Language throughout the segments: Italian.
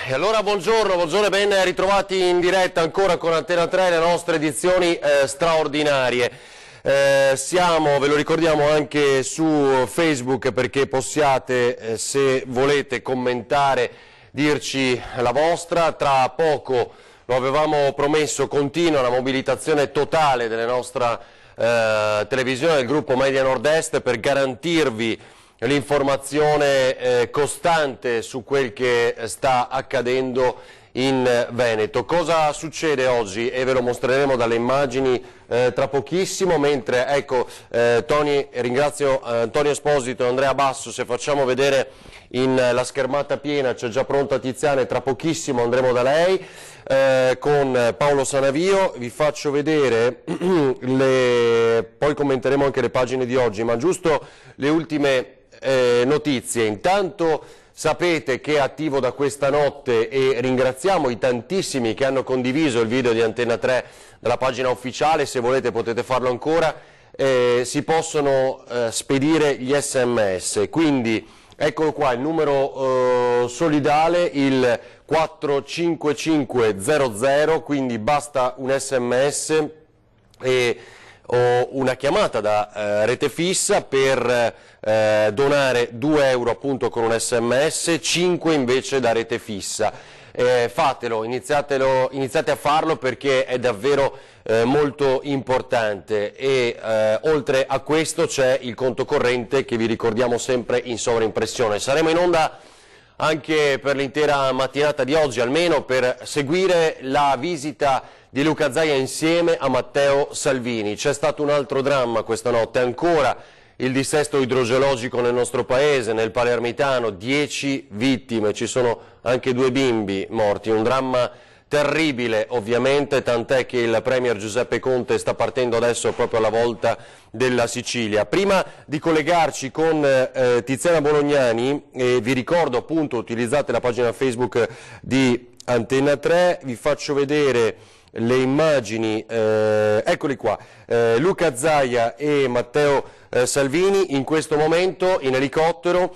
E allora buongiorno e ben ritrovati in diretta ancora con Antena 3 le nostre edizioni straordinarie. Siamo, ve lo ricordiamo, anche su Facebook perché possiate, se volete, commentare, dirci la vostra. Tra poco, lo avevamo promesso, continua la mobilitazione totale della nostra televisione, del gruppo Media Nord-Est, per garantirvi l'informazione costante su quel che sta accadendo in Veneto. Cosa succede oggi? E ve lo mostreremo dalle immagini tra pochissimo, mentre ecco ringrazio Antonio Esposito e Andrea Basso. Se facciamo vedere la schermata piena, c'è già pronta Tiziana e tra pochissimo andremo da lei con Paolo Sanavio. Vi faccio vedere poi commenteremo anche le pagine di oggi, ma giusto le ultime notizie. Intanto sapete che è attivo da questa notte, e ringraziamo i tantissimi che hanno condiviso il video di Antena 3 dalla pagina ufficiale. Se volete potete farlo ancora, si possono spedire gli SMS, quindi eccolo qua il numero solidale, il 45500, quindi basta un SMS o una chiamata da rete fissa per donare 2 euro appunto con un SMS, 5 invece da rete fissa. Fatelo, iniziate a farlo perché è davvero molto importante, e oltre a questo c'è il conto corrente che vi ricordiamo sempre in sovraimpressione. Saremo in onda anche per l'intera mattinata di oggi, almeno per seguire la visita di Luca Zaia insieme a Matteo Salvini. C'è stato un altro dramma questa notte, ancora il dissesto idrogeologico nel nostro paese, nel Palermitano, 10 vittime, ci sono anche 2 bimbi morti, un dramma terribile ovviamente, tant'è che il Premier Giuseppe Conte sta partendo adesso proprio alla volta della Sicilia. Prima di collegarci con Tiziana Bolognani, vi ricordo appunto, utilizzate la pagina Facebook di Antena 3, vi faccio vedere le immagini, eccoli qua, Luca Zaia e Matteo Salvini in questo momento in elicottero,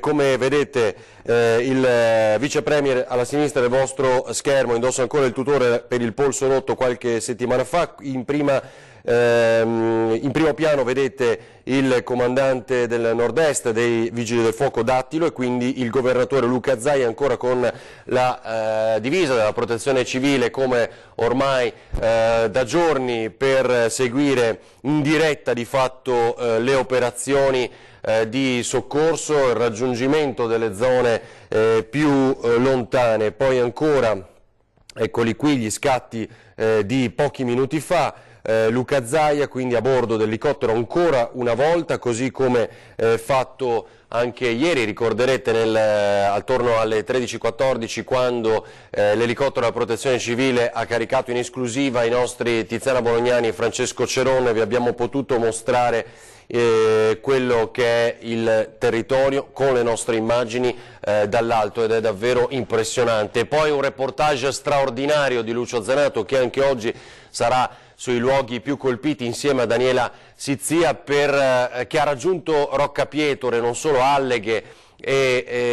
come vedete il vice premier alla sinistra del vostro schermo indossa ancora il tutore per il polso rotto qualche settimana fa. In primo piano vedete il comandante del nord-est dei Vigili del Fuoco Dattilo, e quindi il governatore Luca Zaia ancora con la divisa della protezione civile, come ormai da giorni, per seguire in diretta di fatto le operazioni di soccorso, il raggiungimento delle zone più lontane. Poi ancora, eccoli qui gli scatti di pochi minuti fa, Luca Zaia quindi a bordo dell'elicottero ancora una volta, così come fatto anche ieri. Ricorderete attorno alle 13:14, quando l'elicottero della protezione civile ha caricato in esclusiva i nostri Tiziana Bolognani e Francesco Cerone. Vi abbiamo potuto mostrare quello che è il territorio con le nostre immagini dall'alto, ed è davvero impressionante. Poi un reportage straordinario di Lucio Zanato, che anche oggi sarà sui luoghi più colpiti insieme a Daniela Sizia, che ha raggiunto Roccapietore, non solo Alleghe,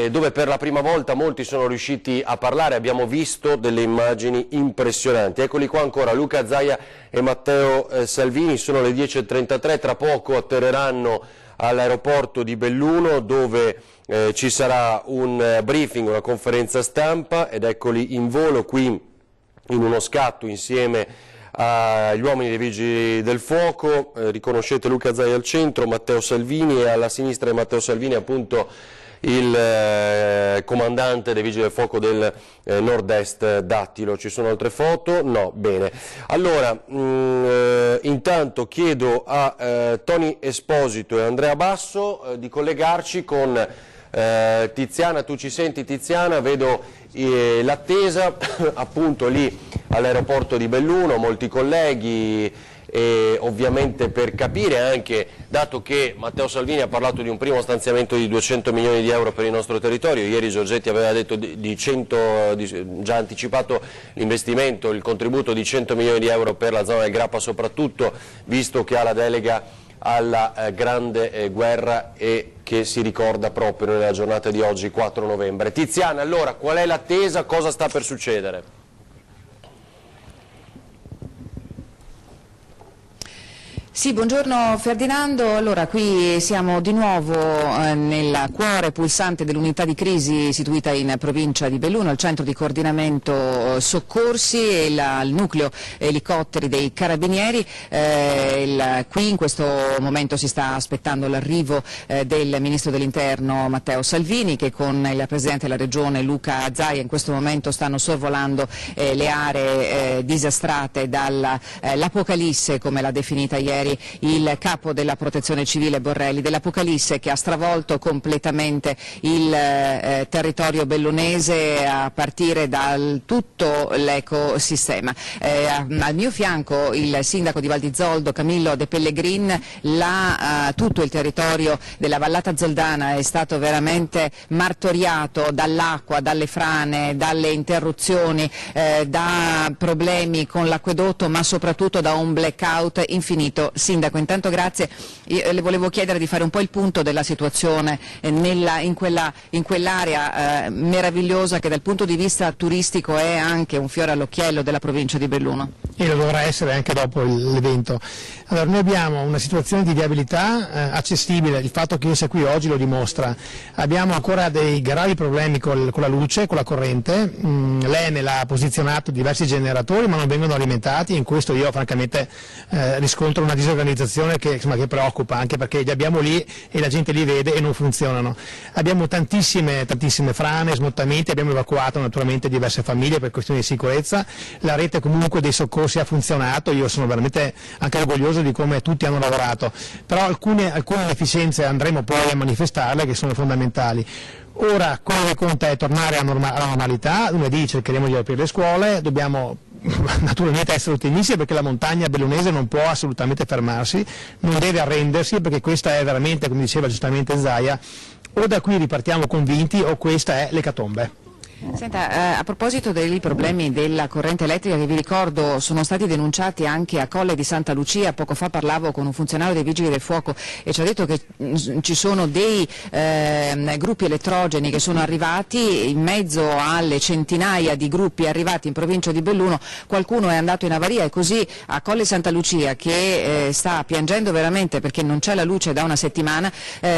dove per la prima volta molti sono riusciti a parlare. Abbiamo visto delle immagini impressionanti. Eccoli qua ancora Luca Zaia e Matteo Salvini. Sono le 10:33, tra poco atterreranno all'aeroporto di Belluno, dove ci sarà un briefing, una conferenza stampa, ed eccoli in volo qui in uno scatto insieme agli uomini dei Vigili del Fuoco. Riconoscete Luca Zaia al centro, Matteo Salvini, e alla sinistra di Matteo Salvini appunto il comandante dei Vigili del Fuoco del nord-est Dattilo. Ci sono altre foto? No, bene. Allora, intanto chiedo a Tony Esposito e Andrea Basso di collegarci con Tiziana. Tu ci senti, Tiziana? Vedo l'attesa appunto lì all'aeroporto di Belluno, molti colleghi, e ovviamente per capire anche, dato che Matteo Salvini ha parlato di un primo stanziamento di 200 milioni di euro per il nostro territorio, ieri Giorgetti aveva detto già anticipato l'investimento, il contributo di 100 milioni di euro per la zona del Grappa soprattutto, visto che ha la delega alla grande guerra e che si ricorda proprio nella giornata di oggi, 4 novembre. Tiziana, allora qual è l'attesa, cosa sta per succedere? Sì, buongiorno Ferdinando. Allora, qui siamo di nuovo nel cuore pulsante dell'unità di crisi situata in provincia di Belluno, al centro di coordinamento soccorsi e il nucleo elicotteri dei carabinieri. Qui in questo momento si sta aspettando l'arrivo del Ministro dell'Interno Matteo Salvini, che con il Presidente della Regione Luca Zaia in questo momento stanno sorvolando le aree disastrate dall'Apocalisse, come l'ha definita ieri il capo della Protezione Civile Borrelli, dell'Apocalisse che ha stravolto completamente il territorio bellunese a partire da tutto l'ecosistema. Al mio fianco il sindaco di Val di Zoldo, Camillo De Pellegrin. Tutto il territorio della vallata zoldana è stato veramente martoriato dall'acqua, dalle frane, dalle interruzioni, da problemi con l'acquedotto, ma soprattutto da un blackout infinito. Sindaco, intanto grazie. Io le volevo chiedere di fare un po' il punto della situazione in quell'area meravigliosa che dal punto di vista turistico è anche un fiore all'occhiello della provincia di Belluno. E lo dovrà essere anche dopo l'evento. Allora, noi abbiamo una situazione di viabilità accessibile, il fatto che io sia qui oggi lo dimostra. Abbiamo ancora dei gravi problemi con la luce, con la corrente. L'Enel ha posizionato diversi generatori ma non vengono alimentati, in questo io francamente riscontro una disorganizzazione che preoccupa, anche perché li abbiamo lì e la gente li vede e non funzionano. Abbiamo tantissime frane, smottamenti, abbiamo evacuato naturalmente diverse famiglie per questioni di sicurezza, la rete comunque dei soccorsi ha funzionato, io sono veramente anche orgoglioso di come tutti hanno lavorato, però alcune inefficienze andremo poi a manifestarle che sono fondamentali. Ora quello che conta è tornare alla normalità, lunedì cercheremo di aprire le scuole, dobbiamo naturalmente essere ottimisti perché la montagna bellunese non può assolutamente fermarsi, non deve arrendersi perché questa è veramente, come diceva giustamente Zaia, o da qui ripartiamo convinti o questa è l'ecatombe. Senta, a proposito dei problemi della corrente elettrica, che vi ricordo sono stati denunciati anche a Colle di Santa Lucia, poco fa parlavo con un funzionario dei Vigili del Fuoco e ci ha detto che ci sono dei gruppi elettrogeni che sono arrivati, in mezzo alle centinaia di gruppi arrivati in provincia di Belluno qualcuno è andato in avaria, e così a Colle Santa Lucia, che sta piangendo veramente perché non c'è la luce da una settimana,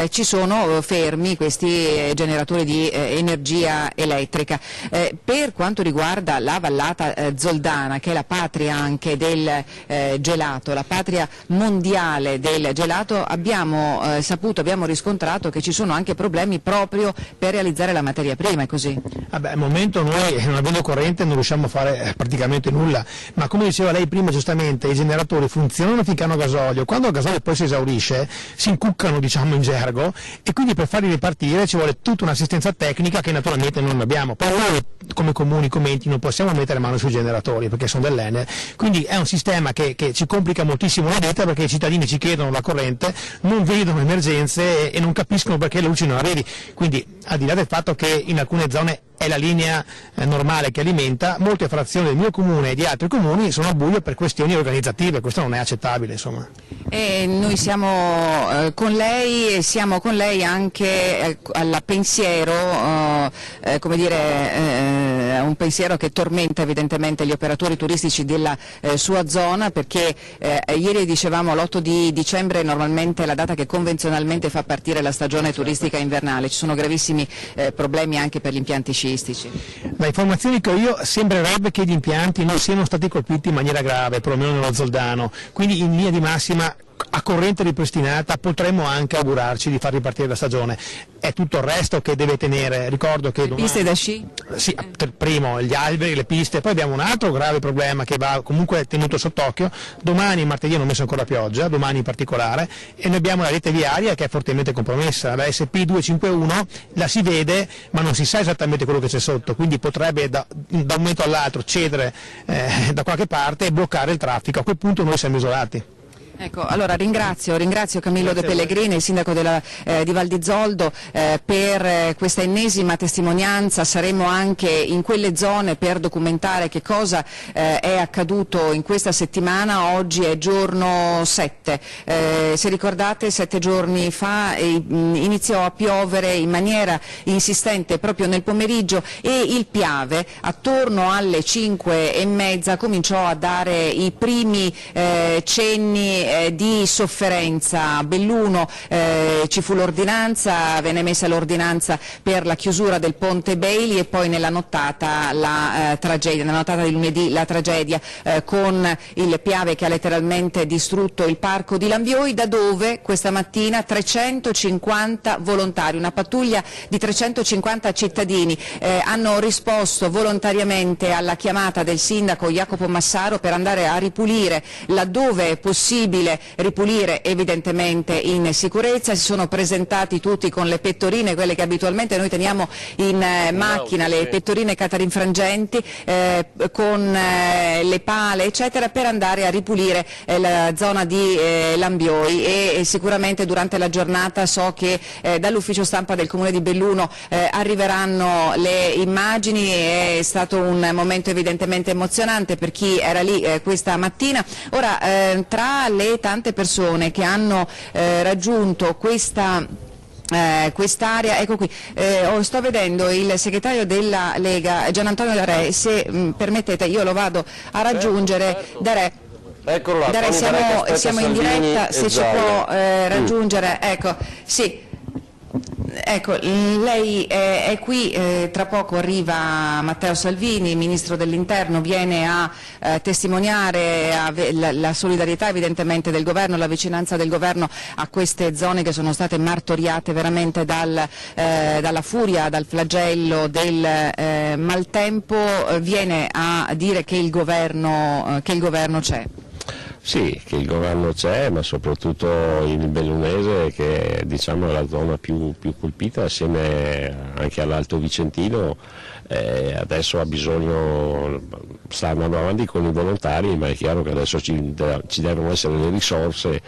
ci sono fermi questi generatori di energia elettrica. Per quanto riguarda la vallata zoldana, che è la patria anche del gelato, la patria mondiale del gelato, abbiamo riscontrato che ci sono anche problemi proprio per realizzare la materia prima, è così? Al momento noi, non avendo corrente, non riusciamo a fare praticamente nulla, ma come diceva lei prima giustamente, i generatori funzionano finché hanno gasolio, quando il gasolio poi si esaurisce si incuccano, diciamo in gergo, e quindi per farli ripartire ci vuole tutta un'assistenza tecnica che naturalmente non abbiamo. Poi noi come comuni, come enti, non possiamo mettere mano sui generatori perché sono dell'Enel, quindi è un sistema che ci complica moltissimo la vita perché i cittadini ci chiedono la corrente, non vedono emergenze e non capiscono perché le luci non arrivi, quindi al di là del fatto che in alcune zone è la linea normale che alimenta, molte frazioni del mio comune e di altri comuni sono a buio per questioni organizzative, questo non è accettabile, insomma. E noi siamo con lei e siamo con lei anche al pensiero, come dire, un pensiero che tormenta evidentemente gli operatori turistici della sua zona, perché ieri dicevamo l'8 di dicembre normalmente è la data che convenzionalmente fa partire la stagione turistica invernale, ci sono gravissimi problemi anche per gli impianti sciistici. Da informazioni che ho io sembrerebbe che gli impianti non siano stati colpiti in maniera grave, perlomeno nello Zoldano, quindi in linea di massima a corrente ripristinata potremmo anche augurarci di far ripartire la stagione. È tutto il resto che deve tenere. Ricordo che domani, piste da sci? sì, primo gli alberi, le piste, poi abbiamo un altro grave problema che va comunque tenuto sott'occhio. Domani, martedì, hanno messo ancora pioggia, domani in particolare, e noi abbiamo la rete viaria che è fortemente compromessa. La SP 251 la si vede ma non si sa esattamente quello che c'è sotto, quindi potrebbe da un momento all'altro cedere da qualche parte e bloccare il traffico. A quel punto noi siamo isolati. Ecco, allora ringrazio Camillo De Pellegrini, il sindaco di Val di Zoldo, per questa ennesima testimonianza. Saremo anche in quelle zone per documentare che cosa è accaduto in questa settimana. Oggi è giorno 7, se ricordate 7 giorni fa iniziò a piovere in maniera insistente proprio nel pomeriggio e il Piave attorno alle 5:30 cominciò a dare i primi cenni di sofferenza. A Belluno ci fu l'ordinanza, venne messa l'ordinanza per la chiusura del ponte Bailey e poi nella nottata nella nottata di lunedì la tragedia con il Piave che ha letteralmente distrutto il parco di Lambioi, da dove questa mattina 350 volontari, una pattuglia di 350 cittadini hanno risposto volontariamente alla chiamata del sindaco Jacopo Massaro per andare a ripulire laddove è possibile ripulire, evidentemente in sicurezza. Si sono presentati tutti con le pettorine, quelle che abitualmente noi teniamo in macchina, le pettorine catarinfrangenti, con le pale eccetera, per andare a ripulire la zona di Lambioi, e sicuramente durante la giornata so che dall'ufficio stampa del Comune di Belluno arriveranno le immagini. È stato un momento evidentemente emozionante per chi era lì questa mattina. Ora, tra le tante persone che hanno raggiunto quest'area, ecco qui, sto vedendo il segretario della Lega Gian Antonio Darè, se permettete io lo vado a raggiungere. Certo. Darè, Eccolo là, Darè, siamo in diretta, se ci può raggiungere, ecco, sì. Ecco, lei è qui, tra poco arriva Matteo Salvini, Ministro dell'Interno, viene a testimoniare la solidarietà evidentemente del Governo, la vicinanza del Governo a queste zone che sono state martoriate veramente dalla furia, dal flagello del maltempo. Viene a dire che il Governo c'è. Sì, che il governo c'è, ma soprattutto il Bellunese, che diciamo è la zona più colpita, assieme anche all'Alto Vicentino. Adesso ha bisogno, sta andando avanti con i volontari, ma è chiaro che adesso ci devono essere le risorse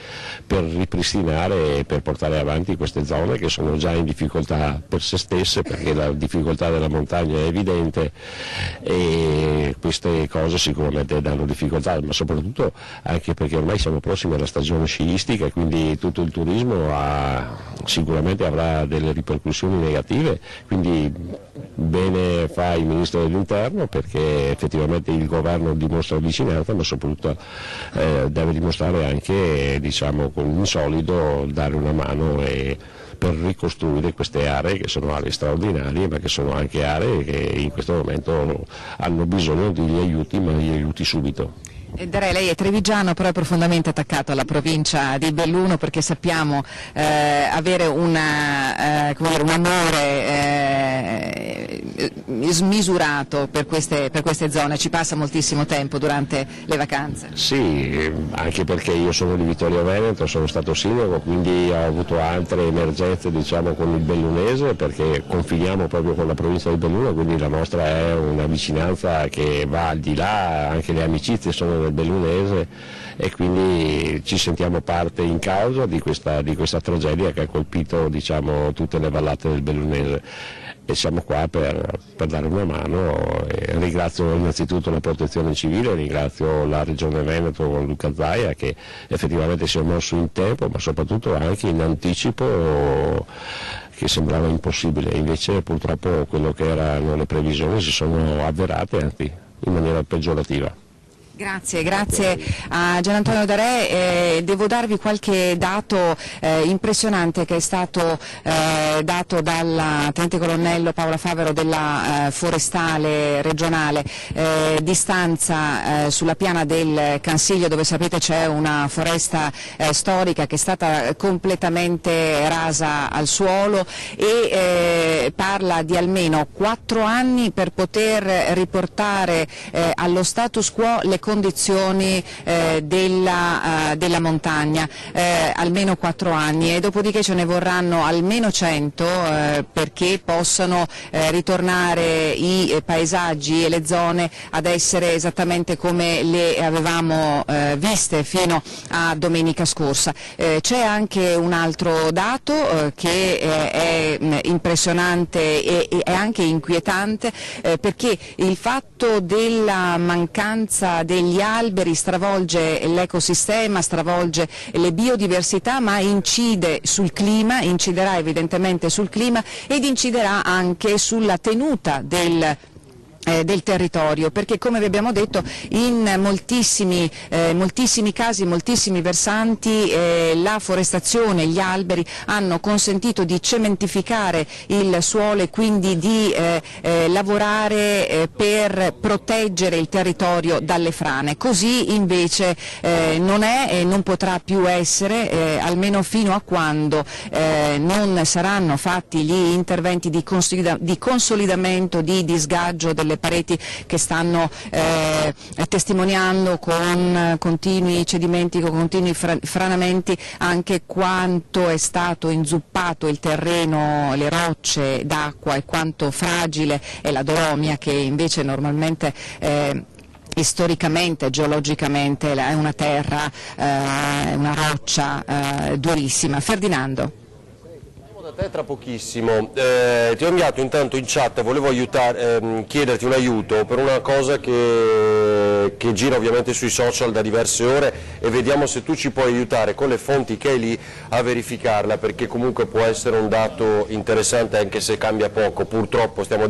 per ripristinare e per portare avanti queste zone che sono già in difficoltà per se stesse, perché la difficoltà della montagna è evidente e queste cose sicuramente danno difficoltà, ma soprattutto anche perché ormai siamo prossimi alla stagione sciistica e quindi tutto il turismo sicuramente avrà delle ripercussioni negative, quindi bene fa il Ministro dell'Interno, perché effettivamente il governo dimostra vicinanza, ma soprattutto deve dimostrare anche, diciamo, con un solido dare una mano per ricostruire queste aree che sono aree straordinarie, ma che sono anche aree che in questo momento hanno bisogno di aiuti, ma di aiuti subito. Darè, lei è trevigiano, però è profondamente attaccato alla provincia di Belluno, perché sappiamo avere un amore smisurato per queste zone. Ci passa moltissimo tempo durante le vacanze. Sì, anche perché io sono di Vittorio Veneto, sono stato sindaco, quindi ho avuto altre emergenze, diciamo, con il bellunese, perché confiniamo proprio con la provincia di Belluno, quindi la nostra è una vicinanza che va al di là, anche le amicizie sono del bellunese e quindi ci sentiamo parte in causa di questa tragedia che ha colpito, diciamo, tutte le vallate del bellunese. E siamo qua per dare una mano. Ringrazio innanzitutto la Protezione Civile, ringrazio la Regione Veneto con Luca Zaia, che effettivamente si è mosso in tempo, ma soprattutto anche in anticipo, che sembrava impossibile, invece purtroppo quello che erano le previsioni si sono avverate, anzi in maniera peggiorativa. Grazie a Gian Antonio Darè. Devo darvi qualche dato impressionante che è stato dato dal tenente colonnello Paola Favero della Forestale regionale. Distanza sulla piana del Cansiglio, dove sapete c'è una foresta storica che è stata completamente rasa al suolo, e parla di almeno 4 anni per poter riportare allo status quo le condizioni della montagna, almeno 4 anni, e dopodiché ce ne vorranno almeno 100 perché possano ritornare i paesaggi e le zone ad essere esattamente come le avevamo viste fino a domenica scorsa. C'è anche un altro dato che è impressionante e è anche inquietante, perché il fatto della mancanza degli alberi stravolge l'ecosistema, stravolge le biodiversità, ma incide sul clima, inciderà evidentemente sul clima ed inciderà anche sulla tenuta del territorio, perché come vi abbiamo detto in moltissimi casi, moltissimi versanti, la forestazione, gli alberi hanno consentito di cementificare il suolo e quindi di lavorare per proteggere il territorio dalle frane. Così invece non è e non potrà più essere, almeno fino a quando non saranno fatti gli interventi di consolidamento, di disgaggio delle pareti che stanno testimoniando con continui cedimenti, con continui franamenti, anche quanto è stato inzuppato il terreno, le rocce d'acqua, e quanto fragile è la dolomia, che invece normalmente storicamente, geologicamente è una terra, una roccia durissima. Ferdinando. Da te tra pochissimo, ti ho inviato intanto in chat, volevo chiederti un aiuto per una cosa che gira ovviamente sui social da diverse ore, e vediamo se tu ci puoi aiutare con le fonti che hai lì a verificarla, perché comunque può essere un dato interessante anche se cambia poco. Purtroppo stiamo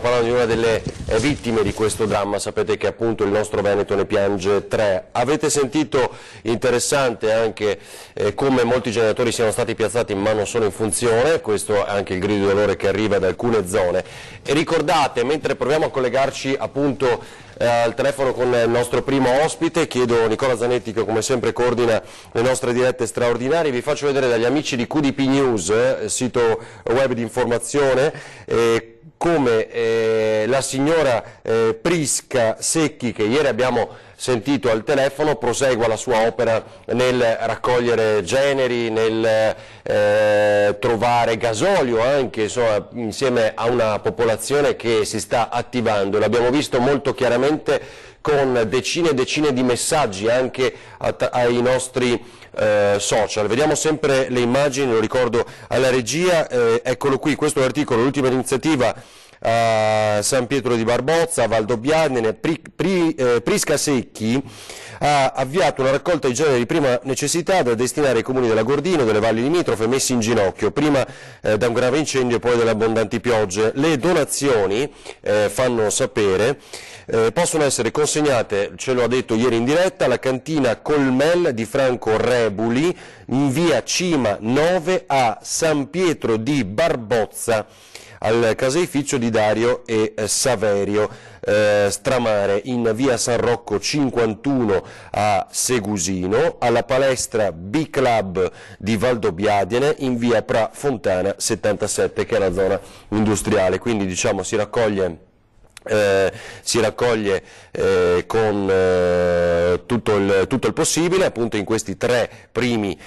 parlando di una delle vittime di questo dramma. Sapete che appunto il nostro Veneto ne piange 3. Avete sentito, interessante anche come molti generatori siano stati piazzati ma non sono in funzione, questo è anche il grido di dolore che arriva da alcune zone. E ricordate, mentre proviamo a collegarci appunto al telefono con il nostro primo ospite, chiedo a Nicola Zanetti, che come sempre coordina le nostre dirette straordinarie, vi faccio vedere dagli amici di QDP News, sito web di informazione, come la signora Prisca Secchi, che ieri abbiamo sentito al telefono, prosegua la sua opera nel raccogliere generi, nel trovare gasolio anche, insomma, insieme a una popolazione che si sta attivando. L'abbiamo visto molto chiaramente con decine e decine di messaggi anche ai nostri social. Vediamo sempre le immagini, lo ricordo alla regia, eccolo qui, questo è l'articolo, l'ultima iniziativa a San Pietro di Barbozza, a Valdobbiadene. Prisca Secchi ha avviato una raccolta di generi di prima necessità da destinare ai comuni dell'Agordino, delle valli limitrofe, messi in ginocchio prima da un grave incendio e poi dalle abbondanti piogge. Le donazioni, fanno sapere, possono essere consegnate, ce lo ha detto ieri in diretta, alla cantina Colmel di Franco Rebuli, in via Cima 9 a San Pietro di Barbozza, al caseificio di Dario e Saverio Stramare, in via San Rocco 51 a Segusino, alla palestra B-Club di Valdobbiadene, in via Pra Fontana 77, che è la zona industriale. Quindi diciamo si raccoglie con tutto il possibile, appunto, in questi 3 primi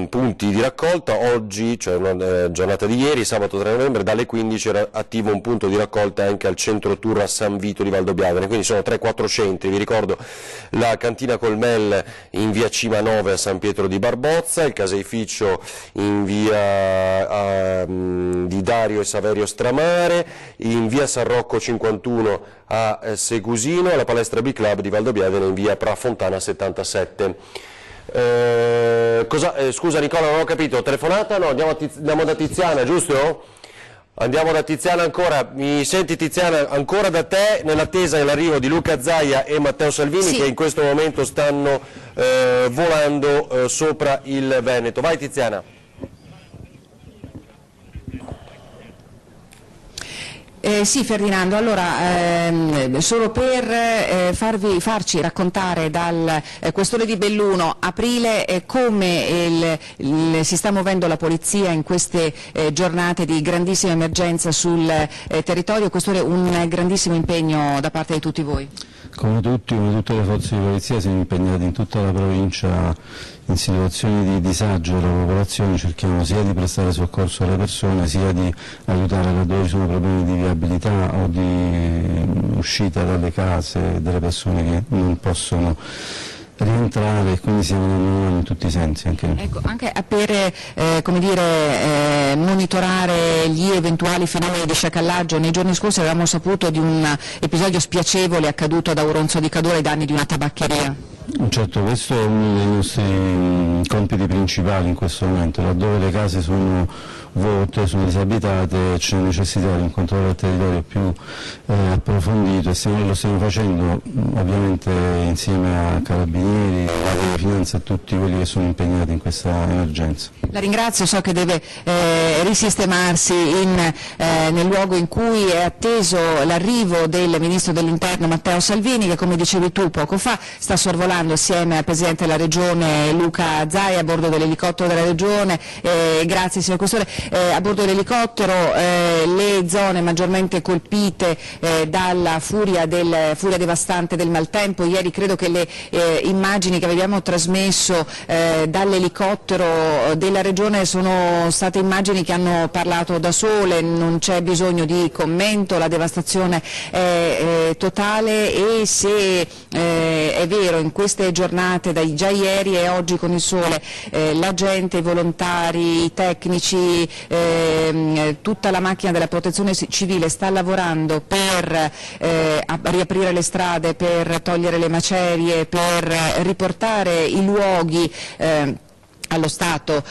punti di raccolta. Oggi, cioè una giornata di ieri, sabato 3 novembre, dalle 15 era attivo un punto di raccolta anche al centro tour a San Vito di Valdobbiadene, quindi sono 3-4 centri. Vi ricordo la cantina Colmel in via Cima 9 a San Pietro di Barbozza, il caseificio in via di Dario e Saverio Stramare, in via San Rocco 51 a Segusino, alla palestra B-Club di Valdobbiadene in via Pra Fontana 77. Scusa Nicola, non ho capito, telefonata? No, andiamo da Tiziana, giusto? Andiamo da Tiziana ancora, mi senti Tiziana ancora da te nell'attesa dell'arrivo di Luca Zaia e Matteo Salvini, sì, che in questo momento stanno volando sopra il Veneto. Vai Tiziana. Sì Ferdinando, allora solo per farci raccontare dal questore di Belluno, aprile, come si sta muovendo la polizia in queste giornate di grandissima emergenza sul territorio, questore, un grandissimo impegno da parte di tutti voi. Come tutte le forze di polizia siamo impegnati in tutta la provincia in situazioni di disagio della popolazione, cerchiamo sia di prestare soccorso alle persone sia di aiutare laddove ci sono problemi di viabilità o di uscita dalle case delle persone che non possono rientrare, e quindi siamo nel mano in tutti i sensi. Anche per monitorare gli eventuali fenomeni di sciacallaggio. Nei giorni scorsi avevamo saputo di un episodio spiacevole accaduto ad Auronzo di Cadore ai danni di una tabaccheria. Certo, questo è uno dei nostri compiti principali in questo momento, laddove le case sono vuote, sono disabitate, c'è necessità di un controllo del territorio più approfondito, e lo stiamo facendo ovviamente insieme a Carabinieri, alla Finanza e tutti quelli che sono impegnati in questa emergenza. La ringrazio, so che deve risistemarsi nel luogo in cui è atteso l'arrivo del Ministro dell'Interno Matteo Salvini, che come dicevi tu poco fa sta sorvolando assieme al Presidente della Regione Luca Zaia a bordo dell'elicottero della Regione. Grazie signor Questore. A bordo dell'elicottero le zone maggiormente colpite dalla furia devastante del maltempo. Ieri credo che le immagini che avevamo trasmesso dall'elicottero della Regione sono state immagini che hanno parlato da sole, non c'è bisogno di commento, la devastazione è totale, e se è vero in queste giornate, già ieri e oggi con il sole, la gente, i volontari, i tecnici, tutta la macchina della protezione civile sta lavorando per riaprire le strade, per togliere le macerie, per riportare i luoghi allo stato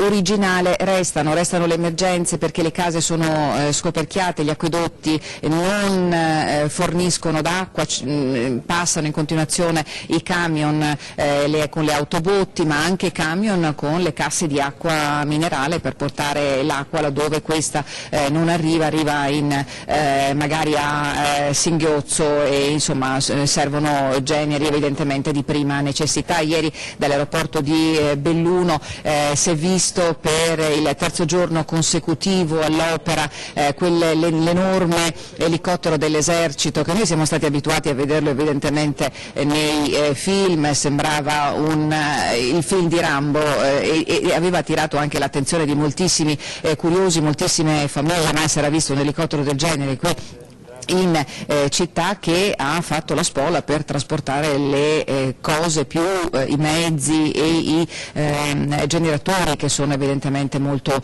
originale. Restano le emergenze perché le case sono scoperchiate, gli acquedotti non forniscono d'acqua, passano in continuazione i camion con le autobotti, ma anche camion con le casse di acqua minerale per portare l'acqua laddove questa non arriva magari a singhiozzo, e insomma servono generi evidentemente di prima necessità. Ieri dall'aeroporto di Belluno si è visto per il terzo giorno consecutivo all'opera l'enorme elicottero dell'esercito, che noi siamo stati abituati a vederlo evidentemente nei film, sembrava il film di Rambo, e aveva attirato anche l'attenzione di moltissimi curiosi, moltissime famiglie. Mai si era visto un elicottero del genere qui in città, che ha fatto la spola per trasportare le cose, più i mezzi e i generatori, che sono evidentemente molto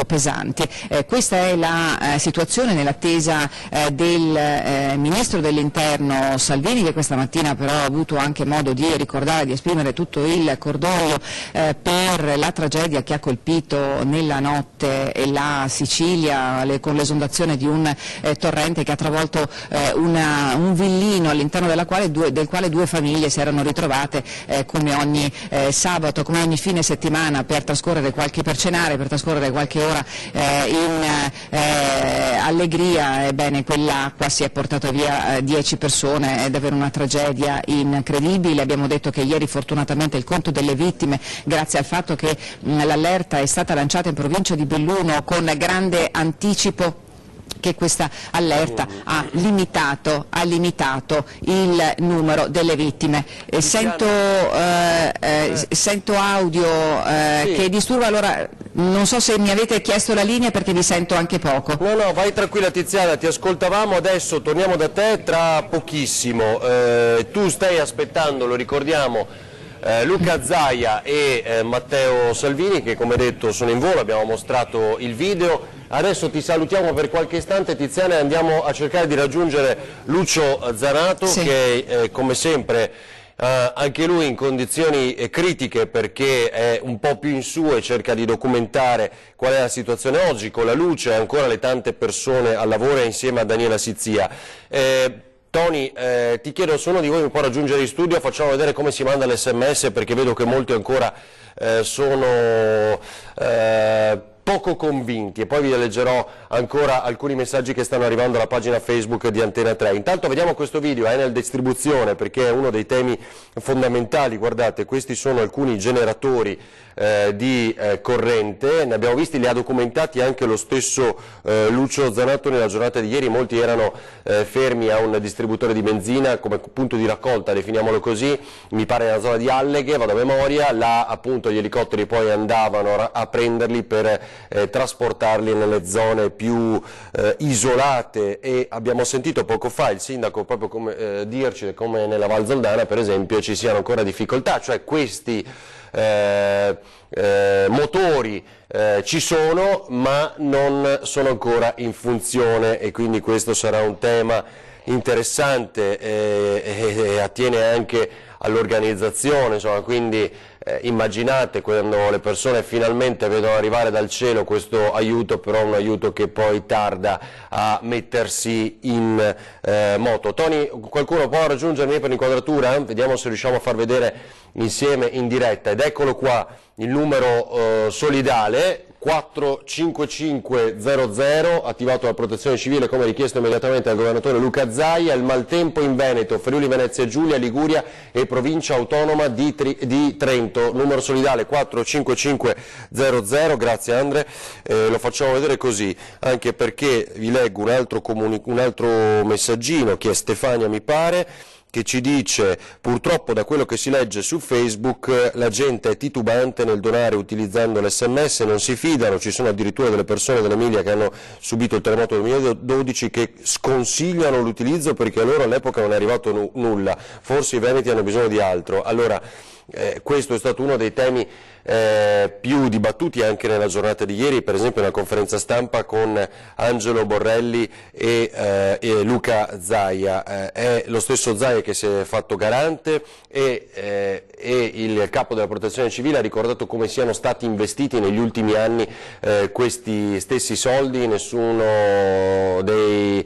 pesanti. Questa è la situazione nell'attesa del Ministro dell'Interno Salvini, che questa mattina però ha avuto anche modo di ricordare, di esprimere tutto il cordoglio per la tragedia che ha colpito nella notte la Sicilia, con l'esondazione di un torrente che ha travolto un villino all'interno del quale due famiglie si erano ritrovate come ogni sabato, come ogni fine settimana, per cenare, per trascorrere qualche ora in allegria. Ebbene, quell'acqua si è portata via 10 persone, è davvero una tragedia incredibile. Abbiamo detto che ieri fortunatamente il conto delle vittime, grazie al fatto che l'allerta è stata lanciata in provincia di Belluno con grande anticipo, che questa allerta ha limitato il numero delle vittime. Sento audio che disturba, allora non so se mi avete chiesto la linea perché vi sento anche poco. No, vai tranquilla Tiziana, ti ascoltavamo, adesso torniamo da te tra pochissimo. Tu stai aspettando, lo ricordiamo, Luca Zaia e Matteo Salvini, che come detto sono in volo, abbiamo mostrato il video. Adesso ti salutiamo per qualche istante Tiziana, e andiamo a cercare di raggiungere Lucio Zanato, sì, che come sempre anche lui in condizioni critiche perché è un po' più in su e cerca di documentare qual è la situazione oggi, con la luce e ancora le tante persone al lavoro, insieme a Daniela Sizia. Tony, ti chiedo se uno di voi mi può raggiungere in studio, facciamo vedere come si manda l'SMS, perché vedo che molti ancora sono poco convinti, e poi vi leggerò ancora alcuni messaggi che stanno arrivando alla pagina Facebook di Antena 3. Intanto vediamo questo video, Enel Distribuzione, perché è uno dei temi fondamentali. Guardate, questi sono alcuni generatori di corrente, ne abbiamo visti, li ha documentati anche lo stesso Lucio Zanato nella giornata di ieri. Molti erano fermi a un distributore di benzina come punto di raccolta, definiamolo così, mi pare nella zona di Alleghe, vado a memoria, là appunto gli elicotteri poi andavano a prenderli per trasportarli nelle zone più isolate, e abbiamo sentito poco fa il sindaco proprio come, dirci come nella Val Zoldana per esempio ci siano ancora difficoltà, cioè questi motori ci sono ma non sono ancora in funzione, e quindi questo sarà un tema interessante e attiene anche all'organizzazione, insomma, quindi immaginate quando le persone finalmente vedono arrivare dal cielo questo aiuto, però un aiuto che poi tarda a mettersi in moto. Tony, qualcuno può raggiungermi per l'inquadratura? Vediamo se riusciamo a far vedere insieme in diretta, ed eccolo qua il numero solidale 45500, attivato dalla Protezione Civile come richiesto immediatamente dal governatore Luca Zaia. Il maltempo in Veneto, Friuli Venezia Giulia, Liguria e provincia autonoma di Trento, numero solidale 45500, grazie Andre. Lo facciamo vedere così anche perché vi leggo un altro messaggino che è Stefania mi pare, che ci dice: purtroppo da quello che si legge su Facebook la gente è titubante nel donare utilizzando l'SMS, non si fidano, ci sono addirittura delle persone dell'Emilia che hanno subito il terremoto del 2012 che sconsigliano l'utilizzo perché a loro all'epoca non è arrivato nulla, forse i veneti hanno bisogno di altro. Allora questo è stato uno dei temi più dibattuti anche nella giornata di ieri, per esempio nella conferenza stampa con Angelo Borrelli e Luca Zaia. È lo stesso Zaia che si è fatto garante e il capo della Protezione Civile ha ricordato come siano stati investiti negli ultimi anni questi stessi soldi, nessuno dei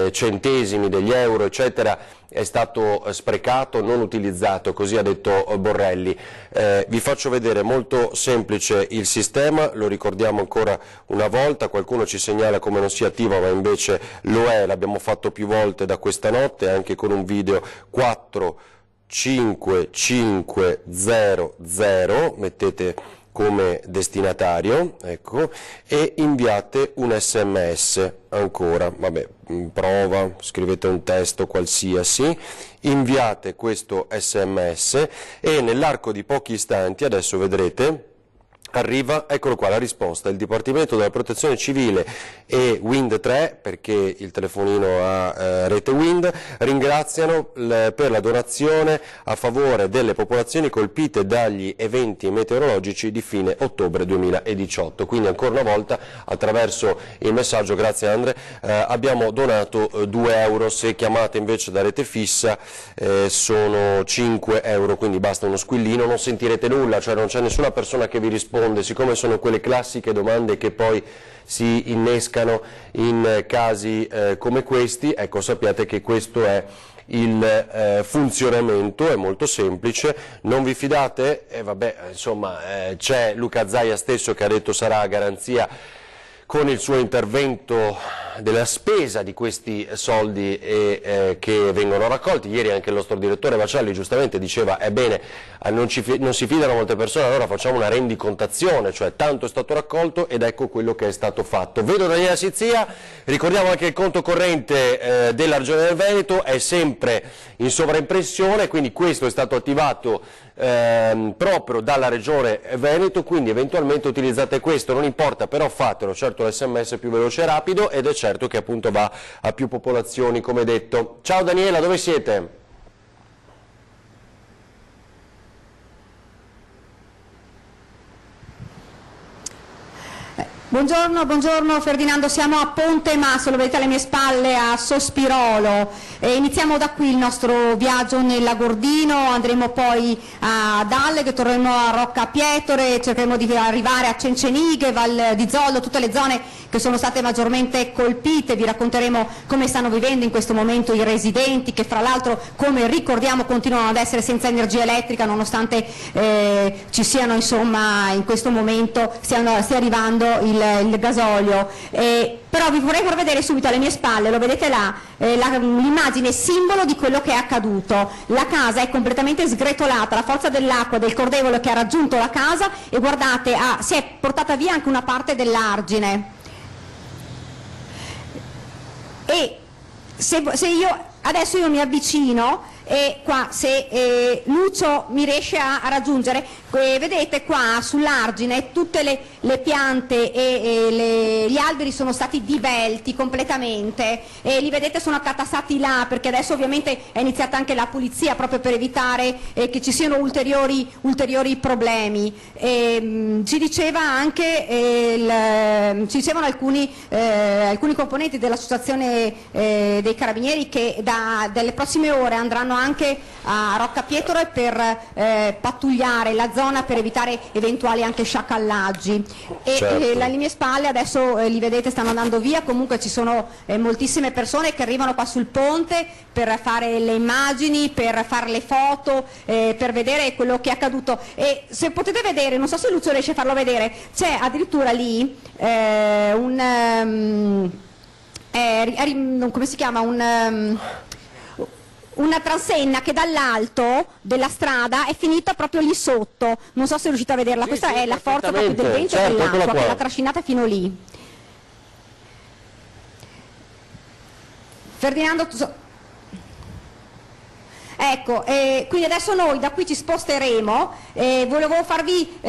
centesimi, degli euro eccetera è stato sprecato, non utilizzato, così ha detto Borrelli. Vi faccio vedere, molto semplice il sistema, lo ricordiamo ancora una volta, qualcuno ci segnala come non sia attivo ma invece lo è, l'abbiamo fatto più volte da questa notte anche con un video. 45500, mettete come destinatario, ecco, e inviate un SMS. Ancora, vabbè, prova, scrivete un testo qualsiasi, inviate questo SMS e nell'arco di pochi istanti, adesso vedrete, arriva, eccolo qua la risposta. Il Dipartimento della Protezione Civile e Wind 3, perché il telefonino ha rete Wind, ringraziano per la donazione a favore delle popolazioni colpite dagli eventi meteorologici di fine ottobre 2018. Quindi ancora una volta attraverso il messaggio, grazie Andre, abbiamo donato 2 euro, se chiamate invece da rete fissa sono 5 euro, quindi basta uno squillino, non sentirete nulla, cioè non c'è nessuna persona che vi risponde. Siccome sono quelle classiche domande che poi si innescano in casi come questi, ecco, sappiate che questo è il funzionamento, è molto semplice, non vi fidate? Vabbè, insomma, c'è Luca Zaia stesso che ha detto sarà a garanzia con il suo intervento della spesa di questi soldi che vengono raccolti. Ieri anche il nostro direttore Vacialli giustamente diceva ebbene non si fidano molte persone, allora facciamo una rendicontazione, cioè tanto è stato raccolto ed ecco quello che è stato fatto. Vedo Daniela Sizia, ricordiamo anche il conto corrente della Regione del Veneto è sempre in sovraimpressione, quindi questo è stato attivato proprio dalla Regione Veneto, quindi eventualmente utilizzate questo, non importa, però fatelo, certo l'SMS è più veloce e rapido ed è certo che appunto va a più popolazioni come detto. Ciao Daniela, dove siete? Buongiorno Ferdinando, siamo a Ponte Masso, lo vedete alle mie spalle, a Sospirolo. Iniziamo da qui il nostro viaggio nel Lagordino, andremo poi a Dalle, che torneremo a Rocca Pietore, cercheremo di arrivare a Cencenighe, Val di Zoldo, tutte le zone che sono state maggiormente colpite. Vi racconteremo come stanno vivendo in questo momento i residenti, che fra l'altro, come ricordiamo, continuano ad essere senza energia elettrica nonostante ci siano, insomma, in questo momento stia arrivando il gasolio. Però vi vorrei far vedere subito alle mie spalle, lo vedete là, l'immagine simbolo di quello che è accaduto. La casa è completamente sgretolata, la forza dell'acqua, del cordevole che ha raggiunto la casa, e guardate, si è portata via anche una parte dell'argine. E adesso io mi avvicino, e qua se Lucio mi riesce a raggiungere, vedete qua sull'argine tutte le piante e gli alberi sono stati divelti completamente, e li vedete sono accatastati là, perché adesso ovviamente è iniziata anche la pulizia proprio per evitare che ci siano ulteriori problemi. Ci dicevano alcuni componenti dell'associazione dei carabinieri che dalle prossime ore andranno anche a Rocca Pietore per pattugliare la zona per evitare eventuali anche sciacallaggi. E alle mie spalle adesso li vedete, stanno andando via. Comunque ci sono moltissime persone che arrivano qua sul ponte per fare le immagini, per fare le foto, per vedere quello che è accaduto. E se potete vedere, non so se Lucio riesce a farlo vedere, c'è addirittura lì come si chiama, una transenna che dall'alto della strada è finita proprio lì sotto. Non so se riuscite a vederla. Questa è la forza proprio del vento e dell'acqua che l'ha trascinata fino lì. Ferdinando, ecco, quindi adesso noi da qui ci sposteremo. Volevo farvi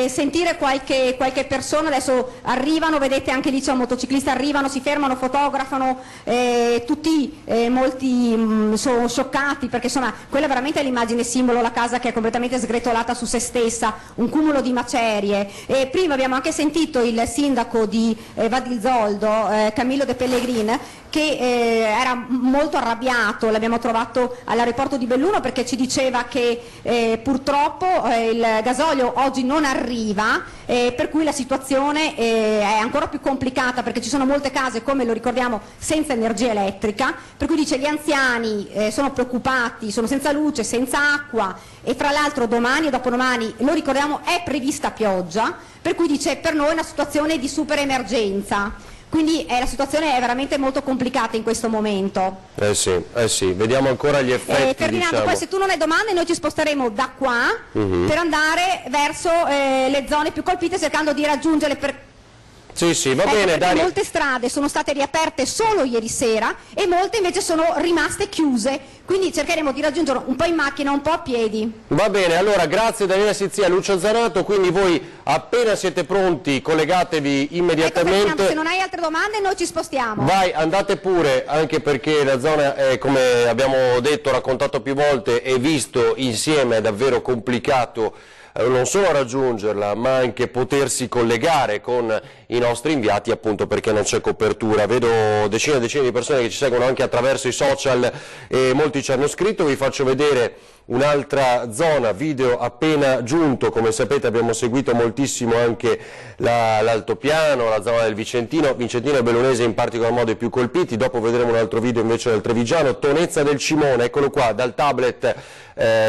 sentire qualche persona. Adesso arrivano, vedete anche lì c'è un motociclista, arrivano, si fermano, fotografano, molti sono scioccati, perché insomma quella veramente è l'immagine simbolo, la casa che è completamente sgretolata su se stessa, un cumulo di macerie. Prima abbiamo anche sentito il sindaco di Val di Zoldo, Camillo De Pellegrin, che era molto arrabbiato. L'abbiamo trovato all'aeroporto di Belluno, perché ci diceva che purtroppo il gasolio oggi non arriva, per cui la situazione è ancora più complicata, perché ci sono molte case, come lo ricordiamo, senza energia elettrica, per cui dice gli anziani sono preoccupati, sono senza luce, senza acqua, e fra l'altro domani e dopodomani, lo ricordiamo, è prevista pioggia, per cui dice per noi è una situazione di super emergenza. Quindi la situazione è veramente molto complicata in questo momento. Sì, vediamo ancora gli effetti. Ferdinando, poi se tu non hai domande noi ci sposteremo da qua per andare verso le zone più colpite, cercando di raggiungere Sì, va bene, Daria. Molte strade sono state riaperte solo ieri sera e molte invece sono rimaste chiuse, quindi cercheremo di raggiungere un po' in macchina, un po' a piedi. Va bene, allora grazie Daniela Sizia, Lucio Zanato, quindi voi appena siete pronti collegatevi immediatamente. Ecco, se non hai altre domande noi ci spostiamo. Vai, andate pure, anche perché la zona è, come abbiamo detto, raccontato più volte e visto insieme, è davvero complicato non solo raggiungerla, ma anche potersi collegare con i nostri inviati, appunto perché non c'è copertura. Vedo decine e decine di persone che ci seguono anche attraverso i social e molti ci hanno scritto. Vi faccio vedere un'altra zona, video appena giunto. Come sapete abbiamo seguito moltissimo anche l'altopiano, la zona del Vicentino e Bellunese in particolar modo i più colpiti. Dopo vedremo un altro video invece del Trevigiano, Tonezza del Cimone, eccolo qua dal tablet.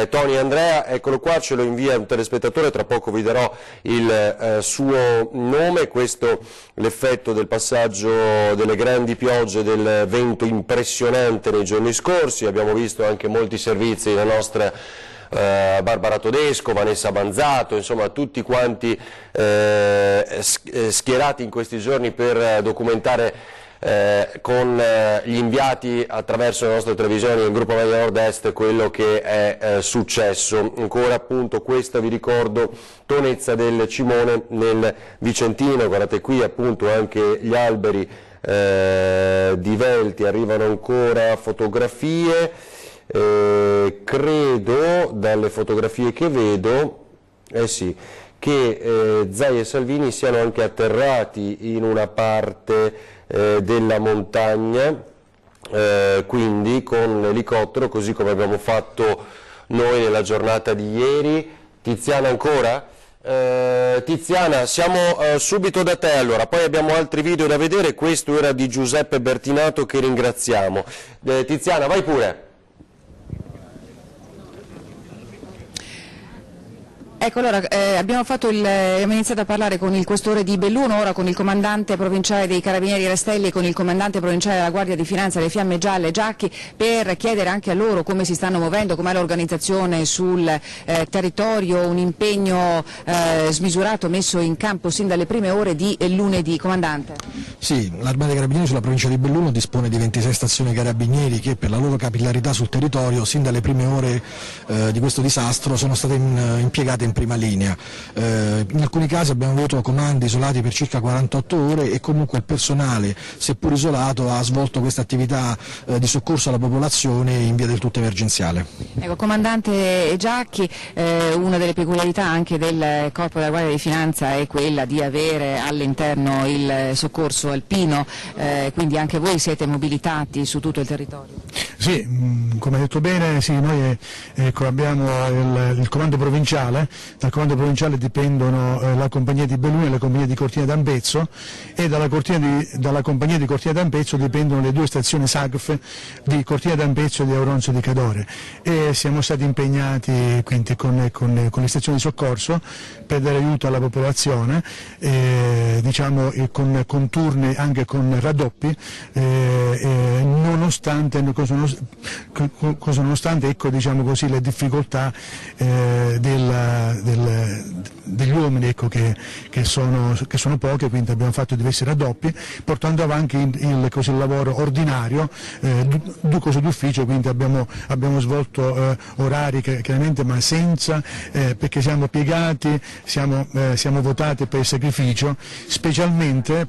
Tony Andrea, eccolo qua, ce lo invia un telespettatore, tra poco vi darò il suo nome. Questo l'effetto del passaggio delle grandi piogge, del vento impressionante nei giorni scorsi. Abbiamo visto anche molti servizi, la nostra Barbara Todesco, Vanessa Banzato, insomma tutti quanti schierati in questi giorni per documentare con gli inviati attraverso le nostre televisioni del gruppo Media Nord-Est quello che è successo. Ancora appunto questa, vi ricordo, Tonezza del Cimone nel Vicentino. Guardate qui appunto anche gli alberi divelti, arrivano ancora fotografie, credo dalle fotografie che vedo, sì, che Zaia e Salvini siano anche atterrati in una parte della montagna, quindi con l'elicottero, così come abbiamo fatto noi nella giornata di ieri. Tiziana ancora? Tiziana, siamo subito da te allora, poi abbiamo altri video da vedere, questo era di Giuseppe Bertinato che ringraziamo. Tiziana, vai pure. Ecco, allora abbiamo iniziato a parlare con il questore di Belluno, ora con il comandante provinciale dei Carabinieri Rastelli e con il comandante provinciale della Guardia di Finanza delle Fiamme Gialle Giacchi, per chiedere anche a loro come si stanno muovendo, com'è l'organizzazione sul territorio, un impegno smisurato messo in campo sin dalle prime ore di lunedì. Comandante. Sì, l'Arma dei Carabinieri sulla provincia di Belluno dispone di 26 stazioni carabinieri che per la loro capillarità sul territorio sin dalle prime ore di questo disastro sono state impiegate in prima linea. In alcuni casi abbiamo avuto comandi isolati per circa 48 ore e comunque il personale, seppur isolato, ha svolto questa attività di soccorso alla popolazione in via del tutto emergenziale. Ecco, comandante Giacchi, una delle peculiarità anche del Corpo della Guardia di Finanza è quella di avere all'interno il soccorso alpino, quindi anche voi siete mobilitati su tutto il territorio. Sì, come hai detto bene, sì, noi abbiamo il comando provinciale. Dal comando provinciale dipendono la compagnia di Belluno e la compagnia di Cortina d'Ampezzo, e dalla compagnia di Cortina d'Ampezzo dipendono le due stazioni SAGF di Cortina d'Ampezzo e di Auronzo di Cadore, e siamo stati impegnati quindi con le stazioni di soccorso per dare aiuto alla popolazione, diciamo con turni anche con raddoppi, nonostante ecco, diciamo così, le difficoltà degli uomini, ecco, che sono poche, quindi abbiamo fatto diversi raddoppi portando avanti il lavoro ordinario, ducoso d'ufficio, quindi abbiamo svolto orari chiaramente, ma senza, perché siamo piegati, siamo votati per il sacrificio, specialmente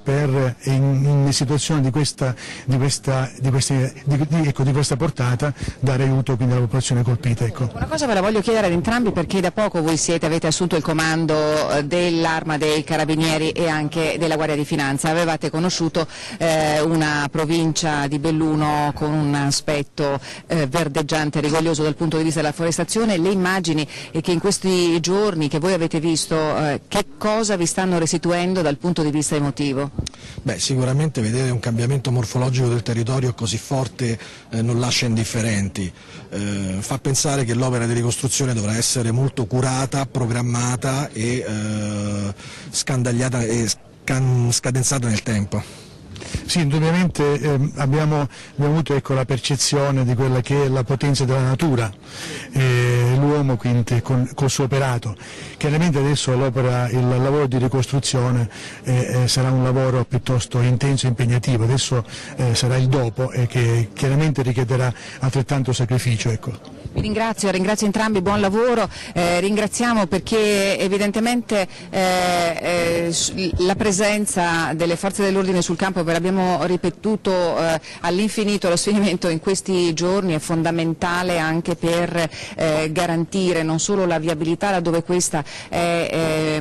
in situazioni di questa portata, dare aiuto quindi alla popolazione colpita. Ecco. Una cosa ve la voglio chiedere ad entrambi, perché da poco voi avete assunto il comando dell'Arma dei Carabinieri e anche della Guardia di Finanza. Avevate conosciuto una provincia di Belluno con un aspetto verdeggiante, rigoglioso dal punto di vista della forestazione. Le immagini che in questi giorni che voi avete visto, che cosa vi stanno restituendo dal punto di vista emotivo? Beh, sicuramente vedere un cambiamento morfologico del territorio così forte non lascia indifferenti, fa pensare che l'opera di ricostruzione dovrà essere molto curata, programmata e scandagliata e scadenzata nel tempo. Sì, indubbiamente abbiamo avuto, ecco, la percezione di quella che è la potenza della natura, l'uomo quindi col suo operato. Chiaramente adesso il lavoro di ricostruzione sarà un lavoro piuttosto intenso e impegnativo, adesso sarà il dopo, che chiaramente richiederà altrettanto sacrificio. Ecco. Vi ringrazio entrambi, buon lavoro, ringraziamo perché evidentemente la presenza delle forze dell'ordine sul campo, ve l'abbiamo ripetuto all'infinito, lo sfinimento in questi giorni è fondamentale anche per garantire non solo la viabilità laddove questa è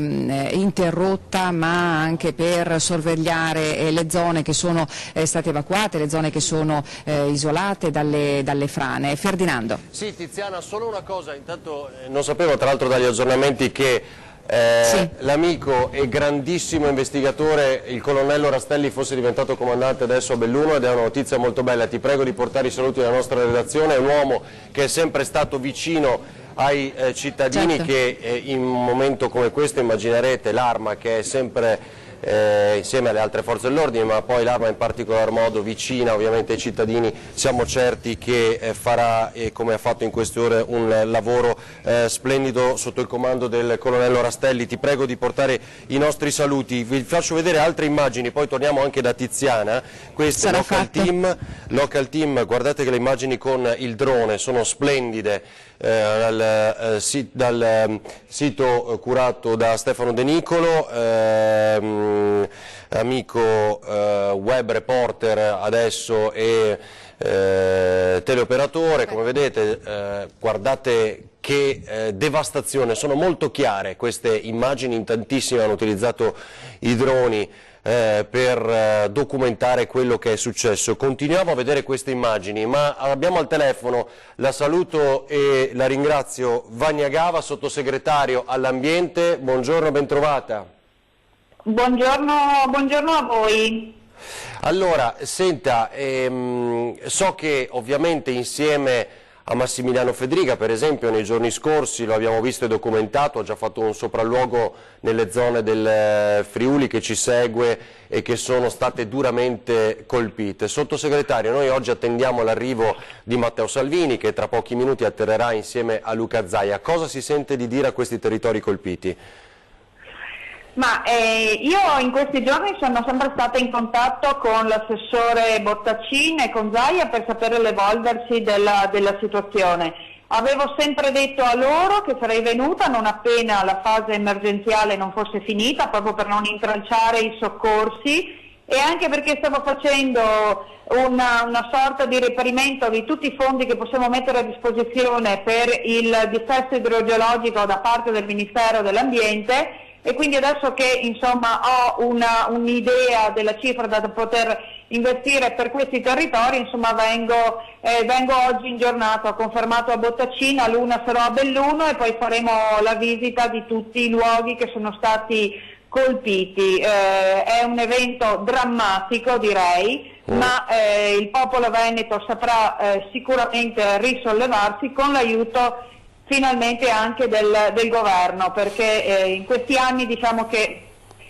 interrotta, ma anche per sorvegliare le zone che sono state evacuate, le zone che sono isolate dalle frane. Ferdinando. Sì, Tiziana, solo una cosa, intanto non sapevo tra l'altro dagli aggiornamenti che sì, l'amico e grandissimo investigatore, il colonnello Rastelli, fosse diventato comandante adesso a Belluno, ed è una notizia molto bella. Ti prego di portare i saluti della nostra redazione. È un uomo che è sempre stato vicino ai cittadini, certo, che in un momento come questo immaginerete l'Arma, che è sempre insieme alle altre forze dell'ordine, ma poi l'Arma in particolar modo vicina ovviamente ai cittadini. Siamo certi che farà, come ha fatto in queste ore, un lavoro splendido sotto il comando del colonnello Rastelli. Ti prego di portare i nostri saluti. Vi faccio vedere altre immagini, poi torniamo anche da Tiziana. Questo è Local Team, guardate che le immagini con il drone sono splendide, dal sito curato da Stefano De Nicolo, amico web reporter adesso e teleoperatore. Come vedete, guardate che devastazione, sono molto chiare queste immagini, in tantissimi hanno utilizzato i droni per documentare quello che è successo. Continuiamo a vedere queste immagini, ma abbiamo al telefono, la saluto e la ringrazio, Vania Gava, sottosegretario all'ambiente. Buongiorno, bentrovata. Buongiorno a voi. Allora, senta, so che ovviamente insieme a Massimiliano Fedriga, per esempio, nei giorni scorsi lo abbiamo visto e documentato, ha già fatto un sopralluogo nelle zone del Friuli che ci segue e che sono state duramente colpite. Sottosegretario, noi oggi attendiamo l'arrivo di Matteo Salvini, che tra pochi minuti atterrerà insieme a Luca Zaia. Cosa si sente di dire a questi territori colpiti? Ma io in questi giorni sono sempre stata in contatto con l'assessore Bottacin e con Zaia per sapere l'evolversi della situazione. Avevo sempre detto a loro che sarei venuta non appena la fase emergenziale non fosse finita, proprio per non intralciare i soccorsi, e anche perché stavo facendo una sorta di reperimento di tutti i fondi che possiamo mettere a disposizione per il dissesto idrogeologico da parte del Ministero dell'Ambiente, e quindi adesso che insomma ho un'idea della cifra da poter investire per questi territori, insomma vengo oggi in giornata, ho confermato a Bottacina, l'una sarò a Belluno e poi faremo la visita di tutti i luoghi che sono stati colpiti. È un evento drammatico, direi, ma il popolo veneto saprà sicuramente risollevarsi con l'aiuto finalmente anche del governo, perché in questi anni diciamo che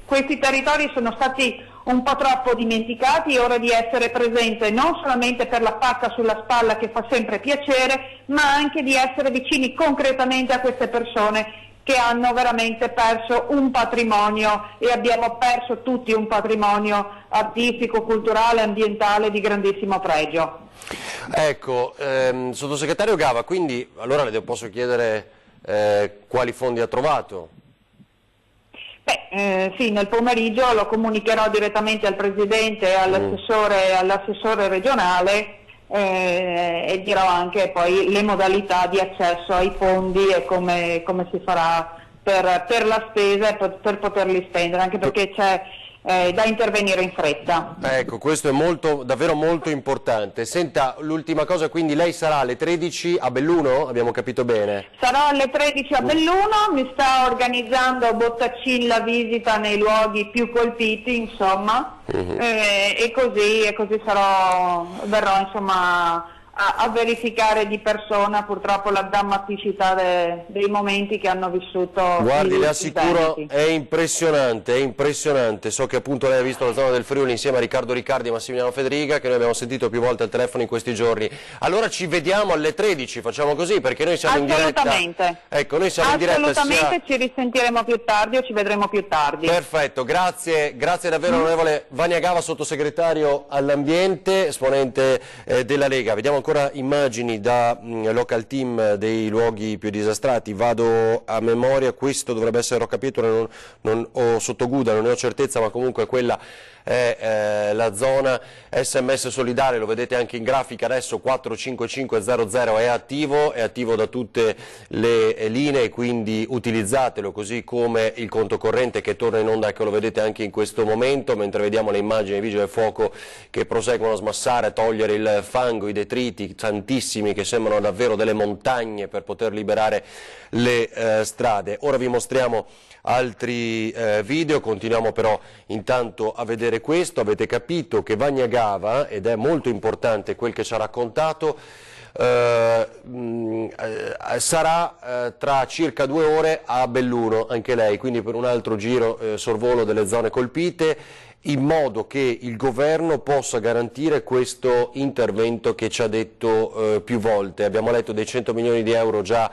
questi territori sono stati un po' troppo dimenticati. È ora di essere presente non solamente per la pacca sulla spalla, che fa sempre piacere, ma anche di essere vicini concretamente a queste persone che hanno veramente perso un patrimonio, e abbiamo perso tutti un patrimonio artistico, culturale, ambientale di grandissimo pregio. Ecco, sottosegretario Gava, quindi allora le posso chiedere quali fondi ha trovato? Sì, nel pomeriggio lo comunicherò direttamente al Presidente e all'assessore regionale, e dirò anche poi le modalità di accesso ai fondi e come si farà per la spesa e per poterli spendere, anche perché c'è da intervenire in fretta. Ecco, questo è davvero molto importante. Senta, l'ultima cosa, quindi lei sarà alle 13 a Belluno? Abbiamo capito bene? Sarò alle 13 a Belluno, mi sta organizzando Bottacin la visita nei luoghi più colpiti, insomma, e così verrò insomma a verificare di persona purtroppo la drammaticità dei momenti che hanno vissuto. Guardi, le assicuro, è impressionante, so che appunto lei ha visto la zona del Friuli insieme a Riccardo Riccardi e Massimiliano Fedriga, che noi abbiamo sentito più volte al telefono in questi giorni. Allora ci vediamo alle 13, facciamo così, perché noi siamo in diretta. Assolutamente. Ecco, noi siamo in diretta. Assolutamente, ci risentiremo più tardi o ci vedremo più tardi. Perfetto, grazie davvero onorevole Vania Gava, sottosegretario all'ambiente, esponente della Lega. Vediamo ancora immagini da local team dei luoghi più disastrati. Vado a memoria, questo dovrebbe essere Roccapietro, non ho sotto guida, non ne ho certezza, ma comunque quella è la zona. SMS Solidale, lo vedete anche in grafica adesso, 45500 è attivo da tutte le linee, quindi utilizzatelo, così come il conto corrente che torna in onda, ecco, lo vedete anche in questo momento, mentre vediamo le immagini dei vigili del fuoco che proseguono a smassare, a togliere il fango, i detriti tantissimi che sembrano davvero delle montagne per poter liberare le strade. Ora vi mostriamo altri video, continuiamo però intanto a vedere questo. Avete capito che Vania Gava, ed è molto importante quel che ci ha raccontato, sarà tra circa 2 ore a Belluno, anche lei, quindi per un altro giro sorvolo delle zone colpite, in modo che il governo possa garantire questo intervento che ci ha detto più volte. Abbiamo letto dei 100 milioni di euro già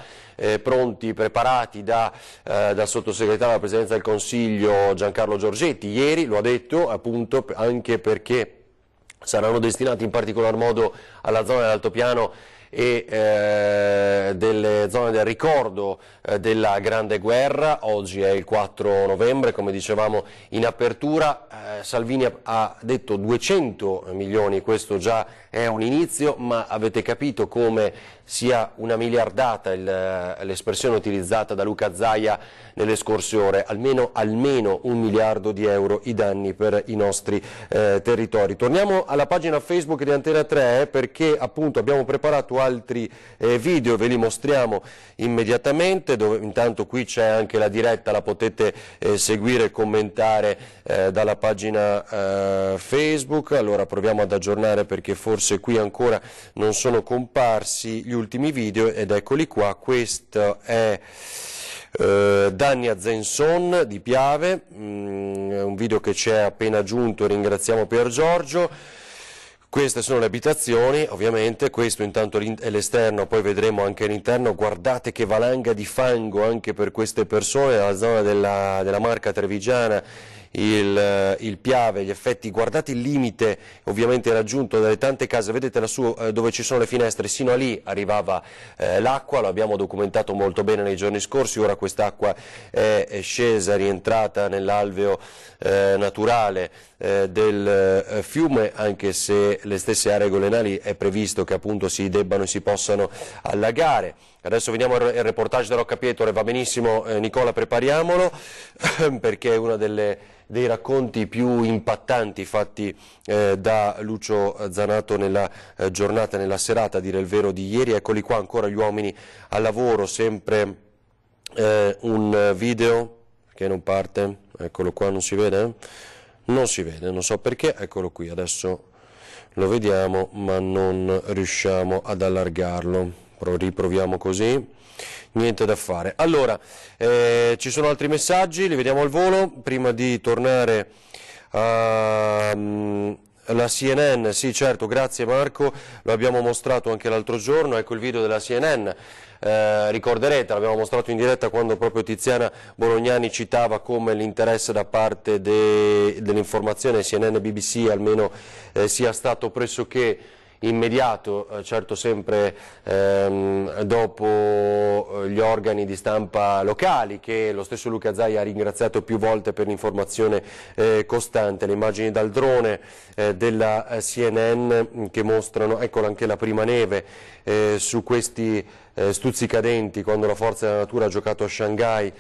pronti, preparati dal sottosegretario alla Presidenza del Consiglio Giancarlo Giorgetti. Ieri lo ha detto, appunto, anche perché saranno destinati in particolar modo alla zona dell'altopiano e delle zone del ricordo della Grande Guerra. Oggi è il 4 novembre, come dicevamo in apertura, Salvini ha detto 200 milioni, questo già è un inizio, ma avete capito come sia una miliardata l'espressione utilizzata da Luca Zaia nelle scorse ore, almeno 1 miliardo di euro i danni per i nostri territori. Torniamo alla pagina Facebook di Antena 3 perché appunto abbiamo preparato altri video, ve li mostriamo immediatamente, dove intanto qui c'è anche la diretta, la potete seguire e commentare dalla pagina Facebook. Allora proviamo ad aggiornare perché forse qui ancora non sono comparsi gli ultimi video ed eccoli qua. Questo è danni a Zenson di Piave, un video che ci è appena giunto, ringraziamo Pier Giorgio. Queste sono le abitazioni, ovviamente, questo intanto è l'esterno, poi vedremo anche l'interno. Guardate che valanga di fango anche per queste persone, nella zona della Marca Trevigiana, il Piave, gli effetti, guardate il limite ovviamente raggiunto dalle tante case, vedete lassù dove ci sono le finestre, sino a lì arrivava l'acqua, lo abbiamo documentato molto bene nei giorni scorsi. Ora quest'acqua è scesa, è rientrata nell'alveo naturale del fiume, anche se le stesse aree golenali è previsto che appunto si debbano e si possano allagare. Adesso vediamo il reportage da Rocca Pietore, va benissimo Nicola, prepariamolo perché è uno dei racconti più impattanti fatti da Lucio Zanato nella giornata, nella serata a dire il vero di ieri. Eccoli qua ancora gli uomini al lavoro, sempre un video che non parte, eccolo qua, non si vede? Non si vede, non so perché, eccolo qui, adesso lo vediamo ma non riusciamo ad allargarlo. Riproviamo così, niente da fare. Allora, ci sono altri messaggi, li vediamo al volo, prima di tornare alla CNN. Sì, certo, grazie Marco, lo abbiamo mostrato anche l'altro giorno, ecco il video della CNN. Ricorderete, l'abbiamo mostrato in diretta quando proprio Tiziana Bolognani citava come l'interesse da parte dell'informazione CNN e BBC almeno sia stato pressoché immediato, certo sempre dopo gli organi di stampa locali che lo stesso Luca Zaia ha ringraziato più volte per l'informazione costante. Le immagini dal drone della CNN che mostrano, eccola anche la prima neve su questi stuzzicadenti quando la forza della natura ha giocato a Shanghai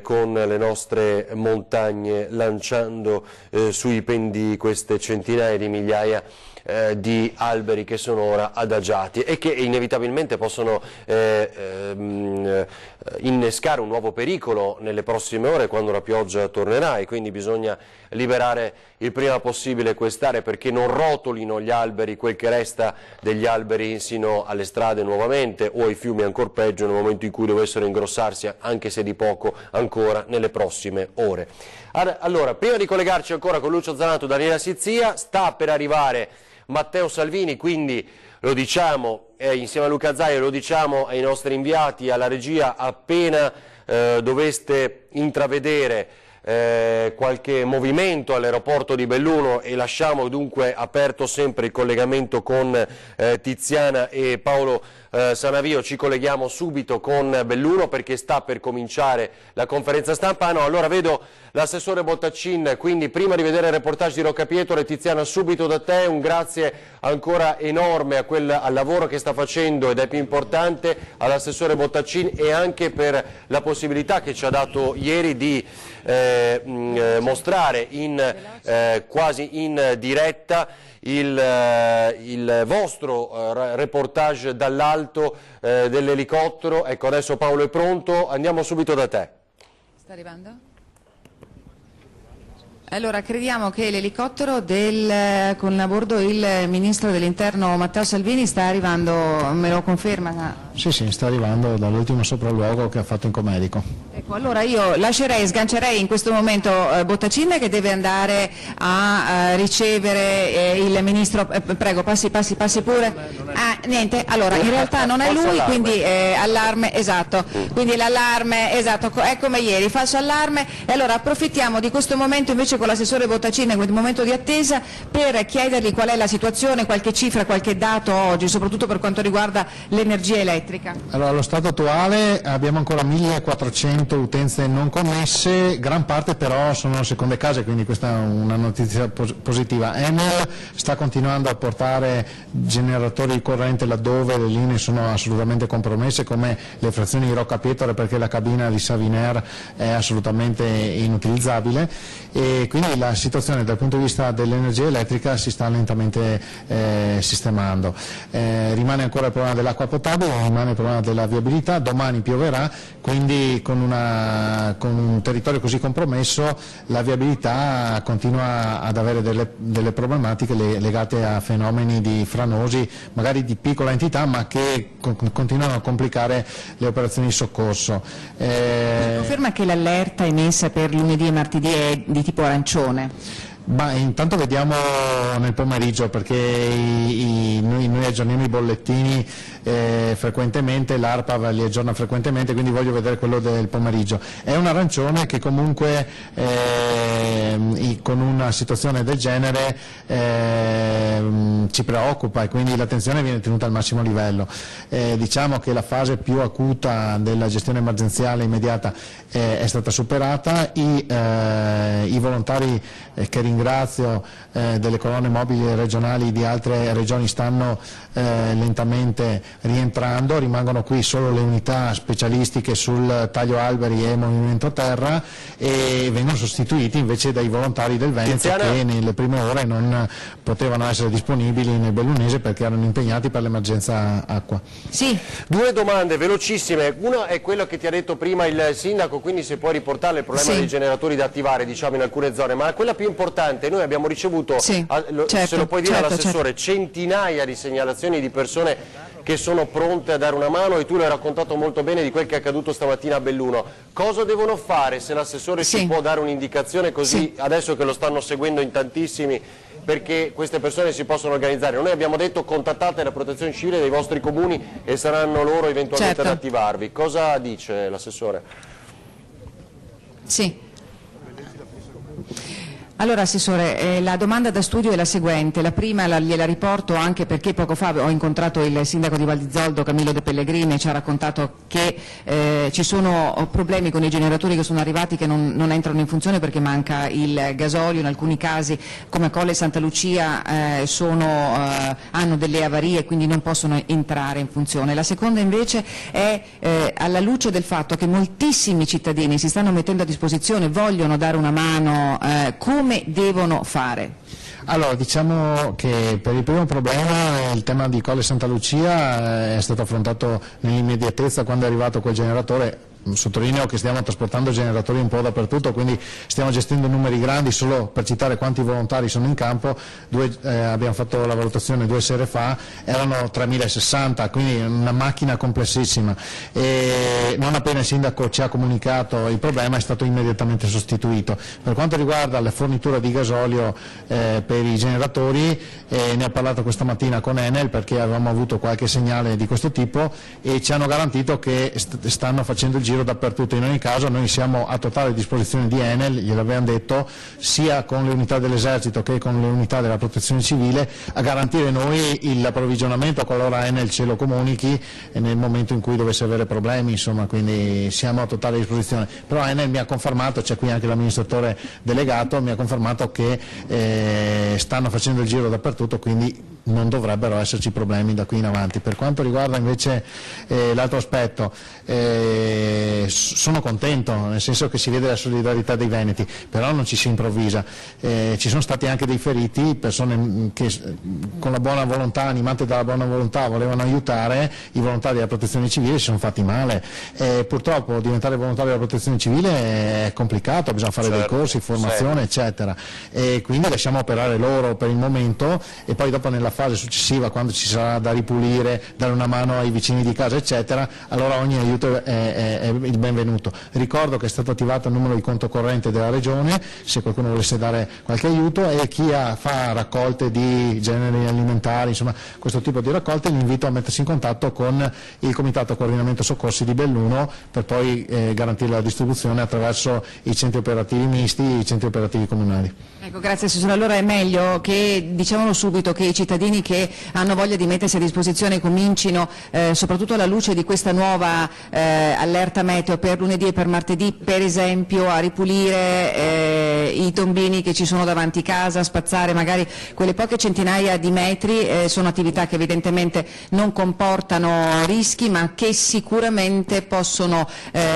con le nostre montagne, lanciando sui pendii queste centinaia di migliaia di alberi che sono ora adagiati e che inevitabilmente possono innescare un nuovo pericolo nelle prossime ore quando la pioggia tornerà, e quindi bisogna liberare il prima possibile quest'area perché non rotolino gli alberi, quel che resta degli alberi, sino alle strade nuovamente o ai fiumi, ancor peggio nel momento in cui dovessero ingrossarsi, anche se di poco, ancora nelle prossime ore. Allora, prima di collegarci ancora con Lucio Zanato, Daniela Sizia, sta per arrivare Matteo Salvini, quindi lo diciamo insieme a Luca Zaia, lo diciamo ai nostri inviati, alla regia, appena doveste intravedere qualche movimento all'aeroporto di Belluno, e lasciamo dunque aperto sempre il collegamento con Tiziana e Paolo Sanavio. Ci colleghiamo subito con Belluno perché sta per cominciare la conferenza stampa. Ah no, allora vedo l'assessore Bottaccin, quindi prima di vedere il reportage di Rocca Pietore, Tiziana, subito da te un grazie ancora enorme al lavoro che sta facendo, ed è più importante all'assessore Bottaccin, e anche per la possibilità che ci ha dato ieri di mostrare quasi in diretta il vostro reportage dall'alto dell'elicottero. Ecco, adesso Paolo è pronto, andiamo subito da te. Sta arrivando? Allora, crediamo che l'elicottero con a bordo il Ministro dell'Interno Matteo Salvini sta arrivando, me lo conferma? Sì, sta arrivando dall'ultimo sopralluogo che ha fatto in Comedico. Ecco, allora io sgancerei in questo momento Bottaccin, che deve andare a ricevere il Ministro, prego, passi pure. Niente, allora in realtà non è lui, quindi allarme, esatto, quindi l'allarme, esatto, è come ieri, falso allarme. E allora approfittiamo di questo momento invece con l'assessore Bottaccin, in questo momento di attesa, per chiedergli qual è la situazione, qualche cifra, qualche dato oggi, soprattutto per quanto riguarda l'energia elettrica. Allora, allo stato attuale abbiamo ancora 1400 utenze non connesse, gran parte però sono seconde case, quindi questa è una notizia positiva. Enel sta continuando a portare generatori di corrente laddove le linee sono assolutamente compromesse, come le frazioni di Rocca Pietore, perché la cabina di Saviner è assolutamente inutilizzabile, e quindi la situazione dal punto di vista dell'energia elettrica si sta lentamente sistemando. Rimane ancora il problema dell'acqua potabile, rimane il problema della viabilità, domani pioverà, quindi con un territorio così compromesso la viabilità continua ad avere delle problematiche legate a fenomeni di franosi, magari di piccola entità, ma che continuano a complicare le operazioni di soccorso. Conferma che l'allerta emessa per lunedì e martedì è di tipo arancione? Intanto vediamo nel pomeriggio, perché noi aggiorniamo i bollettini frequentemente, l'ARPA li aggiorna frequentemente, quindi voglio vedere quello del pomeriggio. È un arancione che comunque con una situazione del genere ci preoccupa, e quindi l'attenzione viene tenuta al massimo livello. Diciamo che la fase più acuta della gestione emergenziale immediata è stata superata, i volontari che ringrazio delle colonne mobili regionali di altre regioni stanno lentamente rientrando, rimangono qui solo le unità specialistiche sul taglio alberi e movimento terra, e vengono sostituiti invece dai volontari del Veneto che nelle prime ore non potevano essere disponibili nel Bellunese perché erano impegnati per l'emergenza acqua. Sì. Due domande velocissime, una è quella che ti ha detto prima il sindaco, quindi se puoi riportare il problema dei generatori da attivare, diciamo, in alcune zone, ma quella più importante, noi abbiamo ricevuto, se lo puoi dire all'assessore, centinaia di segnalazioni di persone che sono pronte a dare una mano, e tu l'hai raccontato molto bene di quel che è accaduto stamattina a Belluno. Cosa devono fare, se l'assessore ci può dare un'indicazione, così adesso che lo stanno seguendo in tantissimi, perché queste persone si possono organizzare? Noi abbiamo detto: contattate la protezione civile dei vostri comuni e saranno loro eventualmente ad attivarvi. Cosa dice l'assessore? Sì. Allora Assessore, la domanda da studio è la seguente, la prima gliela riporto anche perché poco fa ho incontrato il sindaco di Val di Zoldo, Camillo De Pellegrini, e ci ha raccontato che ci sono problemi con i generatori che sono arrivati, che non entrano in funzione perché manca il gasolio, in alcuni casi come Colle Santa Lucia hanno delle avarie, quindi non possono entrare in funzione. La seconda invece è alla luce del fatto che moltissimi cittadini si stanno mettendo a disposizione, vogliono dare una mano, come devono fare? Allora, diciamo che per il primo problema il tema di Colle Santa Lucia è stato affrontato nell'immediatezza quando è arrivato quel generatore. Sottolineo che stiamo trasportando generatori un po' dappertutto, quindi stiamo gestendo numeri grandi. Solo per citare quanti volontari sono in campo, abbiamo fatto la valutazione 2 sere fa, erano 3.060, quindi una macchina complessissima, e non appena il sindaco ci ha comunicato il problema è stato immediatamente sostituito. Per quanto riguarda la fornitura di gasolio per i generatori, ne ho parlato questa mattina con Enel perché avevamo avuto qualche segnale di questo tipo e ci hanno garantito che stanno facendo il giro dappertutto. In ogni caso noi siamo a totale disposizione di Enel, gliel'abbiamo detto, sia con le unità dell'esercito che con le unità della protezione civile, a garantire noi l'approvvigionamento qualora Enel ce lo comunichi nel momento in cui dovesse avere problemi, insomma, quindi siamo a totale disposizione. Però Enel mi ha confermato, c'è qui anche l'amministratore delegato, mi ha confermato che stanno facendo il giro dappertutto, quindi non dovrebbero esserci problemi da qui in avanti. Per quanto riguarda invece l'altro aspetto, sono contento, nel senso che si vede la solidarietà dei veneti, però non ci si improvvisa. Ci sono stati anche dei feriti, persone che con la buona volontà, animate dalla buona volontà, volevano aiutare, i volontari della protezione civile si sono fatti male. Purtroppo diventare volontari della protezione civile è complicato, bisogna fare dei corsi, formazione, eccetera, e quindi lasciamo operare loro per il momento, e poi dopo nella fase successiva, quando ci sarà da ripulire, dare una mano ai vicini di casa, eccetera, allora ogni aiuto è il benvenuto. Ricordo che è stato attivato il numero di conto corrente della Regione, se qualcuno volesse dare qualche aiuto, e chi fa raccolte di generi alimentari, insomma questo tipo di raccolte, li invito a mettersi in contatto con il Comitato Coordinamento Soccorsi di Belluno per poi garantire la distribuzione attraverso i centri operativi misti, i centri operativi comunali. Ecco, grazie Assessore. Allora è meglio che diciamolo subito che i cittadini cittadini che hanno voglia di mettersi a disposizione comincino, soprattutto alla luce di questa nuova allerta meteo per lunedì e per martedì, per esempio a ripulire i tombini che ci sono davanti casa, spazzare magari quelle poche centinaia di metri, sono attività che evidentemente non comportano rischi ma che sicuramente possono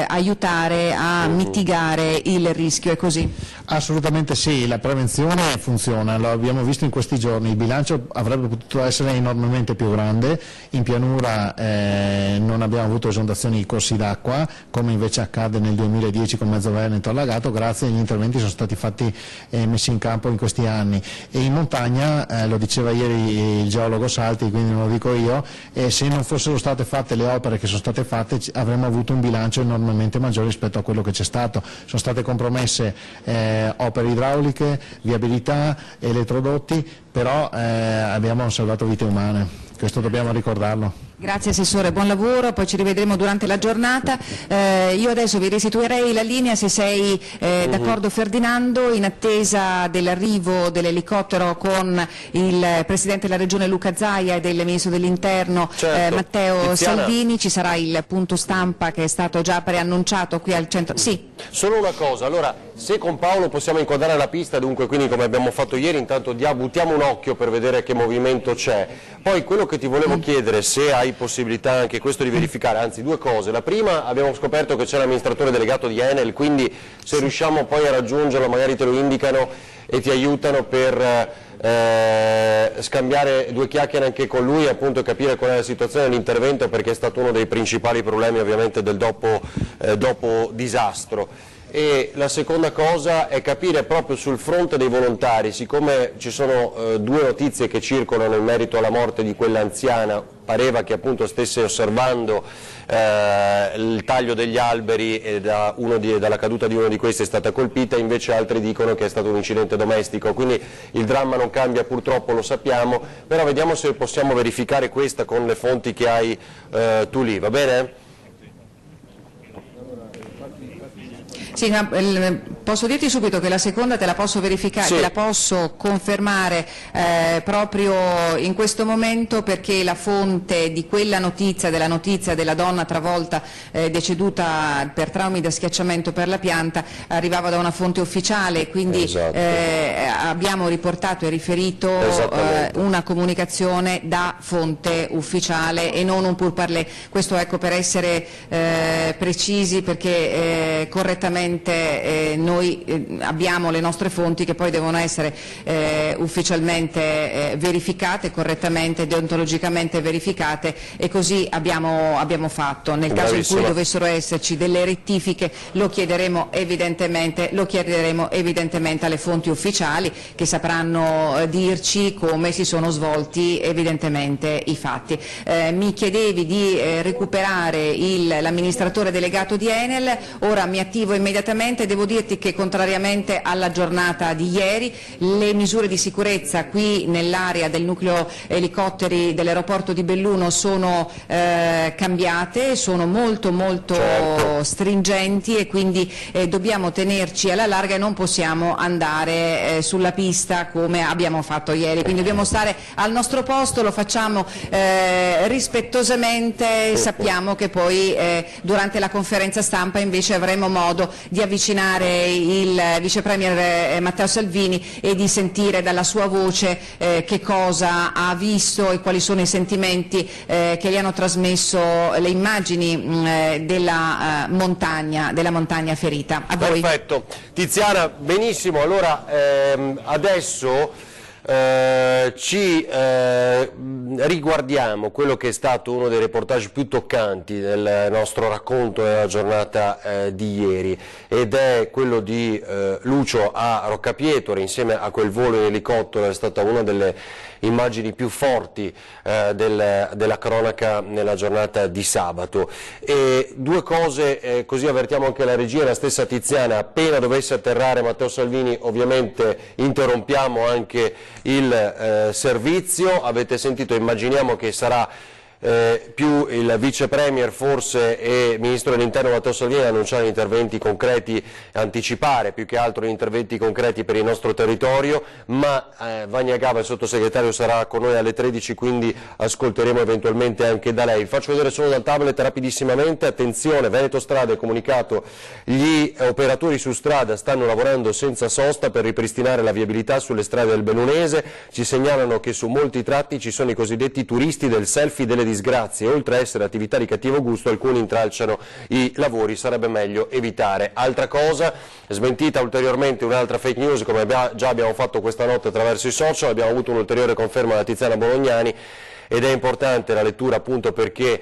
aiutare a mitigare il rischio, è così? Assolutamente sì, la prevenzione funziona, lo abbiamo visto in questi giorni, il bilancio avrebbe potuto essere enormemente più grande, in pianura non abbiamo avuto esondazioni di corsi d'acqua come invece accade nel 2010 con mezzo Veneto allagato grazie agli interventi che sono stati fatti messi in campo in questi anni, e in montagna, lo diceva ieri il geologo Salti, quindi non lo dico io, se non fossero state fatte le opere che sono state fatte avremmo avuto un bilancio enormemente maggiore rispetto a quello che c'è stato. Sono state compromesse opere idrauliche, viabilità, elettrodotti, però abbiamo salvato vite umane, questo dobbiamo ricordarlo. Grazie Assessore, buon lavoro, poi ci rivedremo durante la giornata. Io adesso vi restituirei la linea, se sei d'accordo Ferdinando, in attesa dell'arrivo dell'elicottero con il Presidente della Regione Luca Zaia e del Ministro dell'Interno Matteo Tiziana. Salvini. Ci sarà il punto stampa che è stato già preannunciato qui al centro. Sì. Solo una cosa, allora se con Paolo possiamo inquadrare la pista, dunque quindi come abbiamo fatto ieri, intanto buttiamo un occhio per vedere che movimento c'è. Poi quello che ti volevo chiedere, se hai possibilità anche questo di verificare, anzi due cose. La prima, abbiamo scoperto che c'è l'amministratore delegato di Enel, quindi se riusciamo poi a raggiungerlo magari te lo indicano e ti aiutano per scambiare due chiacchiere anche con lui, appunto, e capire qual è la situazione dell'intervento, perché è stato uno dei principali problemi ovviamente del dopo disastro. E la seconda cosa è capire proprio sul fronte dei volontari, siccome ci sono due notizie che circolano in merito alla morte di quella anziana, pareva che appunto stesse osservando il taglio degli alberi e dalla caduta di uno di questi è stata colpita, invece altri dicono che è stato un incidente domestico, quindi il dramma non cambia, purtroppo lo sappiamo, però vediamo se possiamo verificare questa con le fonti che hai tu lì, va bene? Sì, posso dirti subito che la seconda te la posso verificare, sì, te la posso confermare proprio in questo momento, perché la fonte di quella notizia, della donna travolta deceduta per traumi da schiacciamento per la pianta, arrivava da una fonte ufficiale, quindi abbiamo riportato e riferito una comunicazione da fonte ufficiale e non un pourparlers. Questo, ecco, per essere precisi, perché correttamente noi abbiamo le nostre fonti che poi devono essere ufficialmente verificate, correttamente, deontologicamente verificate, e così abbiamo fatto. Nel caso in cui dovessero esserci delle rettifiche lo chiederemo evidentemente alle fonti ufficiali, che sapranno dirci come si sono svolti evidentemente i fatti. Mi chiedevi di recuperare l'amministratore delegato di Enel, ora mi attivo immediatamente. Devo dirti che, contrariamente alla giornata di ieri, le misure di sicurezza qui nell'area del nucleo elicotteri dell'aeroporto di Belluno sono cambiate, sono molto stringenti, e quindi dobbiamo tenerci alla larga e non possiamo andare sulla pista come abbiamo fatto ieri, quindi dobbiamo stare al nostro posto, lo facciamo rispettosamente. Sappiamo che poi durante la conferenza stampa invece avremo modo di avvicinare il Vice Premier Matteo Salvini e di sentire dalla sua voce che cosa ha visto e quali sono i sentimenti che gli hanno trasmesso le immagini della montagna ferita. A voi. Perfetto. Tiziana, benissimo, allora adesso ci riguardiamo quello che è stato uno dei reportage più toccanti del nostro racconto della giornata di ieri, ed è quello di Lucio a Roccapietore insieme a quel volo in elicottero. È stata una delle immagini più forti della cronaca nella giornata di sabato. E due cose, così avvertiamo anche la regia e la stessa Tiziana: appena dovesse atterrare Matteo Salvini ovviamente interrompiamo anche il servizio. Avete sentito, immaginiamo che sarà più il vice premier forse e ministro dell'interno Matteo Salvini a annunciare interventi concreti, anticipare più che altro interventi concreti per il nostro territorio, ma Vania Gava, il sottosegretario, sarà con noi alle 13, quindi ascolteremo eventualmente anche da lei. Faccio vedere solo dal tablet rapidissimamente, attenzione, Veneto Strade ha comunicato: gli operatori su strada stanno lavorando senza sosta per ripristinare la viabilità sulle strade del Bellunese. Ci segnalano che su molti tratti ci sono i cosiddetti turisti del selfie delle disgrazie, oltre a essere attività di cattivo gusto alcuni intralciano i lavori, sarebbe meglio evitare. Altra cosa, smentita ulteriormente un'altra fake news, come già abbiamo fatto questa notte attraverso i social, abbiamo avuto un'ulteriore conferma da Tiziana Bolognani ed è importante la lettura appunto perché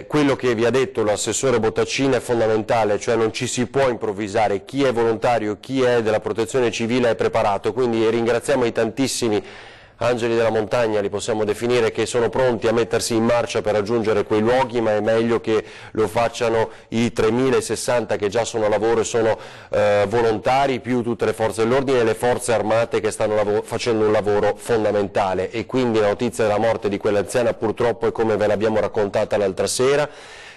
quello che vi ha detto l'assessore Bottaccina è fondamentale, cioè non ci si può improvvisare, chi è volontario, chi è della protezione civile è preparato, quindi ringraziamo i tantissimi angeli della montagna, li possiamo definire, che sono pronti a mettersi in marcia per raggiungere quei luoghi, ma è meglio che lo facciano i 3.060 che già sono a lavoro e sono volontari, più tutte le forze dell'ordine e le forze armate che stanno facendo un lavoro fondamentale. E quindi la notizia della morte di quell'anziana purtroppo è come ve l'abbiamo raccontata l'altra sera,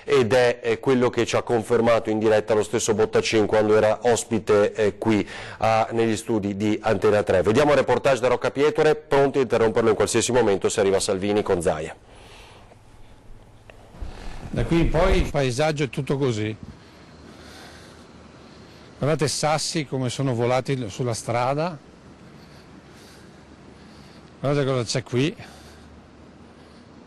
ed è quello che ci ha confermato in diretta lo stesso Bottacin quando era ospite qui negli studi di Antena 3. Vediamo il reportage da Rocca Pietore, pronti a interromperlo in qualsiasi momento se arriva Salvini con Zaia. Da qui in poi il paesaggio è tutto così. Guardate sassi come sono volati sulla strada, guardate cosa c'è qui.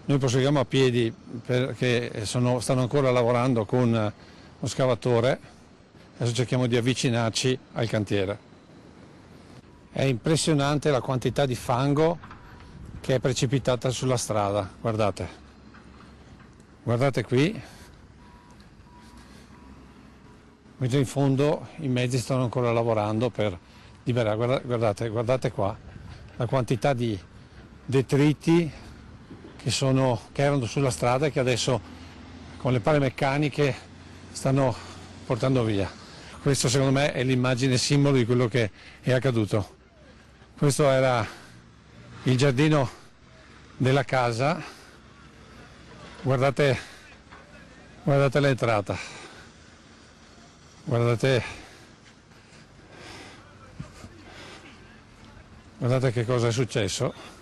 Noi proseguiamo a piedi perché stanno ancora lavorando con lo scavatore, adesso cerchiamo di avvicinarci al cantiere. È impressionante la quantità di fango che è precipitata sulla strada, guardate. Guardate qui, mentre in fondo i mezzi stanno ancora lavorando per liberare, guardate qua, la quantità di detriti che erano sulla strada e che adesso con le pale meccaniche stanno portando via. Questo secondo me è l'immagine simbolo di quello che è accaduto. Questo era il giardino della casa, guardate l'entrata, guardate che cosa è successo.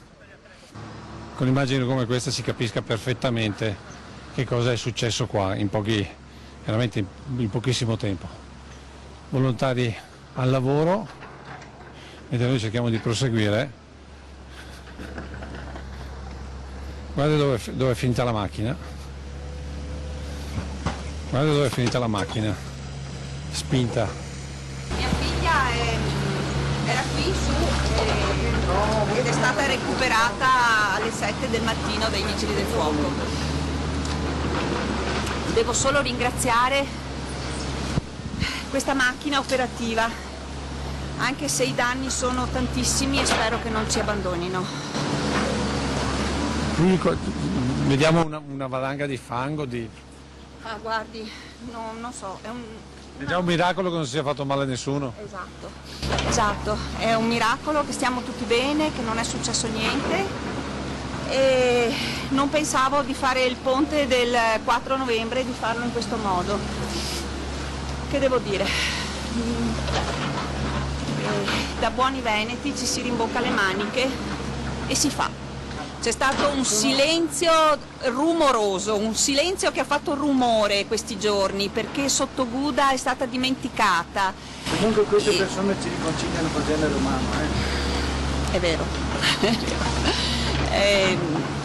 Con immagini come questa si capisca perfettamente che cosa è successo qua veramente in pochissimo tempo. Volontari al lavoro, mentre noi cerchiamo di proseguire. Guardate dove è finita la macchina. Guardate dove è finita la macchina, spinta. Mia figlia era qui su ed è stata recuperata alle 7 del mattino dai vigili del fuoco. Devo solo ringraziare questa macchina operativa, anche se i danni sono tantissimi e spero che non ci abbandonino. Qui vediamo una valanga di fango. Ah, guardi, non so, è già un miracolo che non si sia fatto male a nessuno. Esatto, è un miracolo che stiamo tutti bene, che non è successo niente e non pensavo di fare il ponte del 4 novembre e di farlo in questo modo. Che devo dire? Da buoni veneti ci si rimbocca le maniche e si fa. C'è stato un silenzio rumoroso, un silenzio che ha fatto rumore questi giorni perché Sottoguda è stata dimenticata. Comunque queste persone ci riconciliano col genere umano. È vero.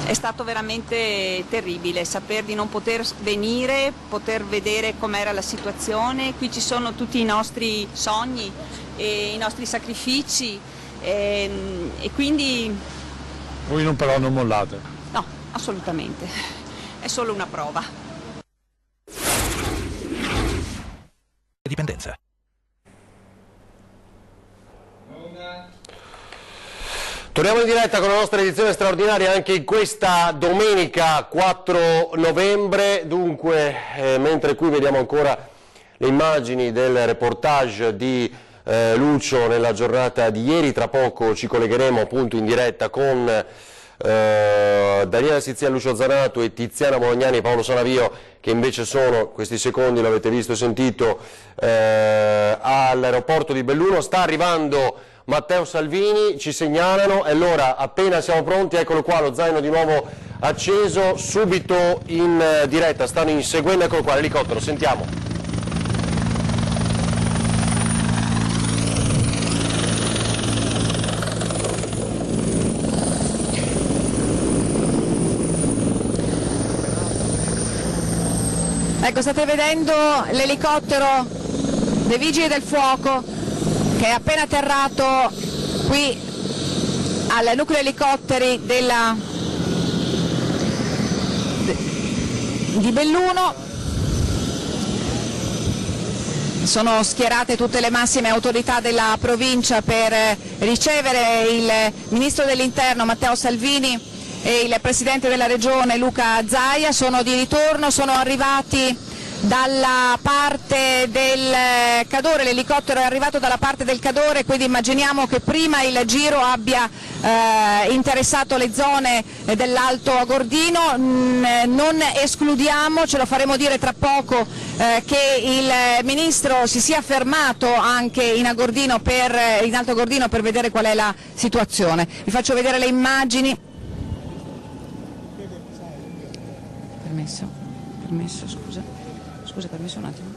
È stato veramente terribile saper di non poter venire, poter vedere com'era la situazione. Qui ci sono tutti i nostri sogni e i nostri sacrifici e quindi... Voi però non mollate? No, assolutamente. È solo una prova. Dipendenza. Torniamo in diretta con la nostra edizione straordinaria anche in questa domenica 4 novembre, dunque mentre qui vediamo ancora le immagini del reportage di Lucio nella giornata di ieri, tra poco ci collegheremo appunto in diretta con Daniela Sizian, Lucio Zanato e Tiziana Bolognani e Paolo Sanavio, che invece sono, questi secondi l'avete visto e sentito, all'aeroporto di Belluno. Sta arrivando Matteo Salvini, ci segnalano, e allora appena siamo pronti, eccolo qua, lo zaino di nuovo acceso, subito in diretta, stanno inseguendo, eccolo qua, l'elicottero, sentiamo. Ecco, state vedendo l'elicottero dei Vigili del Fuoco che è appena atterrato qui al nucleo elicotteri di Belluno. Sono schierate tutte le massime autorità della provincia per ricevere il Ministro dell'Interno Matteo Salvini e il Presidente della Regione Luca Zaia. Sono di ritorno, sono arrivati dalla parte del Cadore, l'elicottero è arrivato dalla parte del Cadore, quindi immaginiamo che prima il giro abbia interessato le zone dell'Alto Agordino. Non escludiamo, ce lo faremo dire tra poco, che il Ministro si sia fermato anche in Alto Agordino per vedere qual è la situazione. Vi faccio vedere le immagini. Permesso, scusa, permesso un attimo.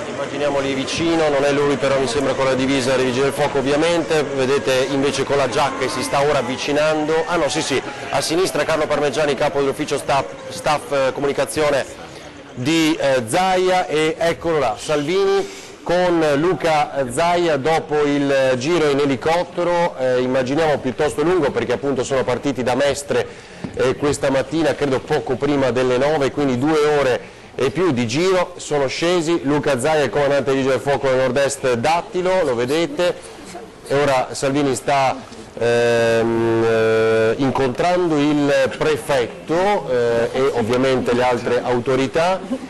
Immaginiamo lì vicino, non è lui però mi sembra con la divisa dei Vigili del Fuoco ovviamente, vedete invece con la giacca e si sta ora avvicinando, ah no sì, a sinistra Carlo Parmeggiani, capo dell'ufficio staff comunicazione di Zaia, e eccolo là, Salvini con Luca Zaia dopo il giro in elicottero, immaginiamo piuttosto lungo perché appunto sono partiti da Mestre questa mattina, credo poco prima delle 9, quindi 2 ore e più di giro, sono scesi, Luca Zaia, il comandante dei Vigili del Fuoco del Nord-Est Dattilo, lo vedete, e ora Salvini sta incontrando il prefetto e ovviamente le altre autorità.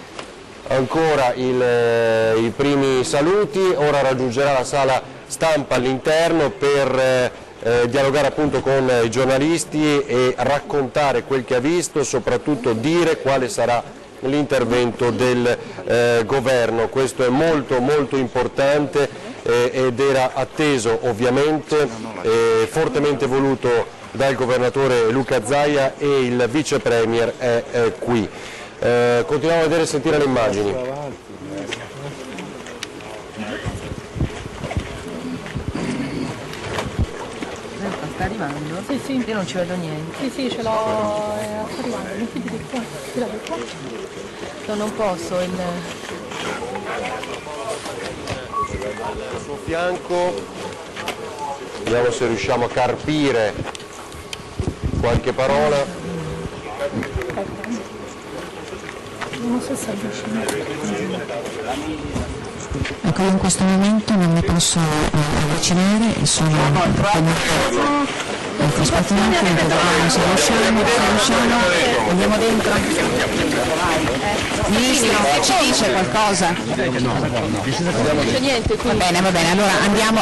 Ancora i primi saluti, ora raggiungerà la sala stampa all'interno per dialogare appunto con i giornalisti e raccontare quel che ha visto, soprattutto dire quale sarà l'intervento del governo. Questo è molto molto importante ed era atteso ovviamente, fortemente voluto dal governatore Luca Zaia, e il vice premier è qui. Continuiamo a vedere e sentire le immagini. Sta arrivando? Sì. Io non ci vedo niente. Sì, ce l'ho arrivando. Non fidi di qua. Tirate qua. No, non posso. Al suo fianco, vediamo se riusciamo a carpire qualche parola. Non so se avvicina. Ecco, io in questo momento non mi posso avvicinare, sono aspetti un attimo, se riusciamo, andiamo dentro. Ministro, ci dice qualcosa? Non c'è niente qui. Va bene, allora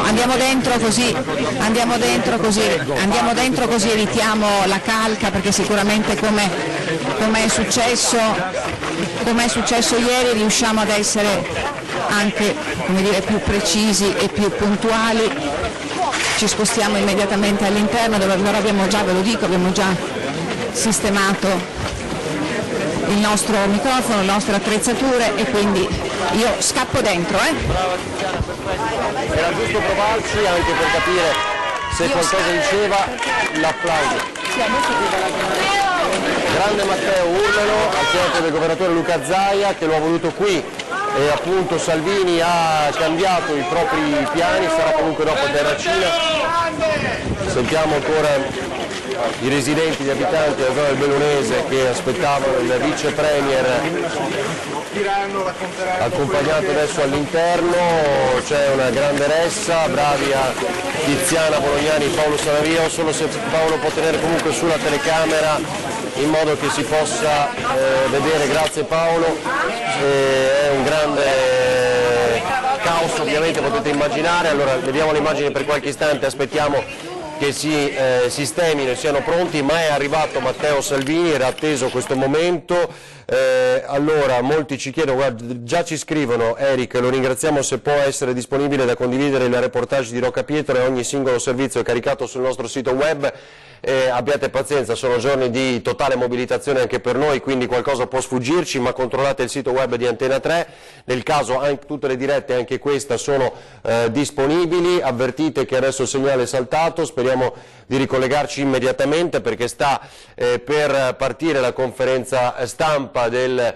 andiamo dentro così evitiamo la calca, perché sicuramente come è successo ieri riusciamo ad essere anche, come dire, più precisi e più puntuali. Ci spostiamo immediatamente all'interno, dove allora abbiamo già sistemato il nostro microfono, le nostre attrezzature, e quindi io scappo dentro. Era giusto provarci anche per capire se qualcosa diceva. L'applauso. Grande Matteo, urlano al fianco del governatore Luca Zaia, che lo ha voluto qui, e appunto Salvini ha cambiato i propri piani, sarà comunque dopo Terracina. Sentiamo ancora i residenti, gli abitanti della zona del Bellunese che aspettavano il vice premier, accompagnato adesso all'interno. C'è una grande ressa, bravi a Tiziana Bolognani e Paolo Sanavio, solo se Paolo può tenere comunque sulla telecamera in modo che si possa vedere, grazie Paolo. È un grande caos ovviamente potete immaginare. Allora vediamo le immagini per qualche istante, aspettiamo che si sistemino e siano pronti, ma è arrivato Matteo Salvini, era atteso questo momento. Allora molti ci chiedono, guarda, già ci scrivono, Eric, lo ringraziamo se può essere disponibile da condividere il reportage di Rocca Pietra e ogni singolo servizio è caricato sul nostro sito web. Abbiate pazienza, sono giorni di totale mobilitazione anche per noi, quindi qualcosa può sfuggirci, ma controllate il sito web di Antena 3, nel caso anche tutte le dirette, anche questa, sono disponibili. Avvertite che adesso il segnale è saltato, speriamo di ricollegarci immediatamente perché sta per partire la conferenza stampa del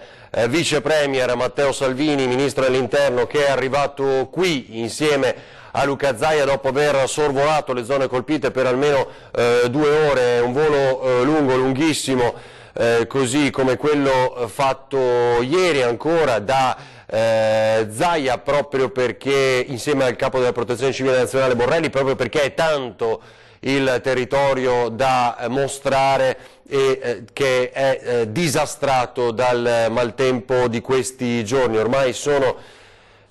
vice premier Matteo Salvini, ministro dell'interno, che è arrivato qui insieme a Luca Zaia dopo aver sorvolato le zone colpite per almeno 2 ore, un volo lunghissimo, così come quello fatto ieri ancora da Zaia, proprio perché insieme al capo della Protezione Civile Nazionale Borrelli, proprio perché è tanto il territorio da mostrare e che è disastrato dal maltempo di questi giorni. Ormai sono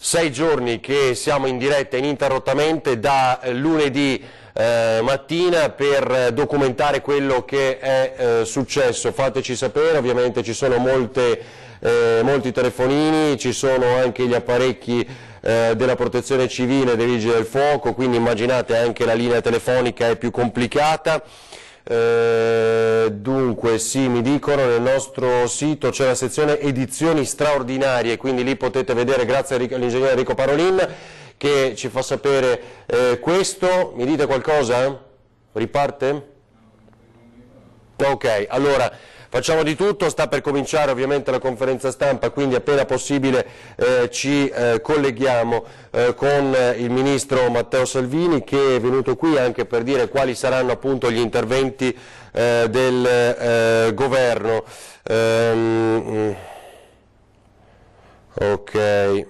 6 giorni che siamo in diretta ininterrottamente da lunedì mattina per documentare quello che è successo. Fateci sapere, ovviamente ci sono molti telefonini, ci sono anche gli apparecchi della Protezione Civile, dei Vigili del Fuoco, quindi immaginate anche la linea telefonica è più complicata. Dunque sì, mi dicono nel nostro sito c'è la sezione edizioni straordinarie, quindi lì potete vedere, grazie all'ingegnere Enrico Parolin che ci fa sapere questo. Mi dite qualcosa? Riparte? Ok, allora facciamo di tutto, sta per cominciare ovviamente la conferenza stampa, quindi appena possibile ci colleghiamo con il ministro Matteo Salvini, che è venuto qui anche per dire quali saranno appunto gli interventi del governo. Ok,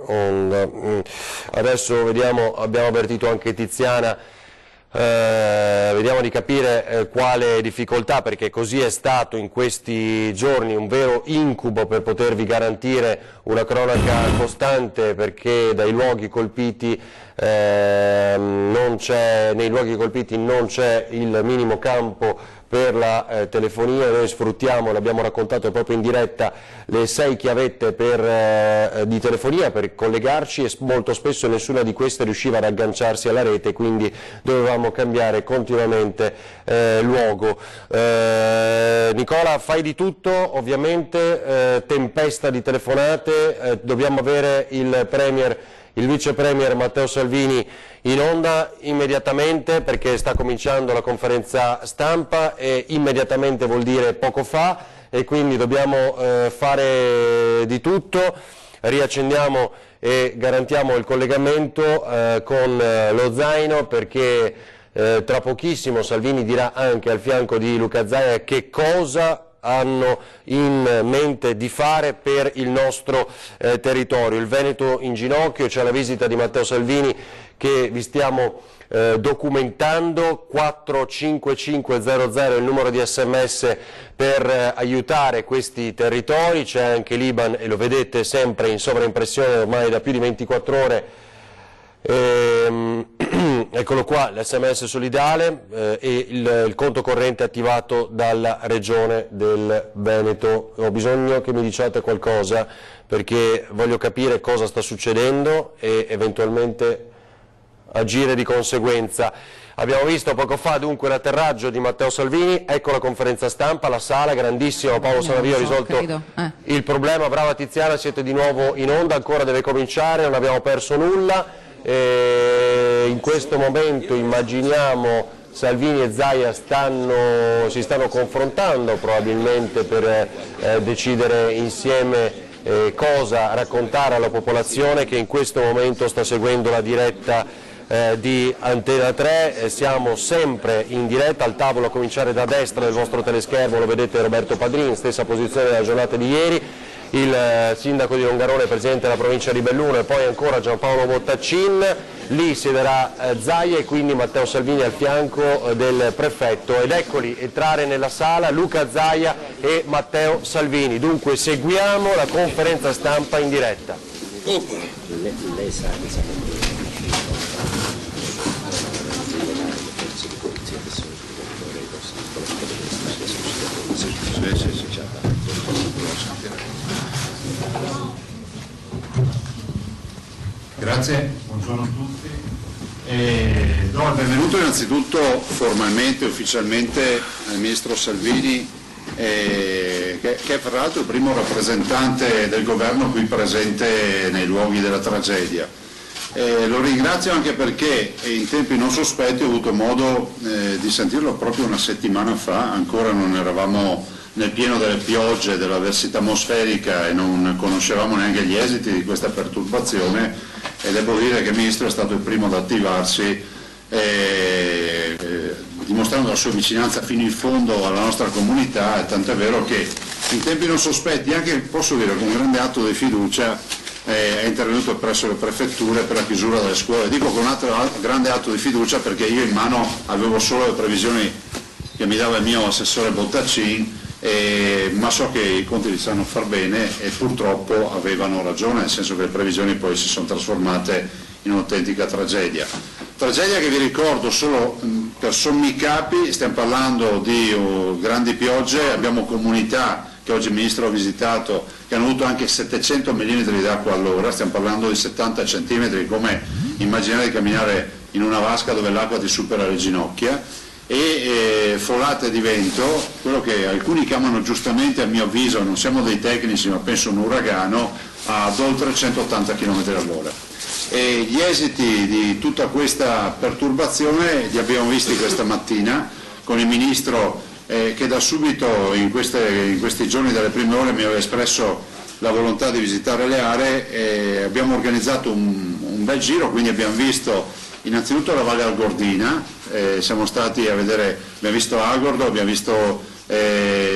onda. Adesso vediamo, abbiamo avvertito anche Tiziana. Vediamo di capire quale difficoltà, perché così è stato in questi giorni, un vero incubo per potervi garantire una cronaca costante, perché dai luoghi colpiti nei luoghi colpiti non c'è il minimo campo per la telefonia. Noi sfruttiamo, l'abbiamo raccontato proprio in diretta, le 6 chiavette di telefonia per collegarci, e molto spesso nessuna di queste riusciva ad agganciarsi alla rete, quindi dovevamo cambiare continuamente luogo. Nicola, fai di tutto, ovviamente, tempesta di telefonate, dobbiamo avere il vice premier Matteo Salvini in onda immediatamente, perché sta cominciando la conferenza stampa, e immediatamente vuol dire poco fa, e quindi dobbiamo fare di tutto. Riaccendiamo e garantiamo il collegamento con lo zaino, perché tra pochissimo Salvini dirà anche al fianco di Luca Zaia che cosa hanno in mente di fare per il nostro territorio. Il Veneto in ginocchio, c'è la visita di Matteo Salvini che vi stiamo documentando. 45500 è il numero di SMS per aiutare questi territori, c'è anche l'Iban e lo vedete sempre in sovraimpressione ormai da più di 24 ore. Eccolo qua, l'SMS solidale e il conto corrente attivato dalla Regione del Veneto. Ho bisogno che mi diciate qualcosa, perché voglio capire cosa sta succedendo e eventualmente agire di conseguenza. Abbiamo visto poco fa dunque l'atterraggio di Matteo Salvini, ecco la conferenza stampa, la sala grandissima, Paolo Sanavio ha risolto il problema. Brava Tiziana, siete di nuovo in onda, ancora deve cominciare, non abbiamo perso nulla. In questo momento immaginiamo Salvini e Zaia si stanno confrontando probabilmente per decidere insieme cosa raccontare alla popolazione che in questo momento sta seguendo la diretta di Antena 3. Siamo sempre in diretta, al tavolo a cominciare da destra del vostro teleschermo lo vedete Roberto Padrin, stessa posizione della giornata di ieri, il sindaco di Longarone, presidente della provincia di Belluno, e poi ancora Giampaolo Bottaccin. Lì siederà Zaia e quindi Matteo Salvini al fianco del prefetto, ed eccoli entrare nella sala Luca Zaia e Matteo Salvini. Dunque seguiamo la conferenza stampa in diretta. Lei sa che siamo Grazie, buongiorno a tutti. Do il benvenuto innanzitutto formalmente, ufficialmente al Ministro Salvini, che è fra l'altro il primo rappresentante del governo qui presente nei luoghi della tragedia. Lo ringrazio anche perché in tempi non sospetti ho avuto modo di sentirlo proprio una settimana fa, ancora non eravamo nel pieno delle piogge, dell'avversità atmosferica e non conoscevamo neanche gli esiti di questa perturbazione, e devo dire che il Ministro è stato il primo ad attivarsi, dimostrando la sua vicinanza fino in fondo alla nostra comunità, e tant'è vero che in tempi non sospetti, anche posso dire con un grande atto di fiducia, è intervenuto presso le prefetture per la chiusura delle scuole. Dico con un altro grande atto di fiducia perché io in mano avevo solo le previsioni che mi dava il mio assessore Bottacin, ma so che i conti li sanno far bene e purtroppo avevano ragione, nel senso che le previsioni poi si sono trasformate in un'autentica tragedia. Tragedia che vi ricordo solo per sommi capi, stiamo parlando di grandi piogge, abbiamo comunità che oggi il Ministro ha visitato che hanno avuto anche 700 mm d'acqua all'ora, stiamo parlando di 70 cm, come immaginare di camminare in una vasca dove l'acqua ti supera le ginocchia, e folate di vento, quello che alcuni chiamano giustamente, a mio avviso, non siamo dei tecnici ma penso un uragano, ad oltre 180 km all'ora. E gli esiti di tutta questa perturbazione li abbiamo visti questa mattina con il Ministro che da subito in questi giorni dalle prime ore mi aveva espresso la volontà di visitare le aree. Abbiamo organizzato un bel giro, quindi abbiamo visto innanzitutto la Valle Algordina, siamo stati a vedere, abbiamo visto Agordo,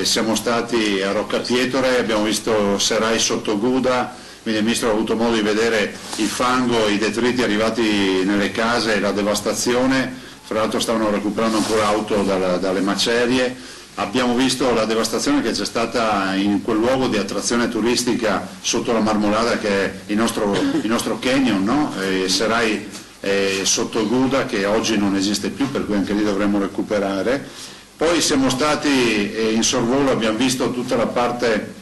siamo stati a Roccapietore, abbiamo visto Serai Sottoguda, quindi il Ministro ha avuto modo di vedere il fango, i detriti arrivati nelle case, la devastazione, fra l'altro stavano recuperando ancora auto dalle macerie. Abbiamo visto la devastazione che c'è stata in quel luogo di attrazione turistica sotto la Marmolada che è il nostro canyon, no? Serai Sottoguda, che oggi non esiste più, per cui anche lì dovremmo recuperare. Poi siamo stati in sorvolo, abbiamo visto tutta la parte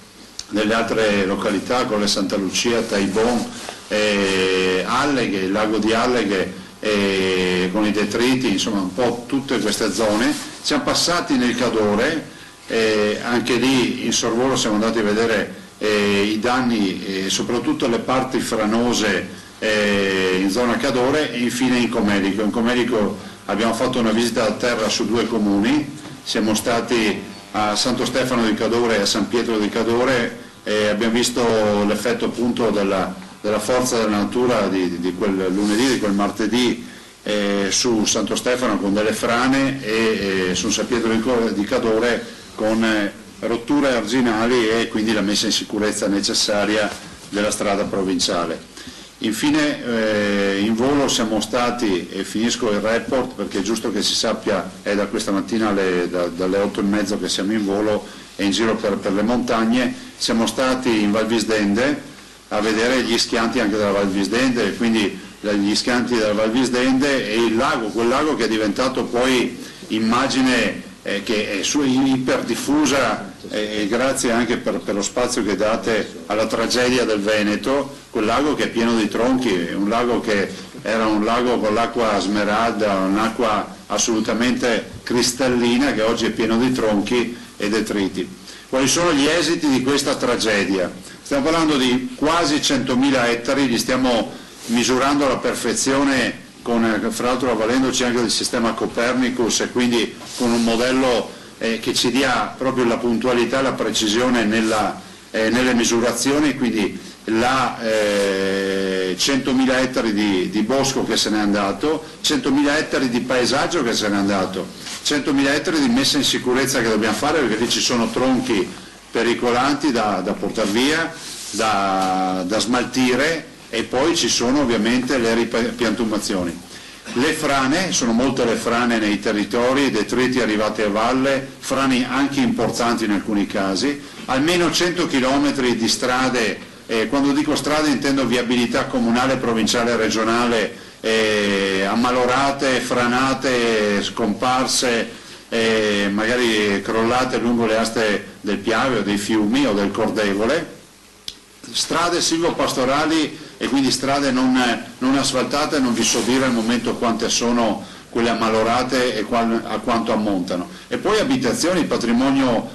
delle altre località, con le Santa Lucia, Taibon, Alleghe, il lago di Alleghe, con i detriti, insomma un po' tutte queste zone. Siamo passati nel Cadore, anche lì in sorvolo siamo andati a vedere i danni, soprattutto le parti franose in zona Cadore, e infine in Comelico. In Comelico abbiamo fatto una visita a terra su 2 comuni, siamo stati a Santo Stefano di Cadore e a San Pietro di Cadore, e abbiamo visto l'effetto appunto della forza della natura di quel lunedì, di quel martedì, su Santo Stefano con delle frane, e su San Pietro di Cadore con rotture arginali e quindi la messa in sicurezza necessaria della strada provinciale. Infine in volo siamo stati, e finisco il report perché è giusto che si sappia, è da questa mattina dalle 8:30 che siamo in volo e in giro per le montagne. Siamo stati in Val Visdende a vedere gli schianti anche della Val Visdende, quindi gli schianti della Val Visdende e il lago, quel lago che è diventato poi immagine che è iperdiffusa, grazie anche per lo spazio che date alla tragedia del Veneto, quel lago che è pieno di tronchi, un lago che era un lago con l'acqua smeralda, un'acqua assolutamente cristallina, che oggi è pieno di tronchi e detriti. Quali sono gli esiti di questa tragedia? Stiamo parlando di quasi 100.000 ettari, li stiamo misurando alla perfezione, fra l'altro avvalendoci anche del sistema Copernicus, e quindi con un modello che ci dia proprio la puntualità e la precisione nelle misurazioni, quindi 100.000 ettari di bosco che se n'è andato, 100.000 ettari di paesaggio che se n'è andato, 100.000 ettari di messa in sicurezza che dobbiamo fare, perché lì ci sono tronchi pericolanti da portare via, da smaltire, e poi ci sono ovviamente le ripiantumazioni. Le frane, sono molte le frane nei territori, detriti arrivati a valle, frane anche importanti in alcuni casi, almeno 100 km di strade quando dico strade intendo viabilità comunale, provinciale e regionale, ammalorate, franate, scomparse, magari crollate lungo le aste del Piave o dei fiumi o del Cordevole, strade silvopastorali e quindi strade non asfaltate. Non vi so dire al momento quante sono quelle ammalorate e a quanto ammontano. E poi abitazioni, patrimonio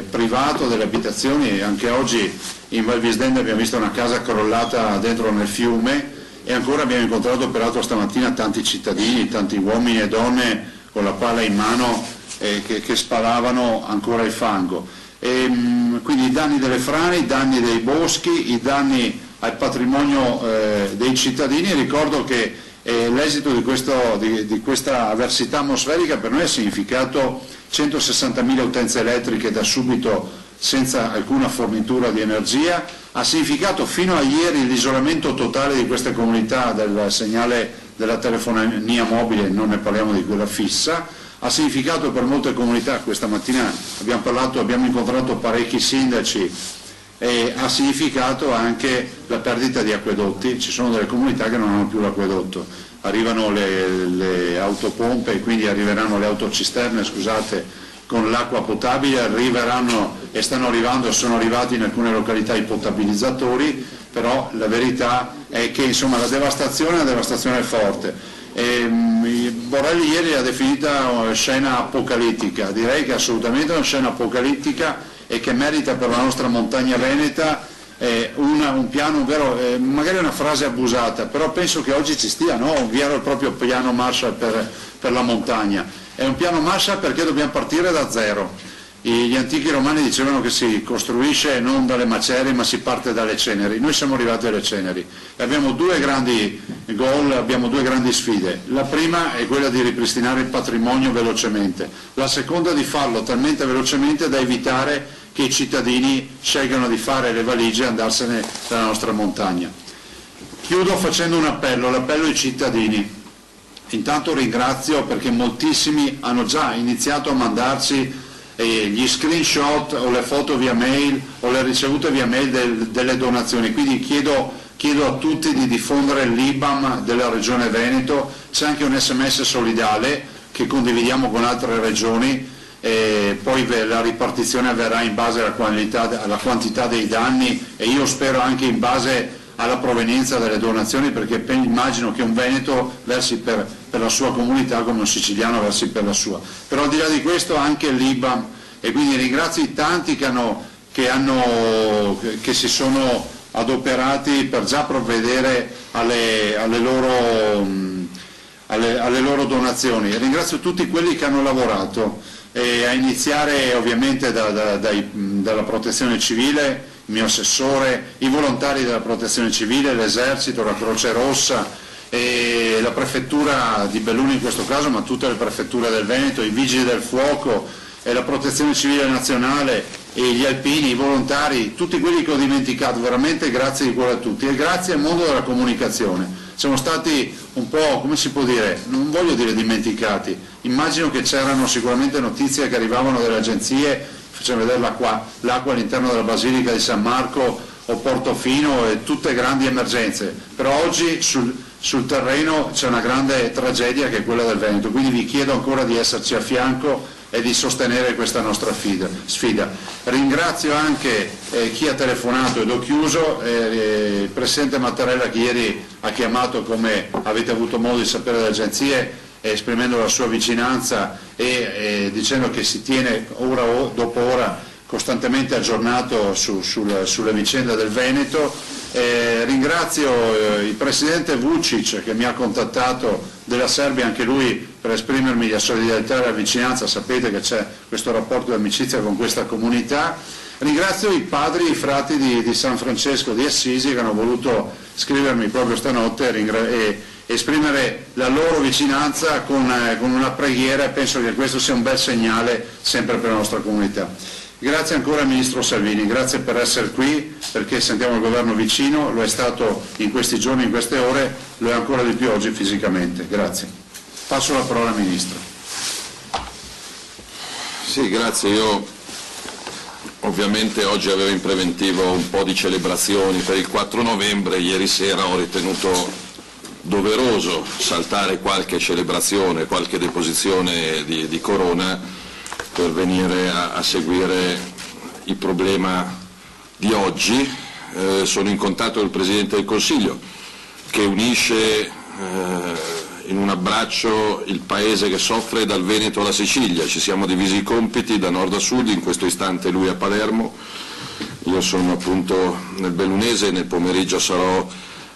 privato delle abitazioni. Anche oggi in Val Visdente abbiamo visto una casa crollata dentro nel fiume, e ancora abbiamo incontrato peraltro stamattina tanti cittadini, tanti uomini e donne con la pala in mano che sparavano ancora il fango. Quindi i danni delle frane, i danni dei boschi, i danni al patrimonio dei cittadini. Ricordo che l'esito di questa avversità atmosferica per noi ha significato 160.000 utenze elettriche da subito senza alcuna fornitura di energia, ha significato fino a ieri l'isolamento totale di queste comunità del segnale della telefonia mobile, non ne parliamo di quella fissa, ha significato per molte comunità, questa mattina abbiamo incontrato parecchi sindaci, ha significato anche la perdita di acquedotti. Ci sono delle comunità che non hanno più l'acquedotto, arrivano le autopompe e quindi arriveranno le autocisterne, scusate, con l'acqua potabile, arriveranno e stanno arrivando, sono arrivati in alcune località i potabilizzatori, però la verità è che insomma la devastazione è forte. Borrelli ieri l'ha definita una scena apocalittica, direi che è assolutamente una scena apocalittica e che merita per la nostra montagna veneta un piano vero, magari una frase abusata, però penso che oggi ci stia, no? Un vero e proprio piano Marshall per la montagna. È un piano Marshall perché dobbiamo partire da zero. Gli antichi romani dicevano che si costruisce non dalle macerie ma si parte dalle ceneri. Noi siamo arrivati alle ceneri e abbiamo due grandi goal, abbiamo due grandi sfide. La prima è quella di ripristinare il patrimonio velocemente, la seconda di farlo talmente velocemente da evitare che i cittadini scelgano di fare le valigie e andarsene dalla nostra montagna. Chiudo facendo un appello, l'appello ai cittadini. Intanto ringrazio perché moltissimi hanno già iniziato a mandarci gli screenshot o le foto via mail o le ricevute via mail delle donazioni, quindi chiedo a tutti di diffondere l'IBAN della Regione Veneto. C'è anche un SMS solidale che condividiamo con altre regioni, poi la ripartizione avverrà in base alla quantità dei danni e io spero anche in base alla provenienza delle donazioni, perché immagino che un veneto versi per la sua comunità come un siciliano versi per la sua. Però al di là di questo anche l'IBAN, e quindi ringrazio i tanti che si sono adoperati per già provvedere alle loro donazioni. Ringrazio tutti quelli che hanno lavorato, a iniziare ovviamente dalla Protezione Civile, il mio assessore, i volontari della Protezione Civile, l'Esercito, la Croce Rossa, e la Prefettura di Belluno in questo caso, ma tutte le prefetture del Veneto, i Vigili del Fuoco, e la Protezione Civile Nazionale, e gli alpini, i volontari, tutti quelli che ho dimenticato, veramente grazie di cuore a tutti e grazie al mondo della comunicazione. Siamo stati un po', come si può dire, non voglio dire dimenticati, immagino che c'erano sicuramente notizie che arrivavano dalle agenzie, facciamo vedere l'acqua all'interno della Basilica di San Marco o Portofino e tutte grandi emergenze, però oggi sul terreno c'è una grande tragedia che è quella del Veneto, quindi vi chiedo ancora di esserci a fianco e di sostenere questa nostra sfida. Ringrazio anche chi ha telefonato ed ho chiuso, il Presidente Mattarella che ieri ha chiamato, come avete avuto modo di sapere dalle agenzie, esprimendo la sua vicinanza e dicendo che si tiene ora dopo ora costantemente aggiornato sulle vicende del Veneto. Ringrazio il Presidente Vučić che mi ha contattato della Serbia, anche lui per esprimermi la solidarietà e la vicinanza, sapete che c'è questo rapporto di amicizia con questa comunità. Ringrazio i padri e i frati di San Francesco di Assisi che hanno voluto scrivermi proprio stanotte e esprimere la loro vicinanza con una preghiera, e penso che questo sia un bel segnale sempre per la nostra comunità. Grazie ancora al Ministro Salvini, grazie per essere qui, perché sentiamo il Governo vicino, lo è stato in questi giorni, in queste ore, lo è ancora di più oggi fisicamente. Grazie. Passo la parola al Ministro. Sì, grazie. Io ovviamente oggi avevo in preventivo un po' di celebrazioni per il 4 novembre, ieri sera ho ritenuto doveroso saltare qualche celebrazione, qualche deposizione di corona per venire a seguire il problema di oggi. Sono in contatto con il Presidente del Consiglio che unisce in un abbraccio il paese che soffre dal Veneto alla Sicilia. Ci siamo divisi i compiti da nord a sud, in questo istante lui a Palermo, io sono appunto nel Bellunese, nel pomeriggio sarò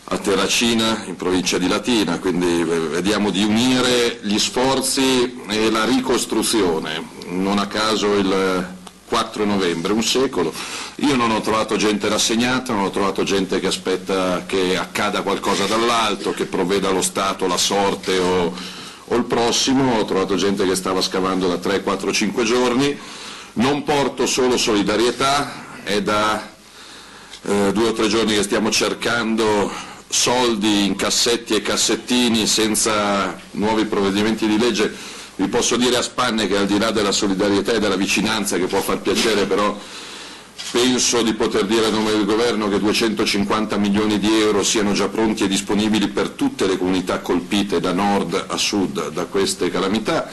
a Terracina in provincia di Latina, quindi vediamo di unire gli sforzi e la ricostruzione. Non a caso il 4 novembre, un secolo. Io non ho trovato gente rassegnata, non ho trovato gente che aspetta che accada qualcosa dall'alto, che provveda lo Stato, la sorte o il prossimo. Ho trovato gente che stava scavando da 3, 4, 5 giorni. Non porto solo solidarietà, è da 2 o 3 giorni che stiamo cercando soldi in cassetti e cassettini senza nuovi provvedimenti di legge. Vi posso dire a spanne che al di là della solidarietà e della vicinanza, che può far piacere, però penso di poter dire a nome del Governo che 250 milioni di euro siano già pronti e disponibili per tutte le comunità colpite da nord a sud da queste calamità,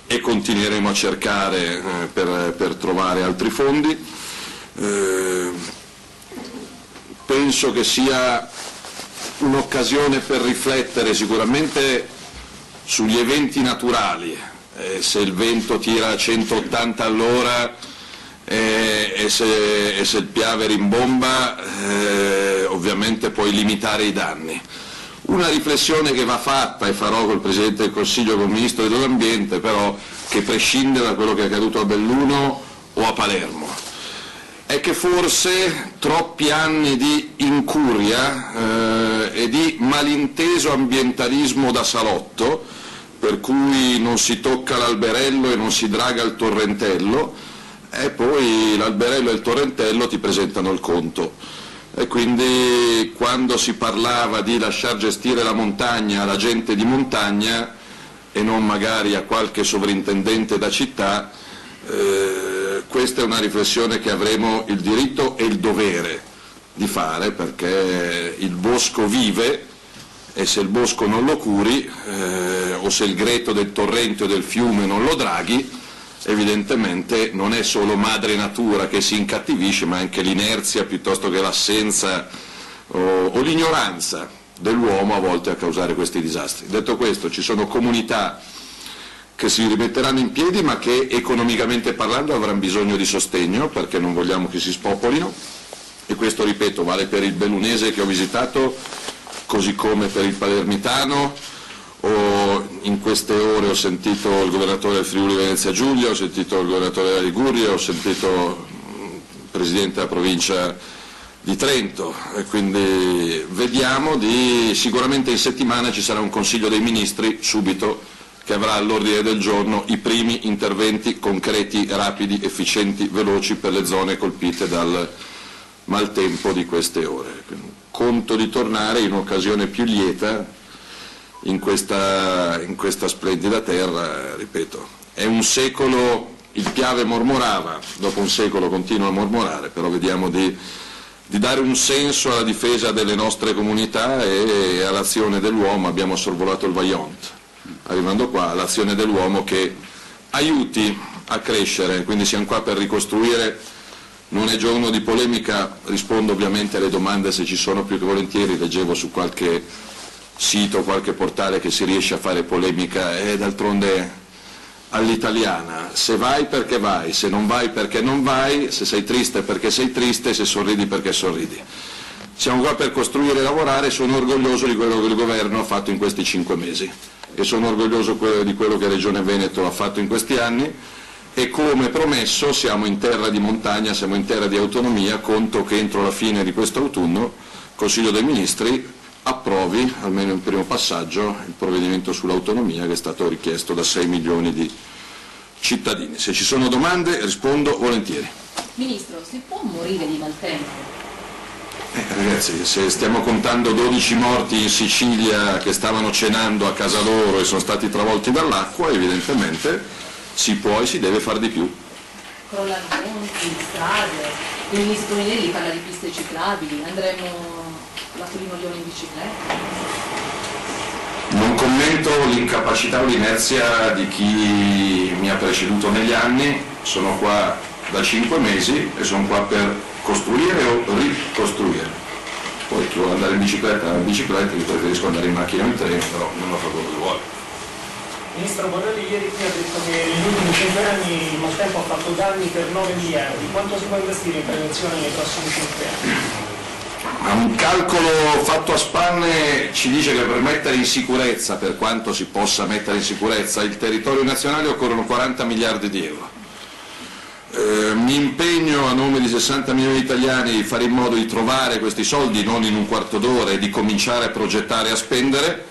e continueremo a cercare per trovare altri fondi. Penso che sia un'occasione per riflettere sicuramente sugli eventi naturali. Se il vento tira a 180 all'ora e se il Piave rimbomba, ovviamente puoi limitare i danni. Una riflessione che va fatta, e farò col Presidente del Consiglio, col Ministro dell'Ambiente, però che prescinde da quello che è accaduto a Belluno o a Palermo, è che forse troppi anni di incuria e di malinteso ambientalismo da salotto, per cui non si tocca l'alberello e non si draga il torrentello, e poi l'alberello e il torrentello ti presentano il conto. E quindi quando si parlava di lasciar gestire la montagna alla gente di montagna e non magari a qualche sovrintendente da città, questa è una riflessione che avremo il diritto e il dovere di fare, perché il bosco vive, e se il bosco non lo curi, o se il greto del torrente o del fiume non lo draghi, evidentemente non è solo madre natura che si incattivisce, ma anche l'inerzia piuttosto che l'assenza o l'ignoranza dell'uomo a volte a causare questi disastri. Detto questo, ci sono comunità che si rimetteranno in piedi, ma che economicamente parlando avranno bisogno di sostegno, perché non vogliamo che si spopolino, e questo, ripeto, vale per il bellunese che ho visitato, così come per il palermitano. In queste ore ho sentito il governatore del Friuli Venezia Giulia, ho sentito il governatore della Liguria, ho sentito il presidente della provincia di Trento, e quindi vediamo sicuramente in settimana ci sarà un Consiglio dei Ministri subito che avrà all'ordine del giorno i primi interventi concreti, rapidi, efficienti, veloci per le zone colpite dal maltempo di queste ore. Conto di tornare in un'occasione più lieta in questa splendida terra, ripeto. È un secolo, il Piave mormorava, dopo un secolo continua a mormorare, però vediamo di dare un senso alla difesa delle nostre comunità e all'azione dell'uomo. Abbiamo sorvolato il Vaillant, arrivando qua, all'azione dell'uomo che aiuti a crescere, quindi siamo qua per ricostruire. Non è giorno di polemica, rispondo ovviamente alle domande se ci sono, più che volentieri. Leggevo su qualche sito, qualche portale che si riesce a fare polemica, e d'altronde all'italiana, se vai perché vai, se non vai perché non vai, se sei triste perché sei triste, se sorridi perché sorridi. Siamo qua per costruire e lavorare. Sono orgoglioso di quello che il governo ha fatto in questi 5 mesi e sono orgoglioso di quello che Regione Veneto ha fatto in questi anni, e come promesso siamo in terra di montagna, siamo in terra di autonomia. Conto che entro la fine di questo autunno il Consiglio dei Ministri approvi, almeno in primo passaggio, il provvedimento sull'autonomia che è stato richiesto da 6 milioni di cittadini. Se ci sono domande rispondo volentieri. Ministro, si può morire di maltempo? Ragazzi, se stiamo contando 12 morti in Sicilia che stavano cenando a casa loro e sono stati travolti dall'acqua, evidentemente si può e si deve fare di più. crollano ponti, strade, il ministro Toninelli parla di piste ciclabili, andremo la Torino-Lione in bicicletta? Non commento l'incapacità o l'inerzia di chi mi ha preceduto negli anni, sono qua da 5 mesi e sono qua per costruire o ricostruire. Poi chi vuole andare in bicicletta, io preferisco andare in macchina o in treno, però non lo fa quello che vuole. Ministro Bonelli ieri qui ha detto che negli ultimi 5 anni il Maltempo ha fatto danni per 9 miliardi, quanto si può investire in prevenzione nei prossimi 5 anni? Un calcolo fatto a spanne ci dice che per mettere in sicurezza, per quanto si possa mettere in sicurezza, il territorio nazionale occorrono 40 miliardi di euro. Mi impegno a nome di 60 milioni di italiani di fare in modo di trovare questi soldi non in un quarto d'ora e di cominciare a progettare e a spendere,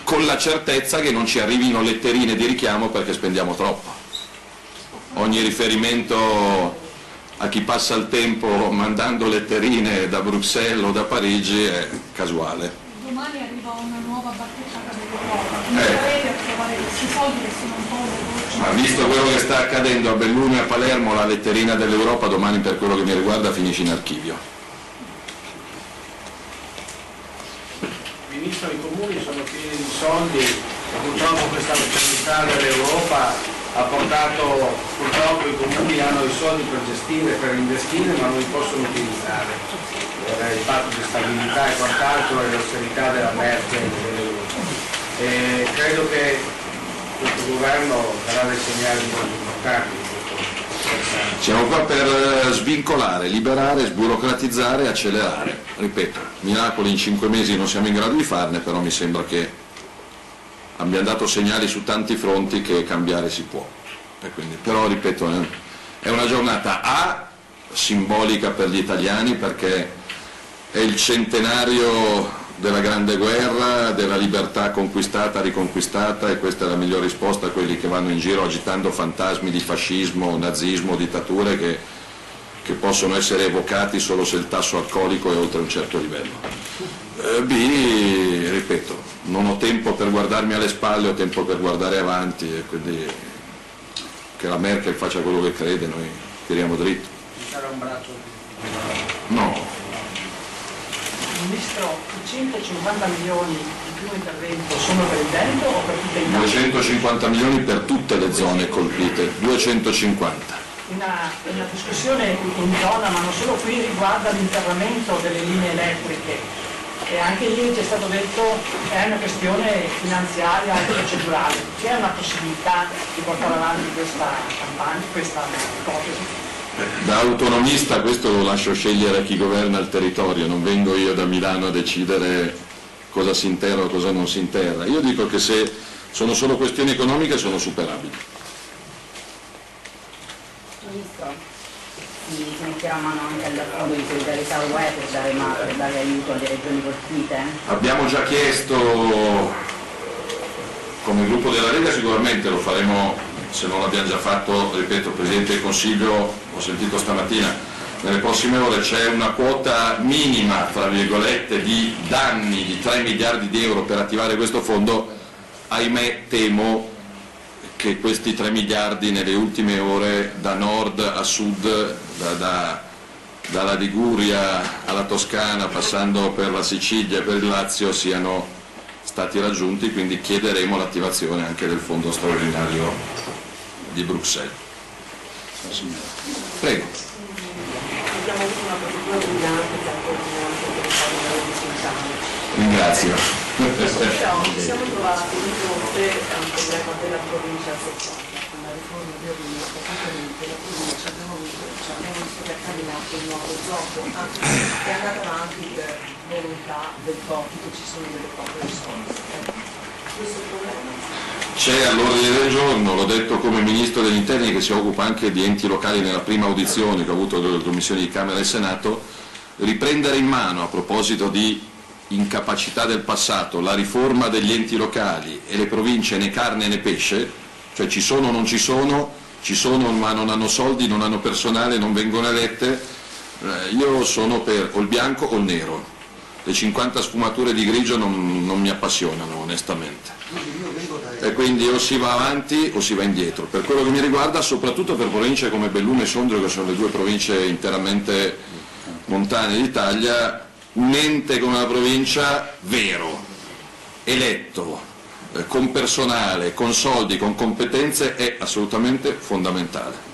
con la certezza che non ci arrivino letterine di richiamo perché spendiamo troppo. Ogni riferimento a chi passa il tempo mandando letterine da Bruxelles o da Parigi è casuale. Domani arriva una nuova barchetta dell'Europa, per trovare questi soldi che sono un po' Ma visto quello che sta accadendo a Belluno e a Palermo, la letterina dell'Europa domani per quello che mi riguarda finisce in archivio. Ministro, i comuni sono pieni di soldi e purtroppo questa austerità dell'Europa ha portato, purtroppo i comuni hanno i soldi per gestire, per investire, ma non li possono utilizzare. Il patto di stabilità e quant'altro e l'austerità della merce dell'Europa. E credo che questo governo darà dei segnali molto importanti. Siamo qua per svincolare, liberare, sburocratizzare e accelerare. Ripeto, miracoli in 5 mesi non siamo in grado di farne, però mi sembra che abbiamo dato segnali su tanti fronti che cambiare si può. E quindi, però, ripeto, è una giornata simbolica per gli italiani perché è il centenario della grande guerra, della libertà conquistata, riconquistata, e questa è la miglior risposta a quelli che vanno in giro agitando fantasmi di fascismo, nazismo, dittature che possono essere evocati solo se il tasso alcolico è oltre un certo livello. Ripeto, non ho tempo per guardarmi alle spalle, ho tempo per guardare avanti, e quindi che la Merkel faccia quello che crede, noi tiriamo dritto. Ci sarà un braccio? No. Ministro, i 150 milioni di primo intervento sono per il Veneto o per tutte le Italia? 250 milioni per tutte le zone colpite, 250. Una discussione in zona, ma non solo qui, riguarda l'interramento delle linee elettriche. E anche ieri ci è stato detto che è una questione finanziaria e procedurale. C'è una possibilità di portare avanti questa campagna, questa ipotesi? Da autonomista questo lo lascio scegliere a chi governa il territorio, non vengo io da Milano a decidere cosa si interra o cosa non si interra. Io dico che se sono solo questioni economiche sono superabili. Ministro, si metterà mano anche al fondo di solidarietà UE per dare aiuto alle regioni colpite? Abbiamo già chiesto, come gruppo della Lega sicuramente lo faremo, se non l'abbiamo già fatto, ripeto, Presidente del Consiglio, ho sentito stamattina, nelle prossime ore c'è una quota minima, tra virgolette, di danni di 3 miliardi di euro per attivare questo fondo. Ahimè, temo che questi 3 miliardi nelle ultime ore, da nord a sud, dalla Liguria alla Toscana, passando per la Sicilia e per il Lazio, siano stati raggiunti, quindi chiederemo l'attivazione anche del fondo straordinario di Bruxelles. Prego. Abbiamo avuto una procedura brillante che ha coordinato il territorio di Sintano. Ringrazio. Però ci siamo trovati di fronte a un problema della provincia associata. Con la riforma di Orlino, praticamente la provincia abbiamo visto che è camminato il nuovo gioco, anche che è andata avanti per volontà del pochi, che ci sono delle poche risorse. Questo problema c'è all'ordine del giorno, l'ho detto come Ministro degli Interni che si occupa anche di enti locali nella prima audizione che ho avuto delle commissioni di Camera e Senato, riprendere in mano, a proposito di incapacità del passato, la riforma degli enti locali e le province né carne né pesce, cioè ci sono o non ci sono ma non hanno soldi, non hanno personale, non vengono elette. Io sono per o il bianco o il nero, le 50 sfumature di grigio non mi appassionano onestamente. Io vengo e quindi o si va avanti o si va indietro. Per quello che mi riguarda, soprattutto per province come Belluno e Sondrio, che sono le due province interamente montane d'Italia, un ente come la provincia vero, eletto, con personale, con soldi, con competenze è assolutamente fondamentale.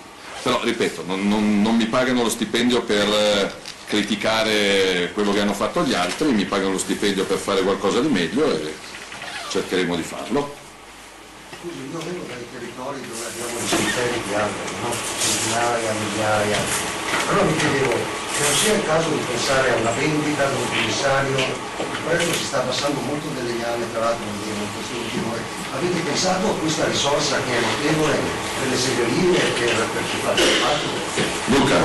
Però, ripeto, non mi pagano lo stipendio per criticare quello che hanno fatto gli altri, mi pagano lo stipendio per fare qualcosa di meglio e cercheremo di farlo. Scusi, io vengo dai territori dove abbiamo dei cimiteri di alberi, no? Centinaia, migliaia, però mi chiedevo se non sia il caso di pensare a una vendita di un commissario, il prezzo si sta abbassando molto nelle anni, tra l'altro in questo ultimo. Avete pensato a questa risorsa che è notevole per le segreterie, per chi fa il fatto? Luca,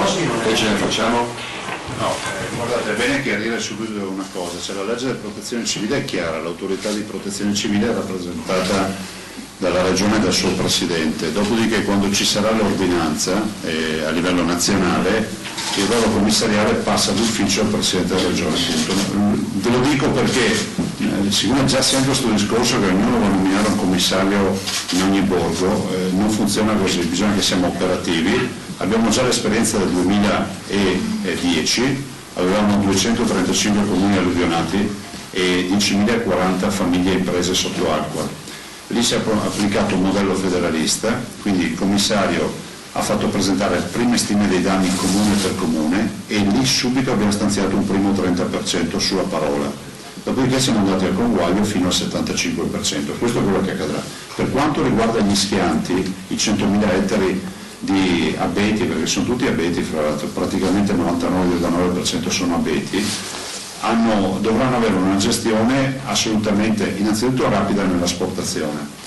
che ce ne facciamo? No, guardate, è bene chiarire subito una cosa, cioè la legge di protezione civile è chiara, l'autorità di protezione civile è rappresentata dalla Regione e dal suo Presidente, dopodiché quando ci sarà l'ordinanza a livello nazionale il ruolo commissariale passa d'ufficio al Presidente della Regione. Ve lo dico perché, siccome già sempre questo discorso che ognuno va a nominare un commissario in ogni borgo, non funziona così, bisogna che siamo operativi. Abbiamo già l'esperienza del 2010, avevamo 235 comuni alluvionati e 10.040 famiglie e imprese sotto acqua. Lì si è applicato un modello federalista, quindi il commissario ha fatto presentare prime stime dei danni comune per comune e lì subito abbiamo stanziato un primo 30% sulla parola. Dopodiché siamo andati al conguaglio fino al 75%. Questo è quello che accadrà. Per quanto riguarda gli schianti, i 100.000 ettari di abeti, perché sono tutti abeti, fra l'altro praticamente il 99,9% sono abeti, dovranno avere una gestione assolutamente innanzitutto rapida nell'asportazione.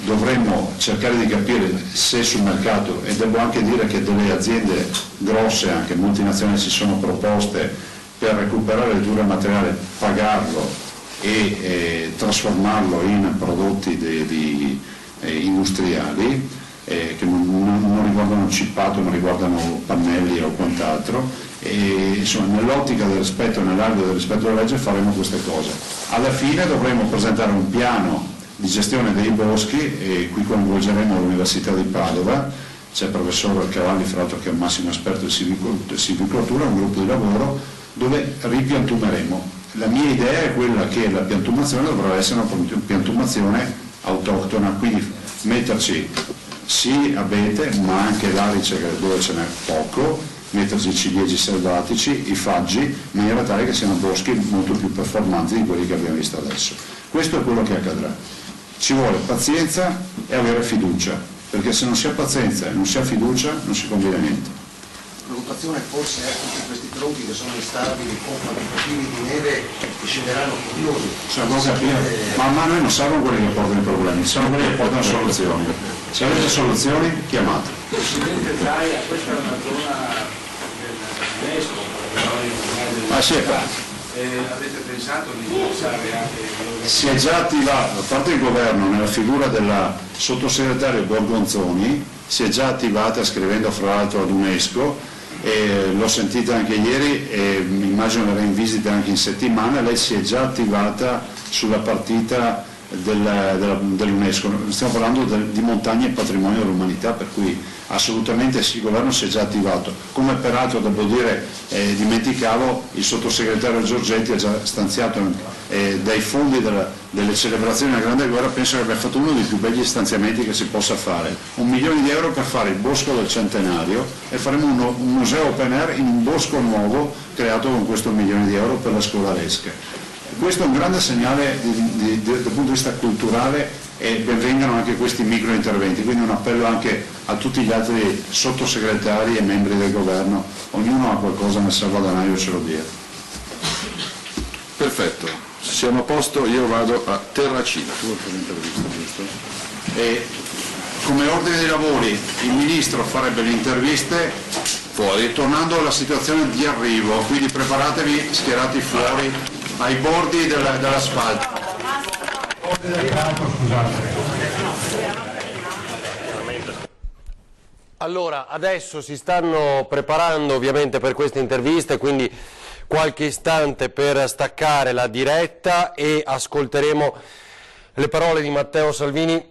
Dovremmo cercare di capire se sul mercato, e devo anche dire che delle aziende grosse, anche multinazionali, si sono proposte per recuperare il duro materiale, pagarlo e trasformarlo in prodotti industriali che non riguardano cippato ma riguardano pannelli o quant'altro, e insomma nell'ottica del rispetto, nell'alveo del rispetto della legge faremo queste cose. Alla fine dovremo presentare un piano di gestione dei boschi e qui coinvolgeremo l'Università di Padova, c'è il professor Cavalli fra l'altro che è un massimo esperto di silvicoltura, un gruppo di lavoro dove ripiantumeremo. La mia idea è quella che la piantumazione dovrà essere una piantumazione autoctona, quindi metterci sì abete ma anche l'arice dove ce n'è poco, metterci i ciliegi selvatici, i faggi, in maniera tale che siano boschi molto più performanti di quelli che abbiamo visto adesso. Questo è quello che accadrà. Ci vuole pazienza e avere fiducia, perché se non si ha pazienza e non si ha fiducia non si conviene niente. La valutazione forse è tutti questi tronchi che sono instabili, con quantitativi di neve che scenderanno furiosi. Ma noi non servono quelli che portano i problemi, sono quelli che portano soluzioni. Se avete soluzioni, chiamate. Presidente Zaia, questa è una zona dell'UNESCO, avete pensato di pensare anche... Si è già attivato, da parte del governo, nella figura della sottosegretario Borgonzoni, si è già attivata scrivendo fra l'altro ad UNESCO, l'ho sentita anche ieri e immagino verrà in visita anche in settimana. Lei si è già attivata sulla partita dell'UNESCO, stiamo parlando di montagne e patrimonio dell'umanità, per cui assolutamente sì, il governo si è già attivato, come peraltro devo dire, dimenticavo, il sottosegretario Giorgetti ha già stanziato dai fondi delle celebrazioni della Grande Guerra, penso che abbia fatto uno dei più begli stanziamenti che si possa fare, 1 milione di euro per fare il bosco del centenario e faremo un museo open air in un bosco nuovo creato con questo 1 milione di euro per la scolaresca. Questo è un grande segnale dal punto di vista culturale e benvengano anche questi micro interventi, quindi un appello anche a tutti gli altri sottosegretari e membri del governo, ognuno ha qualcosa nel salvadanaio, ce lo dia. Perfetto, se siamo a posto io vado a Terracina. E come ordine dei lavori il Ministro farebbe le interviste fuori, tornando alla situazione di arrivo, quindi preparatevi schierati fuori ai bordi dell'asfalto. Allora, adesso si stanno preparando ovviamente per queste interviste, quindi qualche istante per staccare la diretta e ascolteremo Le parole di Matteo Salvini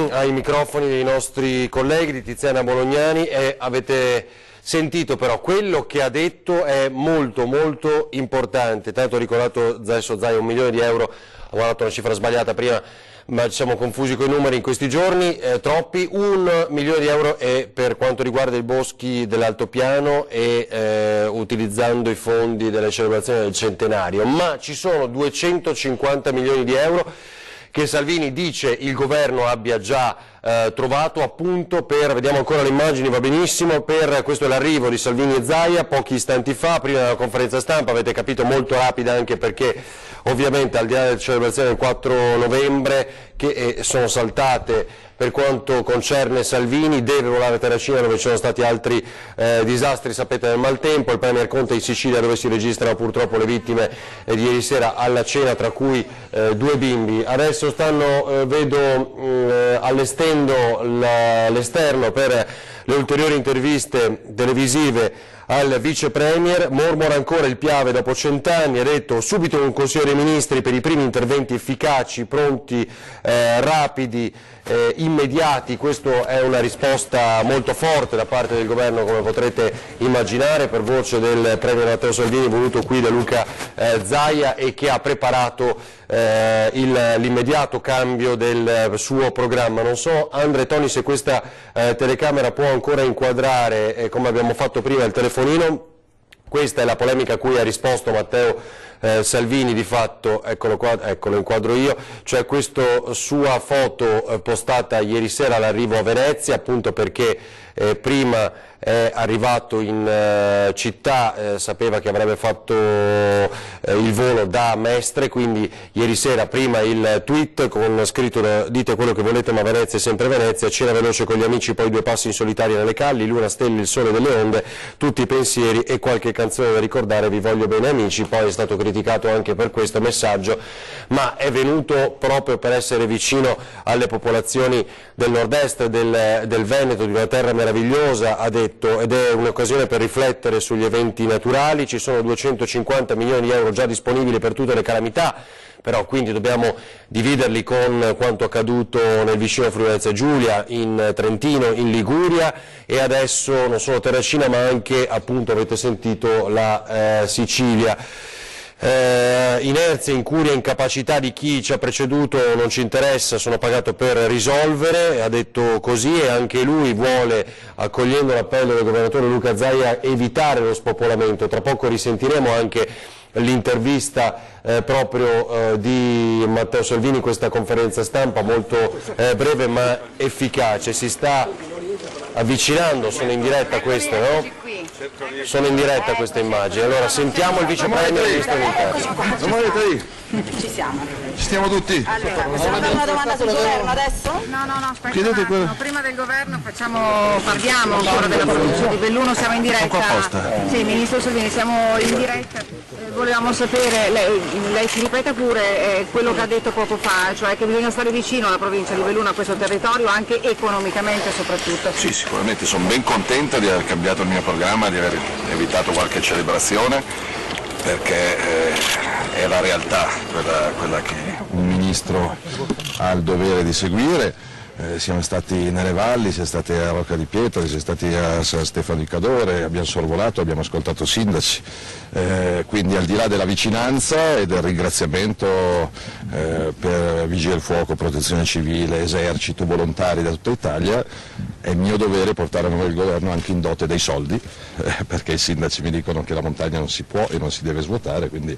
ai microfoni dei nostri colleghi di Tiziana Bolognani, e avete sentito però quello che ha detto è molto molto importante. Tanto ho ricordato adesso Zaia, 1 milione di euro, avevo dato una cifra sbagliata prima, ma ci siamo confusi con i numeri in questi giorni, troppi. 1 milione di euro è per quanto riguarda i boschi dell'altopiano e utilizzando i fondi delle celebrazioni del centenario, ma ci sono 250 milioni di euro che Salvini dice il governo abbia già trovato appunto per, vediamo ancora le immagini, va benissimo, questo è l'arrivo di Salvini e Zaia pochi istanti fa, prima della conferenza stampa, avete capito, molto rapida, anche perché ovviamente al di là delle celebrazioni del 4 novembre che sono saltate per quanto concerne Salvini, deve volare a Terracina dove ci sono stati altri disastri, sapete, del maltempo, il Premier Conte in Sicilia dove si registrano purtroppo le vittime di ieri sera alla cena, tra cui 2 bimbi. Adesso stanno, vedo, allestendo l'esterno per le ulteriori interviste televisive al vice premier. Mormora ancora il Piave dopo 100 anni, ha detto subito un Consiglio dei Ministri per i primi interventi efficaci, pronti, rapidi, immediati. Questa è una risposta molto forte da parte del governo, come potrete immaginare, per voce del premier Matteo Salvini, voluto qui da Luca Zaia, e che ha preparato l'immediato cambio del suo programma. Non so, Andre, Toni, se questa telecamera può ancora inquadrare, come abbiamo fatto prima, il telefonino. Questa è la polemica a cui ha risposto Matteo Salvini, di fatto, eccolo qua, lo inquadro io, cioè questa sua foto postata ieri sera all'arrivo a Venezia, appunto perché prima è arrivato in città, sapeva che avrebbe fatto il volo da Mestre, quindi ieri sera prima il tweet con scritto dite quello che volete ma Venezia è sempre Venezia, cena veloce con gli amici, poi 2 passi in solitaria nelle calli, luna, stelle, il sole delle onde, tutti i pensieri e qualche canzone da ricordare, vi voglio bene amici. Poi è stato criticato anche per questo messaggio, ma è venuto proprio per essere vicino alle popolazioni del nord-est, del Veneto, di una terra meravigliosa, ha detto, ed è un'occasione per riflettere sugli eventi naturali. Ci sono 250 milioni di euro già disponibili per tutte le calamità, però quindi dobbiamo dividerli con quanto accaduto nel vicino Friuli-Venezia Giulia, in Trentino, in Liguria, e adesso non solo Terracina ma anche, appunto, avete sentito, la Sicilia. Inerzia, incuria, incapacità di chi ci ha preceduto non ci interessa, sono pagato per risolvere, ha detto così, e anche lui vuole, accogliendo l'appello del governatore Luca Zaia, evitare lo spopolamento. Tra poco risentiremo anche l'intervista proprio di Matteo Salvini, questa conferenza stampa molto breve ma efficace. Si sta avvicinando, sono in diretta queste, no? Sono in diretta queste immagini. Allora sentiamo il vice premier e il ministro dell'interno. Ci siamo. Ci stiamo tutti? Allora, possiamo fare una domanda sul governo adesso? No, aspetta un attimo. Prima del governo parliamo ancora della provincia di Belluno, siamo in diretta. Sì, ministro Salvini, siamo in diretta. Volevamo sapere, lei ci ripeta pure quello che ha detto poco fa, cioè che bisogna stare vicino alla provincia di Belluno, a questo territorio, anche economicamente soprattutto. Sì, sicuramente sono ben contenta di aver cambiato il mio programma, di aver evitato qualche celebrazione, perché è la realtà quella che un ministro ha il dovere di seguire. Siamo stati nelle valli, siamo stati a Rocca di Pietra, siamo stati a San Stefano di Cadore, abbiamo sorvolato, abbiamo ascoltato sindaci, quindi al di là della vicinanza e del ringraziamento per Vigili del Fuoco, Protezione Civile, Esercito, volontari da tutta Italia, è mio dovere portare a noi il governo anche in dote dei soldi, perché i sindaci mi dicono che la montagna non si può e non si deve svuotare, quindi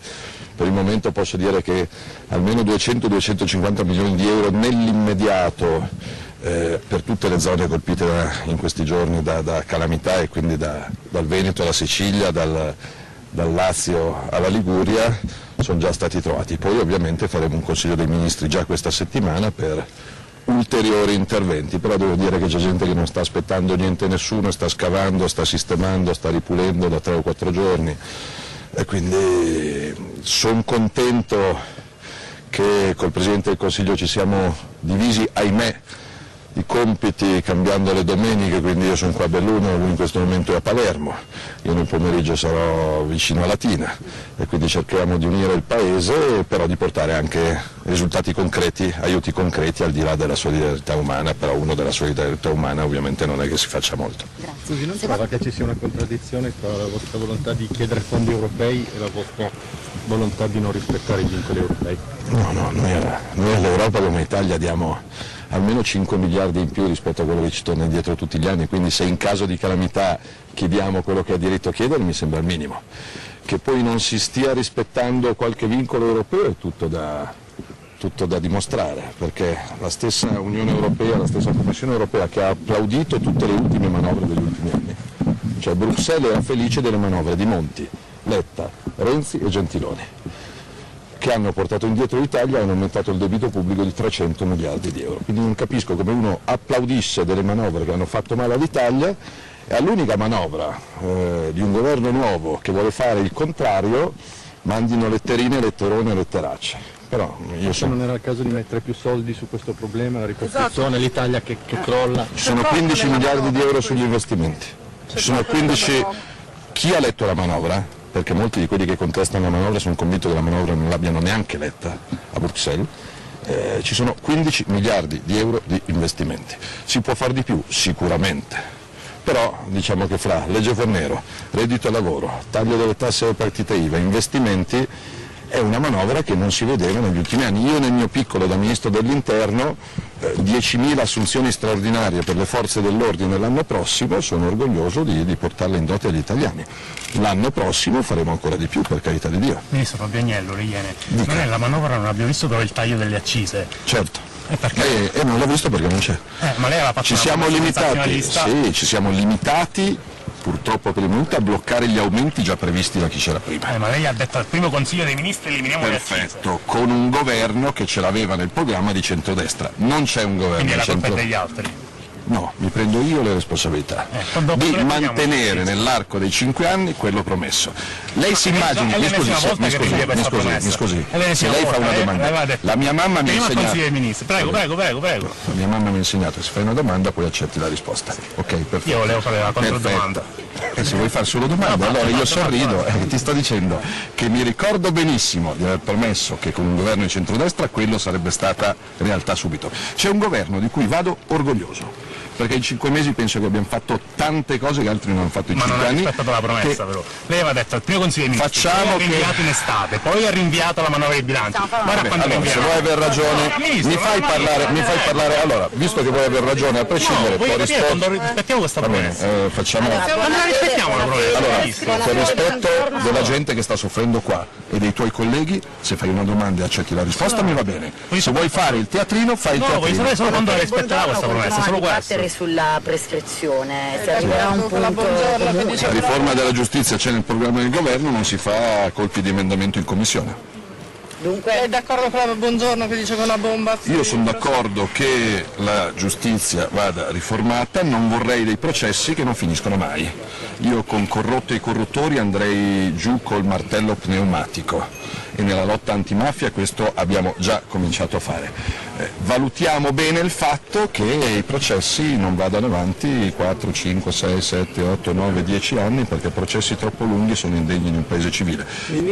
per il momento posso dire che almeno 200-250 milioni di euro nell'immediato per tutte le zone colpite in questi giorni da calamità, e quindi dal Veneto alla Sicilia, dal Lazio alla Liguria, sono già stati trovati. Poi ovviamente faremo un Consiglio dei Ministri già questa settimana per ulteriori interventi, però devo dire che c'è gente che non sta aspettando niente nessuno, sta scavando, sta sistemando, sta ripulendo da 3 o 4 giorni, e quindi sono contento che col Presidente del Consiglio ci siamo divisi, ahimè, i compiti cambiando le domeniche, quindi io sono qua a Belluno, lui in questo momento è a Palermo, io nel pomeriggio sarò vicino a Latina e quindi cerchiamo di unire il paese, però di portare anche risultati concreti, aiuti concreti al di là della solidarietà umana, però uno della solidarietà umana ovviamente non è che si faccia molto. Scusi, non trova che ci sia una contraddizione tra la vostra volontà di chiedere fondi europei e la vostra volontà di non rispettare i vincoli europei? No, noi all'Europa come Italia diamo almeno 5 miliardi in più rispetto a quello che ci torna indietro tutti gli anni, quindi se in caso di calamità chiediamo quello che ha diritto a chiedere mi sembra il minimo. Che poi non si stia rispettando qualche vincolo europeo è tutto da dimostrare, perché la stessa Unione Europea, la stessa Commissione Europea che ha applaudito tutte le ultime manovre degli ultimi anni, cioè Bruxelles era felice delle manovre di Monti, Letta, Renzi e Gentiloni, che hanno portato indietro l'Italia e hanno aumentato il debito pubblico di 300 miliardi di euro. Quindi non capisco come uno applaudisse delle manovre che hanno fatto male all'Italia e all'unica manovra di un governo nuovo che vuole fare il contrario mandino letterine, letterone, letteracce. Però non era il caso di mettere più soldi su questo problema, la ricostruzione, l'Italia che crolla? Ci sono 15 miliardi di euro sugli investimenti. Ci sono 15... Chi ha letto la manovra? Perché molti di quelli che contestano la manovra sono convinti che la manovra non l'abbiano neanche letta a Bruxelles. Ci sono 15 miliardi di euro di investimenti. Si può far di più? Sicuramente. Però diciamo che fra legge Fornero, reddito al lavoro, taglio delle tasse alle partite IVA, investimenti, è una manovra che non si vedeva negli ultimi anni. Io nel mio piccolo da Ministro dell'Interno 10.000 assunzioni straordinarie per le forze dell'ordine l'anno prossimo, sono orgoglioso di portarle in dote agli italiani. L'anno prossimo faremo ancora di più, per carità di Dio. Ministro Fabio Agnello, lei viene. Non è la manovra, non abbiamo visto dove il taglio delle accise. Certo. E non l'ho visto perché non c'è. Ma lei aveva fatto ci siamo limitati purtroppo per il momento a bloccare gli aumenti già previsti da chi c'era prima. Ma lei ha detto al primo Consiglio dei Ministri eliminiamo le accise. Perfetto, con un governo che ce l'aveva nel programma di centrodestra. Non c'è un governo di centrodestra. Quindi è la colpa degli altri? No, mi prendo io le responsabilità di mantenere nell'arco dei 5 anni quello promesso. Lei si immagini, mi scusi, se lei fa una domanda, la mia mamma mi ha insegnato. Prego. La mia mamma mi ha insegnato, se fai una domanda poi accetti la risposta. Ok, perfetto. Io volevo fare la controdomanda. E se vuoi fare solo domande, allora io sorrido e ti sto dicendo che mi ricordo benissimo di aver promesso che con un governo di centrodestra quello sarebbe stata realtà subito. C'è un governo di cui vado orgoglioso, perché in 5 mesi penso che abbiamo fatto tante cose che altri non hanno fatto in 5 anni. Ma non ha rispettato la promessa, però. Lei aveva detto al primo Consiglio dei Ministri, poi ha rinviato in estate, poi ha rinviato la manovra di bilancio. Allora, se vuoi aver ragione, mi fai parlare, allora, visto che vuoi aver ragione, a prescindere, quando rispettiamo questa promessa. Facciamo... Non la rispettiamo la promessa. Allora, per rispetto della gente che sta soffrendo qua e dei tuoi colleghi, se fai una domanda e accetti la risposta mi va bene. Se vuoi fare il teatrino, fai il teatrino. No, vuoi sapere solo quando rispetterà questa promessa, solo questo. Sulla prescrizione, si arriverà a un punto comune. La riforma della giustizia c'è nel programma del governo, non si fa a colpi di emendamento in commissione. Dunque è d'accordo con la Buongiorno che dice che una bomba? Io sono d'accordo che la giustizia vada riformata, non vorrei dei processi che non finiscono mai. Io con corrotti e corruttori andrei giù col martello pneumatico e nella lotta antimafia questo abbiamo già cominciato a fare. Valutiamo bene il fatto che i processi non vadano avanti 4, 5, 6, 7, 8, 9, 10 anni perché processi troppo lunghi sono indegni in un paese civile.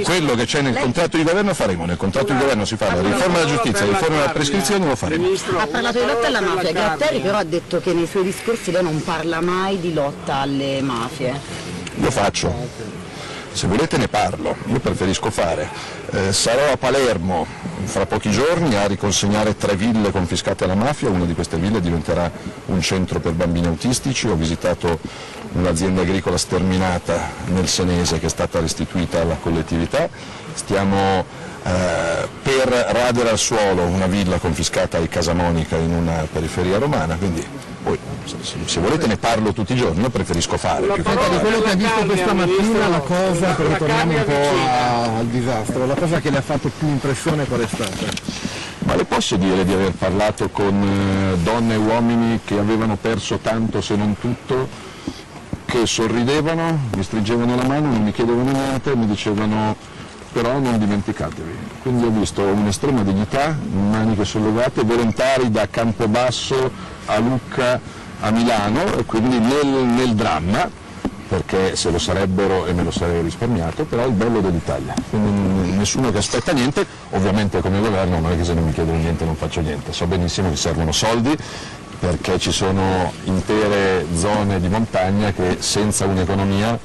Quello che c'è nel contratto di governo faremo, nel contratto di governo si fa la riforma della giustizia, la riforma della prescrizione, lo faremo. Ha parlato di lotta alla mafia, Gratteri però ha detto che nei suoi discorsi lei non parla mai di lotta alle mafie. Lo faccio. Se volete ne parlo, io preferisco fare. Sarò a Palermo fra pochi giorni a riconsegnare 3 ville confiscate alla mafia, una di queste ville diventerà un centro per bambini autistici, ho visitato un'azienda agricola sterminata nel Senese che è stata restituita alla collettività, stiamo per radere al suolo una villa confiscata ai Casamonica in una periferia romana, quindi poi se volete ne parlo tutti i giorni, io preferisco fare. Di quello che ha visto questa mattina, la cosa, per ritorniamo un po' al disastro, la cosa che le ha fatto più impressione qual è stata? Ma le posso dire di aver parlato con donne e uomini che avevano perso tanto se non tutto, che sorridevano, mi stringevano la mano, non mi chiedevano niente, mi dicevano però non dimenticatevi. Quindi ho visto un'estrema dignità, maniche sollevate, volontari da Campobasso a Lucca, a Milano, e quindi nel dramma, perché se lo sarebbero e me lo sarei risparmiato, però il bello dell'Italia, quindi nessuno che aspetta niente. Ovviamente come governo non è che se non mi chiedono niente non faccio niente, so benissimo che servono soldi, perché ci sono intere zone di montagna che senza un'economia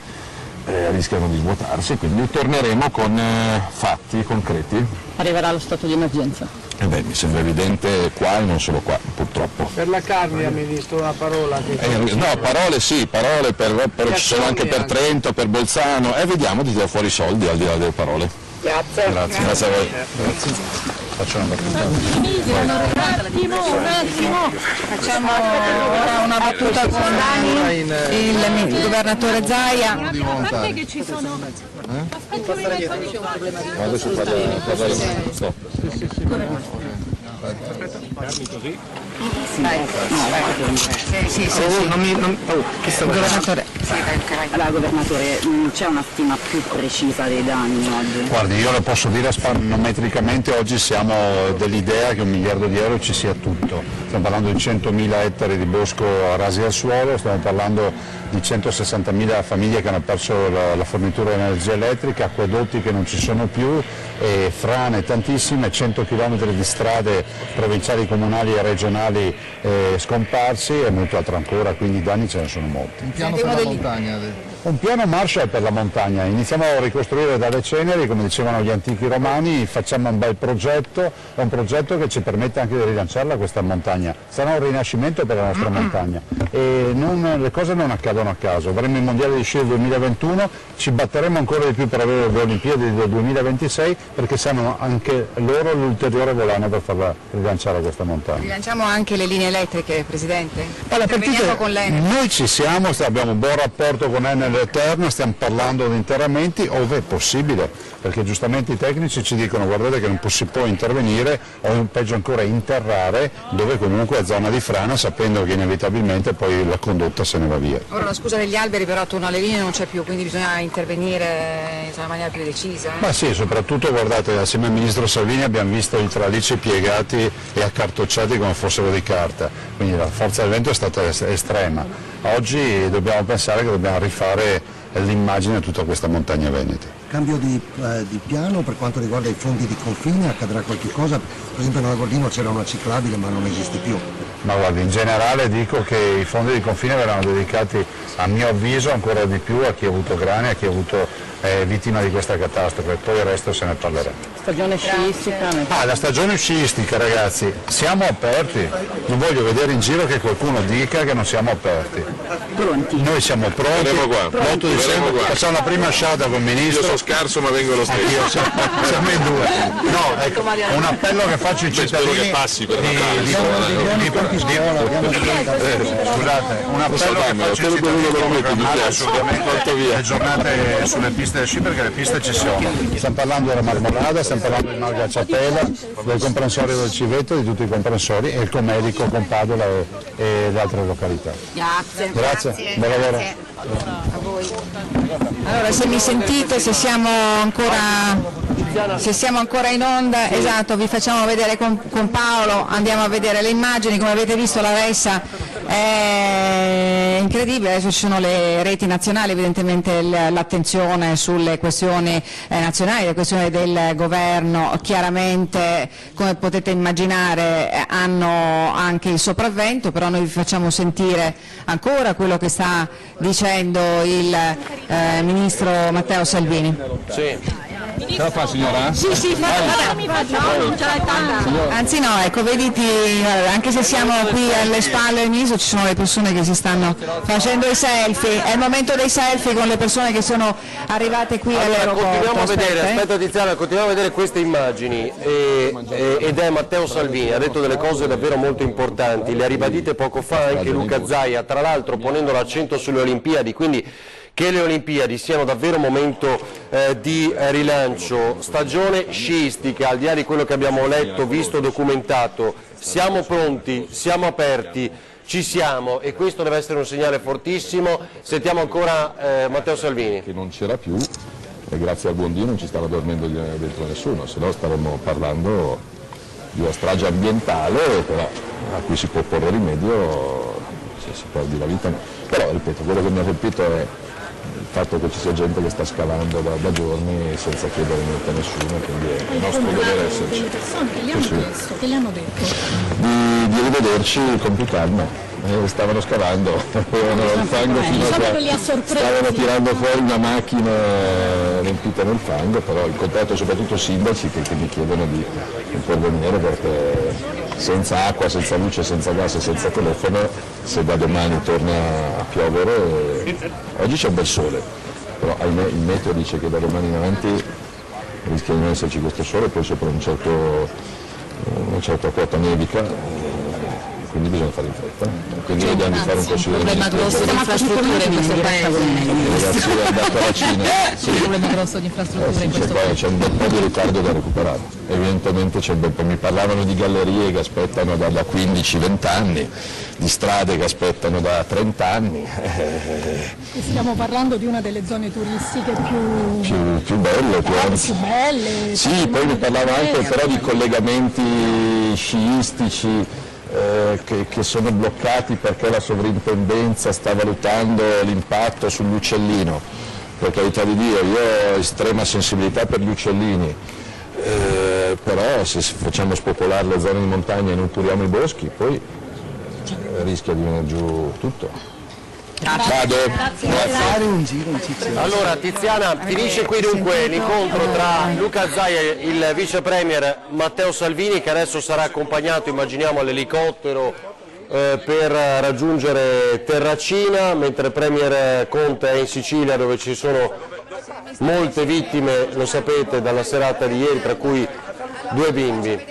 rischiano di svuotarsi, quindi torneremo con fatti concreti. Arriverà lo stato di emergenza. Mi sembra evidente qua e non solo qua, purtroppo. Per la carne, Ministro, una parola. No, parole sì, parole ci sono anche per Trento, per Bolzano, vediamo di tirare fuori i soldi al di là delle parole. Grazie. Grazie a voi. Grazie. Faccio una battuta. Un attimo. Facciamo ora una battuta con il governatore Zaia. A parte che ci sono... Adesso parlo. Allora, governatore, c'è una stima più precisa dei danni oggi? Guardi, io le posso dire spannometricamente, oggi siamo dell'idea che 1 miliardo di euro ci sia tutto. Stiamo parlando di 100.000 ettari di bosco rasi al suolo, stiamo parlando di 160.000 famiglie che hanno perso la fornitura di energia elettrica, acquedotti che non ci sono più, frane tantissime, 100 km di strade provinciali, comunali e regionali scomparsi e molto altro ancora, quindi i danni ce ne sono molti. Un piano per la montagna? Un piano Marshall per la montagna, iniziamo a ricostruire dalle ceneri, come dicevano gli antichi romani, facciamo un bel progetto, è un progetto che ci permette anche di rilanciarla questa montagna, sarà un rinascimento per la nostra montagna e le cose non accadono a caso, avremo i mondiali di sci del 2021, ci batteremo ancora di più per avere le Olimpiadi del 2026 perché sanno anche loro l'ulteriore volano per farla rilanciare questa montagna. Rilanciamo anche le linee elettriche, Presidente? Con l'Enel. Noi ci siamo, abbiamo un buon rapporto con Enel Eterna, stiamo parlando di interramenti ove è possibile, perché giustamente i tecnici ci dicono guardate che non si può intervenire o peggio ancora interrare dove comunque è zona di frana, sapendo che inevitabilmente poi la condotta se ne va via. Ora la scusa degli alberi però attorno alle linee non c'è più, quindi bisogna intervenire in una maniera più decisa. Ma sì, soprattutto guardate, assieme al Ministro Salvini abbiamo visto i tralicci piegati e accartocciati come fossero di carta, quindi la forza del vento è stata estrema. Oggi dobbiamo pensare che dobbiamo rifare l'immagine di tutta questa montagna veneta. Cambio di piano per quanto riguarda i fondi di confine, accadrà qualche cosa? Per esempio nella Gordino c'era una ciclabile ma non esiste più. Ma guardi, in generale dico che i fondi di confine verranno dedicati a mio avviso ancora di più a chi ha avuto grane, a chi ha avuto vittima di questa catastrofe, poi il resto se ne parlerà. Stagione sciistica? La stagione sciistica ragazzi, siamo aperti, non voglio vedere in giro che qualcuno dica che non siamo aperti. Pronti? Noi siamo pronti, l'8 dicembre facciamo la prima sciata con il Ministro. Io sono scarso ma vengo lo stesso. Siamo in due. No, ecco, un appello che faccio ai cittadini. Spero che passi per Scusate, un appello che faccio ai cittadini assolutamente le giornate sulle piste del sci perché le piste ci sono. Stiamo parlando della Marmolada, stiamo parlando di Margacciapella, del comprensorio del Civetto, di tutti i comprensori e il Comedico con Padula e le altre località. Grazie. Buon lavoro. A voi. Allora, se mi sentite, se siamo ancora in onda, esatto, vi facciamo vedere con Paolo, andiamo a vedere le immagini, come avete visto la ressa è incredibile, adesso ci sono le reti nazionali, evidentemente l'attenzione sulle questioni nazionali, le questioni del governo chiaramente come potete immaginare hanno anche il sopravvento, però noi vi facciamo sentire ancora quello che sta dicendo il Ministro Matteo Salvini. Sì. Ce la fa signora? Sì, non ce l'hai tanta. Anzi no, ecco, vediti, anche se siamo qui alle spalle del Ministro ci sono le persone che si stanno facendo i selfie, è il momento dei selfie con le persone che sono arrivate qui all'aeroporto. Continuiamo a vedere, aspetta Tiziana, continuiamo a vedere queste immagini ed è Matteo Salvini, ha detto delle cose davvero molto importanti, le ha ribadite poco fa anche Luca Zaia, tra l'altro ponendo l'accento sulle Olimpiadi, quindi che le Olimpiadi siano davvero un momento di rilancio, stagione sciistica, al di là di quello che abbiamo letto, visto, documentato, siamo pronti, siamo aperti, ci siamo e questo deve essere un segnale fortissimo. Sentiamo ancora Matteo Salvini. Che non c'era più e grazie al buon Dio non ci stava dormendo dentro nessuno, se no staremmo parlando una strage ambientale, però a cui si può porre rimedio se si perdi la vita. No. Però ripeto, quello che mi ha colpito è il fatto che ci sia gente che sta scavando da giorni senza chiedere niente a nessuno, quindi è il nostro dovere esserci. Delle persone che gli hanno chiesto, che gli hanno detto? Di rivederci con più calma. Stavano scavando, avevano il fango fino a qua, stavano tirando fuori una macchina riempita nel fango, però ho incontrato soprattutto sindaci che mi chiedono di intervenire perché senza acqua, senza luce, senza gas e senza telefono, se da domani torna a piovere, oggi c'è un bel sole, però ahimè il meteo dice che da domani in avanti rischia di non esserci questo sole, poi sopra una certa quota nevica. Quindi bisogna fare in fretta, quindi vediamo di fare un consiglio di problema grosso di infrastrutture in questo paese. Ragazzi, è andato alla Cina. Sì. Un problema grosso di infrastrutture in questo paese. C'è un bel po' di ritardo da recuperare, evidentemente c'è un bel po', mi parlavano di gallerie che aspettano da 15-20 anni, di strade che aspettano da 30 anni. Stiamo parlando di una delle zone turistiche più belle, più belle. Sì, poi mi parlava anche però di collegamenti sciistici che sono bloccati perché la sovrintendenza sta valutando l'impatto sull'uccellino. Per carità di Dio, io ho estrema sensibilità per gli uccellini, però se facciamo spopolare le zone di montagna e non curiamo i boschi, poi rischia di venire giù tutto. Vado. Grazie. Allora Tiziana, finisce qui dunque l'incontro tra Luca Zaia e il vice premier Matteo Salvini, che adesso sarà accompagnato, immaginiamo, all'elicottero per raggiungere Terracina, mentre il premier Conte è in Sicilia, dove ci sono molte vittime, lo sapete, dalla serata di ieri, tra cui 2 bimbi.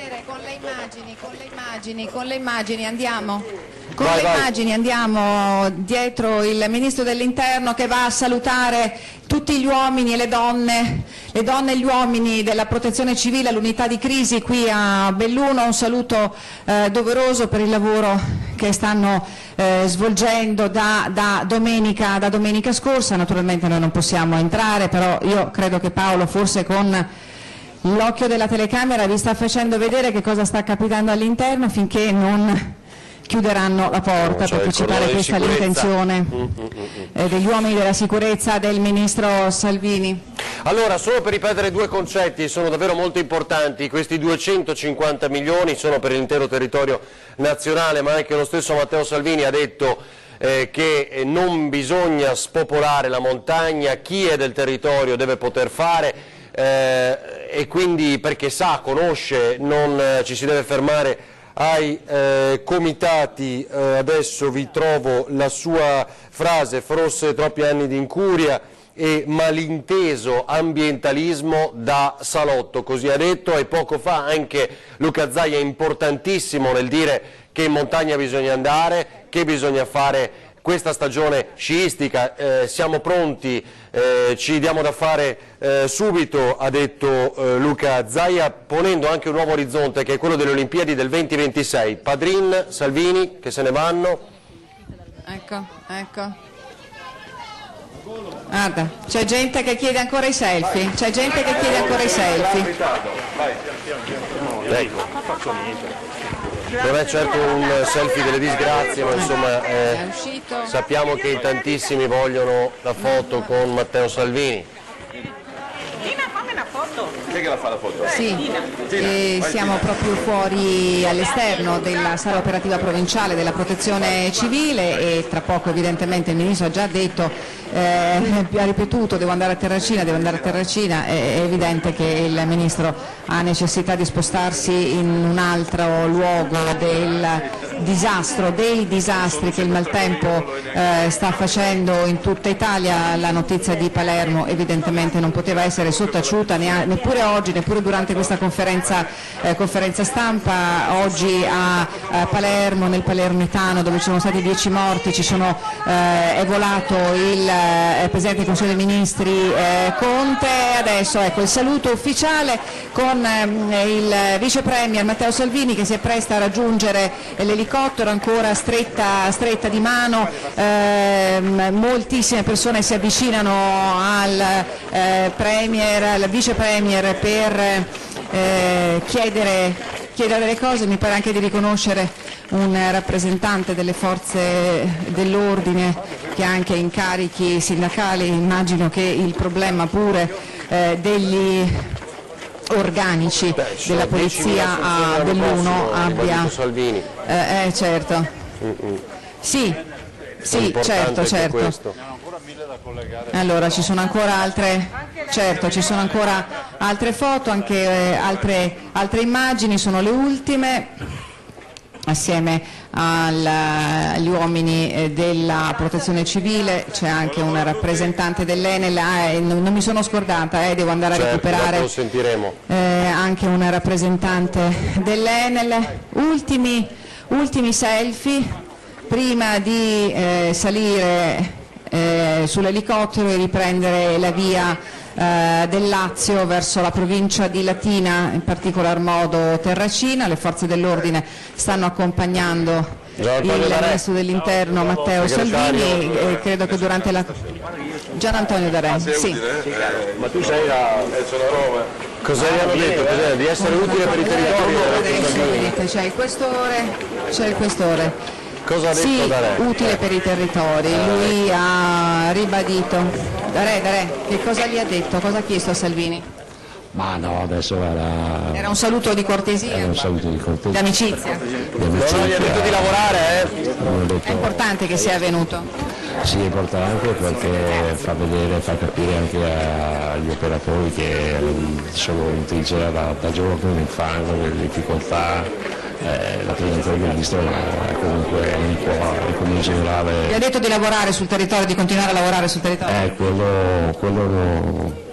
Con le immagini andiamo. Con le immagini andiamo dietro il Ministro dell'Interno che va a salutare tutti gli uomini e le donne e gli uomini della Protezione Civile, l'unità di crisi qui a Belluno. Un saluto doveroso per il lavoro che stanno svolgendo da domenica scorsa. Naturalmente noi non possiamo entrare, però io credo che Paolo forse con l'occhio della telecamera vi sta facendo vedere che cosa sta capitando all'interno finché non chiuderanno la porta, perché ci pare questa l'intenzione degli uomini della sicurezza del Ministro Salvini. Allora, solo per ripetere 2 concetti, sono davvero molto importanti, questi 250 milioni sono per l'intero territorio nazionale, ma anche lo stesso Matteo Salvini ha detto che non bisogna spopolare la montagna, chi è del territorio deve poter fare, e quindi perché conosce, non ci si deve fermare ai comitati. Adesso vi trovo la sua frase: forse troppi anni di incuria e malinteso ambientalismo da salotto, così ha detto. E poco fa anche Luca Zaia, importantissimo nel dire che in montagna bisogna andare, che bisogna fare questa stagione sciistica, siamo pronti, ci diamo da fare subito, ha detto Luca Zaia, ponendo anche un nuovo orizzonte che è quello delle Olimpiadi del 2026. Padrin, Salvini che se ne vanno. Ecco. Guarda, c'è gente che chiede ancora i selfie, Ecco. Non è certo un selfie delle disgrazie, ma insomma sappiamo che in tantissimi vogliono la foto con Matteo Salvini. Chi è che la fa la foto? Sì, siamo proprio fuori all'esterno della sala operativa provinciale della Protezione Civile e tra poco evidentemente il Ministro ha già detto, ha ripetuto devo andare a Terracina, è evidente che il Ministro ha necessità di spostarsi in un altro luogo dei disastri che il maltempo sta facendo in tutta Italia. La notizia di Palermo evidentemente non poteva essere sottaciuta neppure oggi, neppure durante questa conferenza stampa. Oggi a Palermo, nel Palermitano, dove ci sono stati 10 morti, è volato il Presidente del Consiglio dei Ministri Conte. Adesso ecco il saluto ufficiale con il Vice Premier Matteo Salvini che si appresta a raggiungere l'elicottero, ancora stretta di mano. Moltissime persone si avvicinano al Vice Premier per chiedere chiedere le cose, mi pare anche di riconoscere un rappresentante delle forze dell'ordine che ha anche incarichi sindacali. Immagino che il problema pure degli organici della polizia a Belluno abbia... certo. Sì, certo. Allora ci sono ancora altre, altre foto, anche altre immagini, sono le ultime, assieme agli uomini della protezione civile c'è anche un rappresentante dell'Enel, non mi sono scordata, devo andare a recuperare, lo sentiremo. Anche un rappresentante dell'Enel. Ultimi selfie prima di salire sull'elicottero e riprendere la via del Lazio verso la provincia di Latina, in particolar modo Terracina. Le forze dell'ordine stanno accompagnando il ministro dell'Interno Matteo Salvini e credo che durante la... Gian Antonio D'Arè, sì. Ma tu sei a Roma. Cosa gli hanno detto? Di essere utile per i territori? C'è il questore. Cosa ha detto D'Arè? Utile per i territori. Lui ha ribadito. D'Arè, che cosa gli ha detto? Cosa ha chiesto a Salvini? Ma no, adesso era un saluto di cortesia. Era un saluto di cortesia. Di amicizia. Non gli ha detto di lavorare, È importante che sia avvenuto. Sì, è importante perché fa capire anche agli operatori che sono in trincea da giorni nel fango, nelle difficoltà. La presenza del ministro comunque un po' in generale. Vi ha detto di lavorare sul territorio, di continuare a lavorare sul territorio?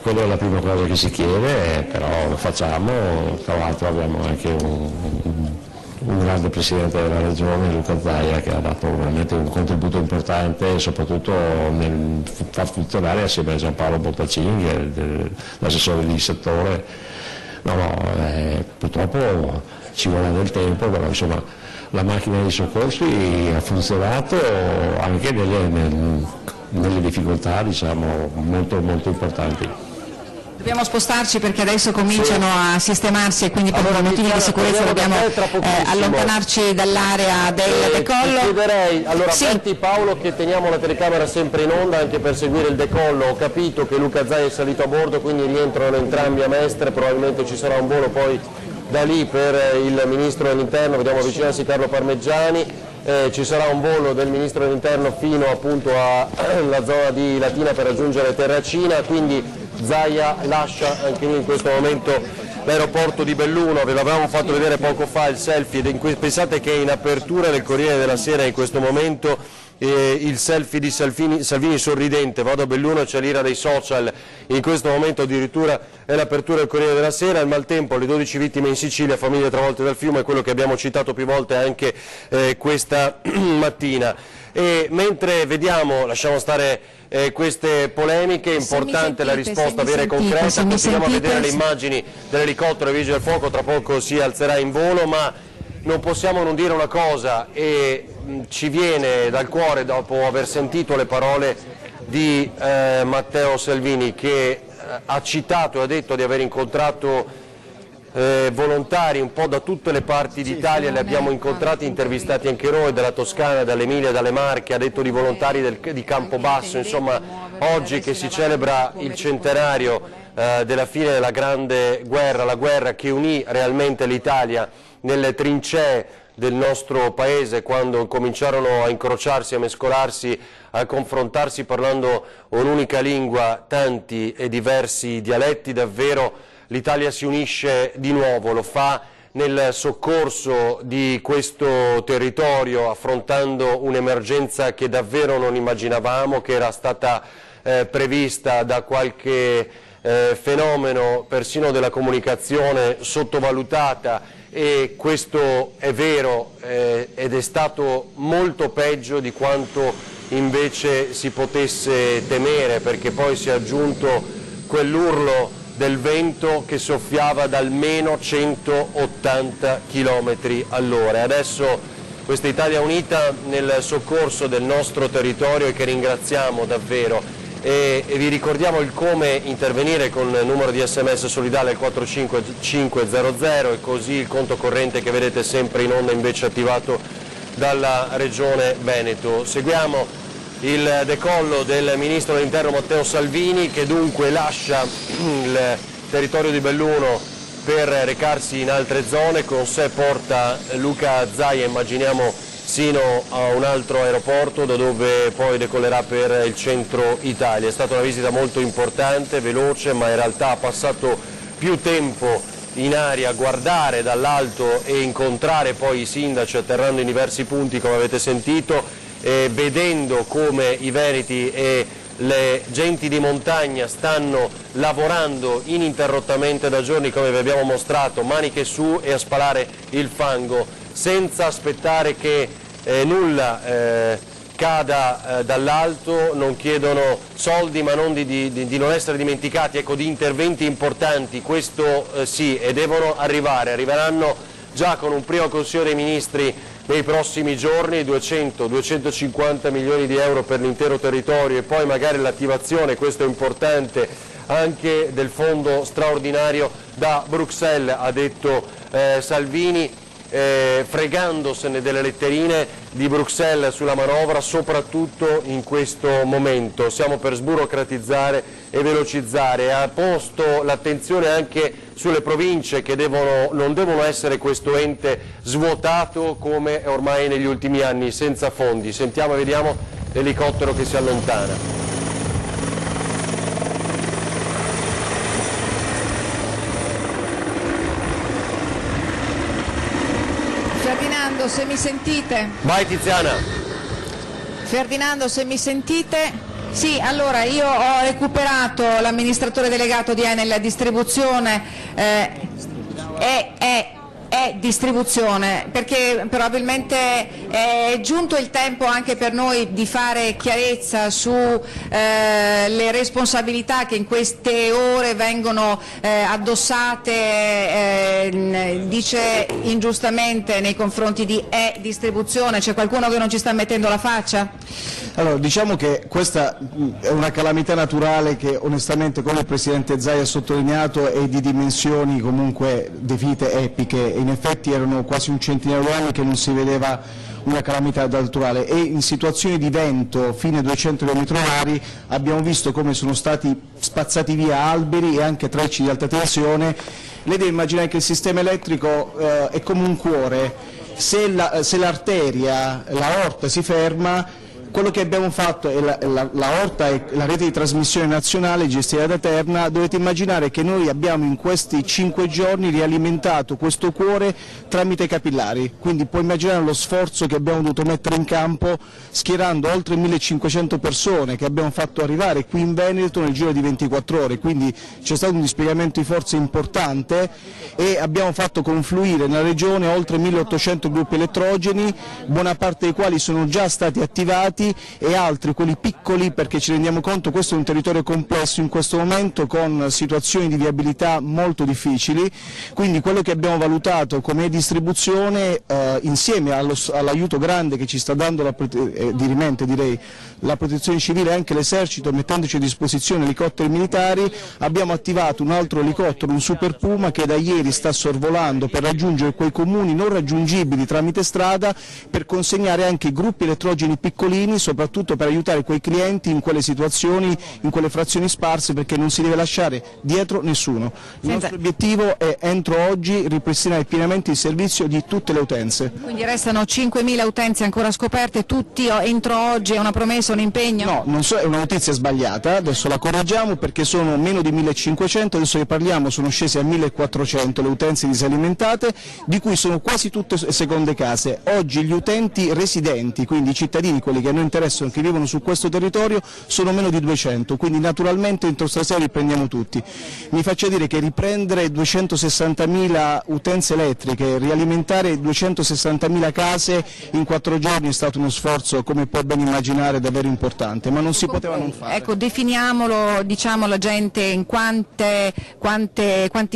Quello è la prima cosa che si chiede, però lo facciamo. Tra l'altro abbiamo anche un grande presidente della regione, Luca Zaia, che ha dato veramente un contributo importante, soprattutto nel far funzionare assieme a Giampaolo Bottacini, che è l'assessore di settore. Purtroppo ci vuole del tempo, però insomma la macchina dei soccorsi ha funzionato anche nelle difficoltà, diciamo, molto importanti. Dobbiamo spostarci perché adesso cominciano a sistemarsi e quindi per motivi di sicurezza dobbiamo allontanarci dall'area del decollo. Chiederei, avverti Paolo che teniamo la telecamera sempre in onda anche per seguire il decollo. Ho capito che Luca Zaia è salito a bordo, quindi rientrano entrambi a Mestre, probabilmente ci sarà un volo poi da lì per il Ministro dell'Interno, vediamo avvicinarsi Carlo Parmeggiani, ci sarà un volo del Ministro dell'Interno fino appunto alla zona di Latina per raggiungere Terracina, quindi Zaia lascia anche lui in questo momento l'aeroporto di Belluno. Ve l'avevamo fatto vedere poco fa il selfie, pensate che in apertura del Corriere della Sera in questo momento il selfie di Salvini sorridente, vado a Belluno, c'è l'ira dei social, in questo momento addirittura è l'apertura del Corriere della Sera. Il maltempo, le 12 vittime in Sicilia, famiglie travolte dal fiume, è quello che abbiamo citato più volte anche questa mattina. E mentre vediamo, lasciamo stare queste polemiche, è importante la risposta vera e concreta. Continuiamo a vedere le immagini dell'elicottero dei Vigili del Fuoco, tra poco si alzerà in volo, ma non possiamo non dire una cosa, e ci viene dal cuore dopo aver sentito le parole di Matteo Salvini, che ha citato e ha detto di aver incontrato volontari un po' da tutte le parti d'Italia, li abbiamo incontrati, intervistati anche noi, dalla Toscana, dall'Emilia, dalle Marche, ha detto di volontari di Campobasso. Insomma, oggi che si celebra il centenario della fine della grande guerra, la guerra che unì realmente l'Italia nelle trincee del nostro paese, quando cominciarono a incrociarsi, a mescolarsi, a confrontarsi parlando un'unica lingua, tanti e diversi dialetti, davvero l'Italia si unisce di nuovo, lo fa nel soccorso di questo territorio, affrontando un'emergenza che davvero non immaginavamo, che era stata prevista da qualche fenomeno persino della comunicazione sottovalutata, e questo è vero ed è stato molto peggio di quanto invece si potesse temere, perché poi si è aggiunto quell'urlo del vento che soffiava da almeno 180 km all'ora. Adesso questa Italia unita nel soccorso del nostro territorio, e che ringraziamo davvero, e vi ricordiamo il come intervenire con il numero di SMS solidale 45500 e così il conto corrente che vedete sempre in onda invece attivato dalla Regione Veneto. Seguiamo il decollo del Ministro dell'Interno Matteo Salvini, che dunque lascia il territorio di Belluno per recarsi in altre zone. Con sé porta Luca Zaia, immaginiamo sino a un altro aeroporto da dove poi decollerà per il centro Italia. È stata una visita molto importante, veloce, ma in realtà ha passato più tempo in aria a guardare dall'alto e incontrare poi i sindaci atterrando in diversi punti, come avete sentito, vedendo come i veneti e le genti di montagna stanno lavorando ininterrottamente da giorni, come vi abbiamo mostrato, maniche su e a spalare il fango, senza aspettare che nulla cada dall'alto. Non chiedono soldi, ma non di non essere dimenticati, ecco, di interventi importanti, questo sì, e devono arriveranno già con un primo Consiglio dei Ministri nei prossimi giorni, 200-250 milioni di euro per l'intero territorio e poi magari l'attivazione, questo è importante, anche del fondo straordinario da Bruxelles, ha detto Salvini, fregandosene delle letterine di Bruxelles sulla manovra, soprattutto in questo momento. Siamo per sburocratizzare e velocizzare. Ha posto l'attenzione anche sulle province che non devono essere questo ente svuotato come ormai negli ultimi anni, senza fondi. Sentiamo e vediamo l'elicottero che si allontana. Ferdinando, se mi sentite? Vai Tiziana. Ferdinando, se mi sentite? Sì, allora io ho recuperato l'amministratore delegato di Enel Distribuzione, è distribuzione, perché probabilmente è giunto il tempo anche per noi di fare chiarezza su le responsabilità che in queste ore vengono addossate, dice ingiustamente, nei confronti di distribuzione. C'è qualcuno che non ci sta mettendo la faccia? Allora, diciamo che questa è una calamità naturale che onestamente, come il Presidente Zaia ha sottolineato, è di dimensioni comunque definite epiche. In effetti erano quasi un centinaio di anni che non si vedeva una calamità naturale e in situazioni di vento fino ai 200 km/h abbiamo visto come sono stati spazzati via alberi e anche trecci di alta tensione. Lei deve immaginare che il sistema elettrico è come un cuore, se l'arteria, l'aorta si ferma, quello che abbiamo fatto è l'aorta e la rete di trasmissione nazionale gestita da Terna. Dovete immaginare che noi abbiamo in questi 5 giorni rialimentato questo cuore tramite capillari, quindi puoi immaginare lo sforzo che abbiamo dovuto mettere in campo schierando oltre 1500 persone che abbiamo fatto arrivare qui in Veneto nel giro di 24 ore, quindi c'è stato un dispiegamento di forze importante e abbiamo fatto confluire nella regione oltre 1800 gruppi elettrogeni, buona parte dei quali sono già stati attivati e altri, quelli piccoli, perché ci rendiamo conto questo è un territorio complesso in questo momento con situazioni di viabilità molto difficili, quindi quello che abbiamo valutato come distribuzione insieme all'aiuto grande che ci sta dando dirimente direi la protezione civile e anche l'esercito mettendoci a disposizione elicotteri militari, abbiamo attivato un altro elicottero, un Super Puma, che da ieri sta sorvolando per raggiungere quei comuni non raggiungibili tramite strada per consegnare anche i gruppi elettrogeni piccolini, soprattutto per aiutare quei clienti in quelle situazioni, in quelle frazioni sparse, perché non si deve lasciare dietro nessuno. Il nostro obiettivo è entro oggi ripristinare pienamente il servizio di tutte le utenze. Quindi restano 5.000 utenze ancora scoperte, tutti entro oggi, è una promessa, un impegno? No, non so, è una notizia sbagliata, adesso la correggiamo perché sono meno di 1500, adesso che parliamo sono scese a 1400 le utenze disalimentate, di cui sono quasi tutte seconde case. Oggi gli utenti residenti, quindi i cittadini, quelli che a noi interessano, che vivono su questo territorio, sono meno di 200, quindi naturalmente entro stasera li prendiamo tutti. Mi faccia dire che riprendere 260.000 utenze elettriche, rialimentare 260.000 case in 4 giorni è stato uno sforzo, come può ben immaginare, davvero importante, ma non si poteva non fare. Ecco, definiamolo, diciamo alla gente in quanti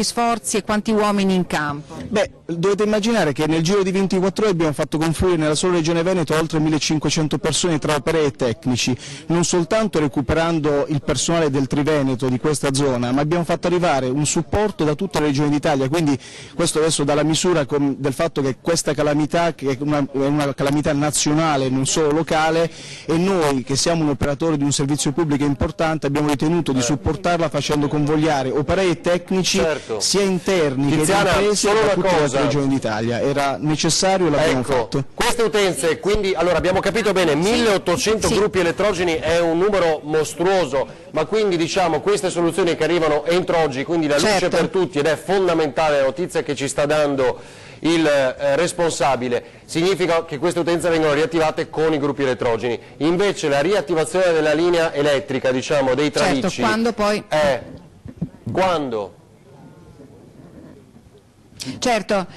sforzi e quanti uomini in campo. Beh, Dovete immaginare che nel giro di 24 ore abbiamo fatto confluire nella sola regione Veneto oltre 1500 persone tra operai e tecnici, non soltanto recuperando il personale del Triveneto di questa zona, ma abbiamo fatto arrivare un supporto da tutta la regione d'Italia, quindi questo adesso dà la misura del fatto che questa calamità, che è una calamità nazionale, non solo locale, e noi che siamo un operatore di un servizio pubblico importante abbiamo ritenuto di supportarla facendo convogliare operai e tecnici sia interni che imprese da tutte le regioni d'Italia. Era necessario e l'abbiamo fatto. Queste utenze, quindi allora abbiamo capito bene, 1800 gruppi elettrogeni è un numero mostruoso, ma quindi diciamo queste soluzioni che arrivano entro oggi, quindi la luce per tutti, ed è fondamentale la notizia che ci sta dando il responsabile, significa che queste utenze vengono riattivate con i gruppi elettrogeni. Invece la riattivazione della linea elettrica, diciamo, dei tralicci, quando poi... Quando? Certo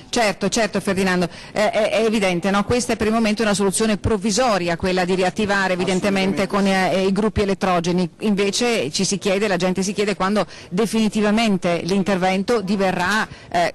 Ferdinando, è evidente, no? Questa è per il momento una soluzione provvisoria, quella di riattivare evidentemente con i gruppi elettrogeni, invece ci si chiede, la gente si chiede quando definitivamente l'intervento diverrà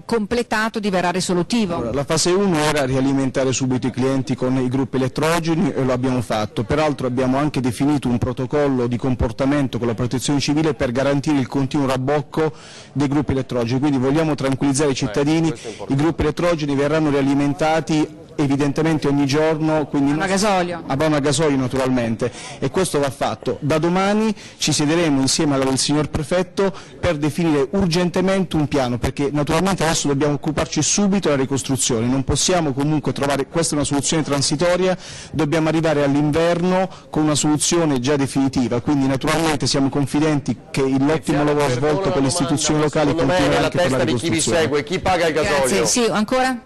completato, diverrà risolutivo. Allora, la fase 1 era rialimentare subito i clienti con i gruppi elettrogeni e lo abbiamo fatto, peraltro abbiamo anche definito un protocollo di comportamento con la protezione civile per garantire il continuo rabbocco dei gruppi elettrogeni, quindi vogliamo tranquillizzare i cittadini. I gruppi elettrogeni verranno rialimentati evidentemente ogni giorno, quindi a gasolio naturalmente, e questo va fatto. Da domani ci siederemo insieme al signor Prefetto per definire urgentemente un piano, perché naturalmente adesso dobbiamo occuparci subito della ricostruzione, non possiamo comunque trovare, questa è una soluzione transitoria, dobbiamo arrivare all'inverno con una soluzione già definitiva, quindi naturalmente siamo confidenti che l'ottimo lavoro svolto per le istituzioni locali continuerà anche per la ricostruzione. Chi vi segue, chi paga il gasolio? Grazie, sì, ancora?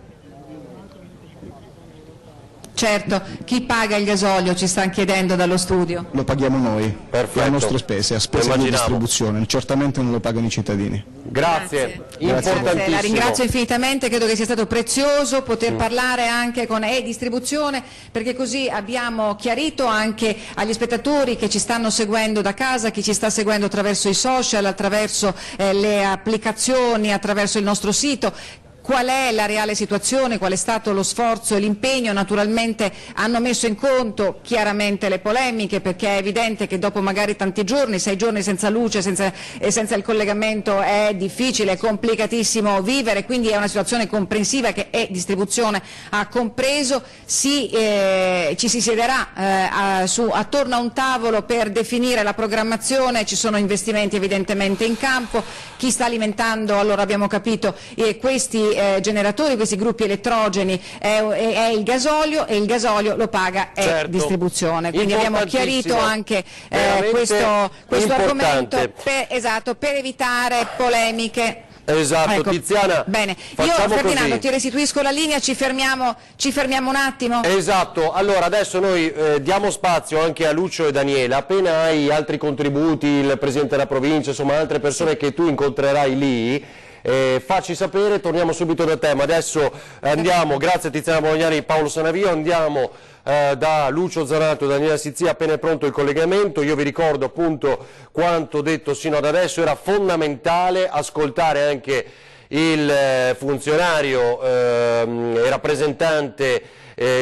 Certo, chi paga il gasolio ci stanno chiedendo dallo studio? Lo paghiamo noi, per le nostre spese, a spese di distribuzione, certamente non lo pagano i cittadini. Grazie, importantissimo. La ringrazio infinitamente, credo che sia stato prezioso poter parlare anche con E-Distribuzione, perché così abbiamo chiarito anche agli spettatori che ci stanno seguendo da casa, chi ci sta seguendo attraverso i social, attraverso le applicazioni, attraverso il nostro sito, qual è la reale situazione, qual è stato lo sforzo e l'impegno. Naturalmente hanno messo in conto chiaramente le polemiche, perché è evidente che dopo magari tanti giorni, 6 giorni senza luce, senza il collegamento, è difficile, è complicatissimo vivere, quindi è una situazione comprensiva che E-Distribuzione ha compreso. Ci si siederà attorno a un tavolo per definire la programmazione, ci sono investimenti evidentemente in campo, chi sta alimentando, allora abbiamo capito, questi generatori, questi gruppi elettrogeni è il gasolio, e il gasolio lo paga E-Distribuzione, quindi abbiamo chiarito anche questo argomento per evitare polemiche. Esatto, ecco. Tiziana, bene, io Ferdinando così ti restituisco la linea, ci fermiamo un attimo. Esatto, allora adesso noi diamo spazio anche a Lucio e Daniela, appena hai altri contributi, il Presidente della Provincia, insomma altre persone che tu incontrerai lì, facci sapere, torniamo subito da te, ma adesso andiamo, grazie a Tiziana Bolognani e Paolo Sanavio, andiamo da Lucio Zanato e Daniela Sizzia, appena è pronto il collegamento. Io vi ricordo appunto quanto detto sino ad adesso, era fondamentale ascoltare anche il funzionario e rappresentante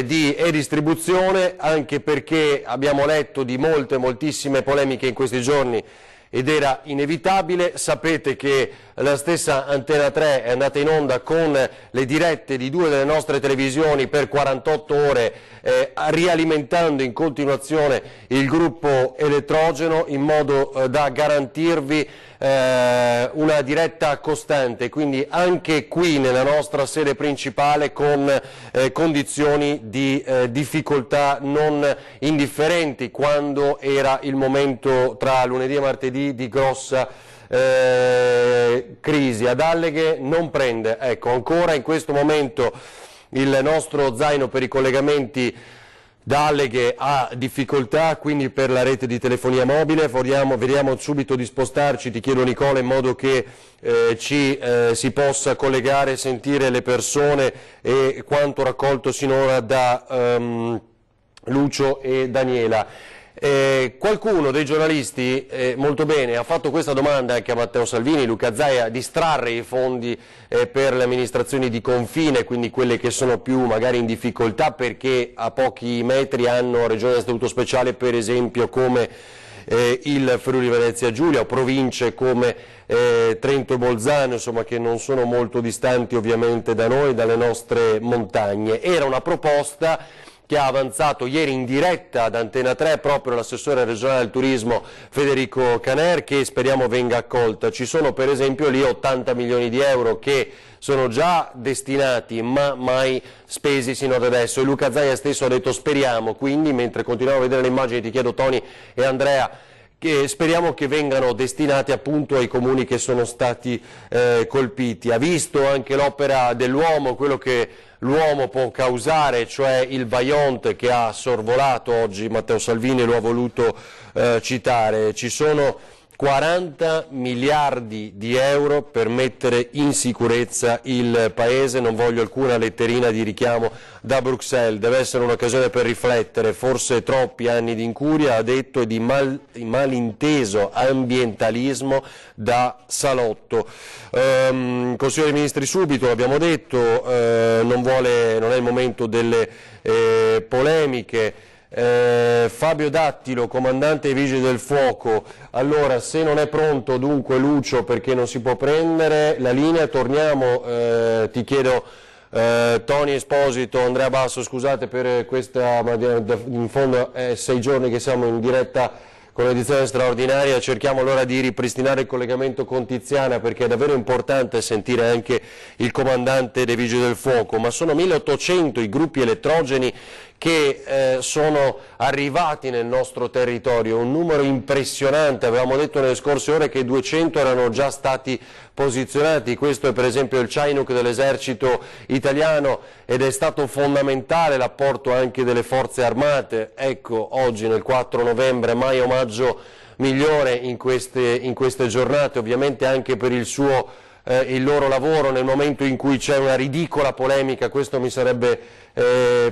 di E-Distribuzione, anche perché abbiamo letto di moltissime polemiche in questi giorni ed era inevitabile. Sapete che la stessa Antena 3 è andata in onda con le dirette di 2 delle nostre televisioni per 48 ore, rialimentando in continuazione il gruppo elettrogeno in modo da garantirvi una diretta costante, quindi anche qui nella nostra sede principale con condizioni di difficoltà non indifferenti, quando era il momento tra lunedì e martedì di grossa crisi. Ad Alleghe non prende, ecco, ancora in questo momento il nostro zaino per i collegamenti da Alleghe ha difficoltà, quindi per la rete di telefonia mobile vediamo subito di spostarci, ti chiedo Nicola, in modo che si possa collegare e sentire le persone e quanto raccolto sinora da Lucio e Daniela. Qualcuno dei giornalisti molto bene ha fatto questa domanda anche a Matteo Salvini, Luca Zaia, distrarre i fondi per le amministrazioni di confine, quindi quelle che sono più magari in difficoltà perché a pochi metri hanno regioni a statuto speciale, per esempio come il Friuli Venezia Giulia, o province come Trento e Bolzano, insomma, che non sono molto distanti ovviamente da noi, dalle nostre montagne. Era una proposta che ha avanzato ieri in diretta ad Antena 3 proprio l'assessore regionale al turismo Federico Caner, che speriamo venga accolta. Ci sono per esempio lì 80 milioni di euro che sono già destinati ma mai spesi sino ad adesso, e Luca Zaia stesso ha detto speriamo, quindi mentre continuiamo a vedere le immagini ti chiedo, Tony e Andrea, che speriamo che vengano destinati appunto ai comuni che sono stati colpiti. Ha visto anche l'opera dell'uomo, quello che l'uomo può causare, cioè il Vajont che ha sorvolato oggi Matteo Salvini, lo ha voluto citare. Ci sono 40 miliardi di euro per mettere in sicurezza il Paese, non voglio alcuna letterina di richiamo da Bruxelles, deve essere un'occasione per riflettere, forse troppi anni di incuria, ha detto, e di malinteso ambientalismo da salotto. Consiglio dei Ministri subito, l'abbiamo detto, non è il momento delle polemiche. Fabio Dattilo, comandante dei Vigili del Fuoco, allora se non è pronto dunque Lucio perché non si può prendere la linea, torniamo, ti chiedo Tony Esposito, Andrea Basso, scusate per questa, ma in fondo è 6 giorni che siamo in diretta con l'edizione straordinaria, cerchiamo allora di ripristinare il collegamento con Tiziana perché è davvero importante sentire anche il comandante dei Vigili del Fuoco, ma sono 1800 i gruppi elettrogeni che sono arrivati nel nostro territorio, un numero impressionante. Avevamo detto nelle scorse ore che 200 erano già stati posizionati, questo è per esempio il Chinook dell'esercito italiano ed è stato fondamentale l'apporto anche delle forze armate. Ecco, oggi nel 4 novembre, mai omaggio migliore in queste giornate, ovviamente anche per il loro lavoro nel momento in cui c'è una ridicola polemica. Questo mi sarebbe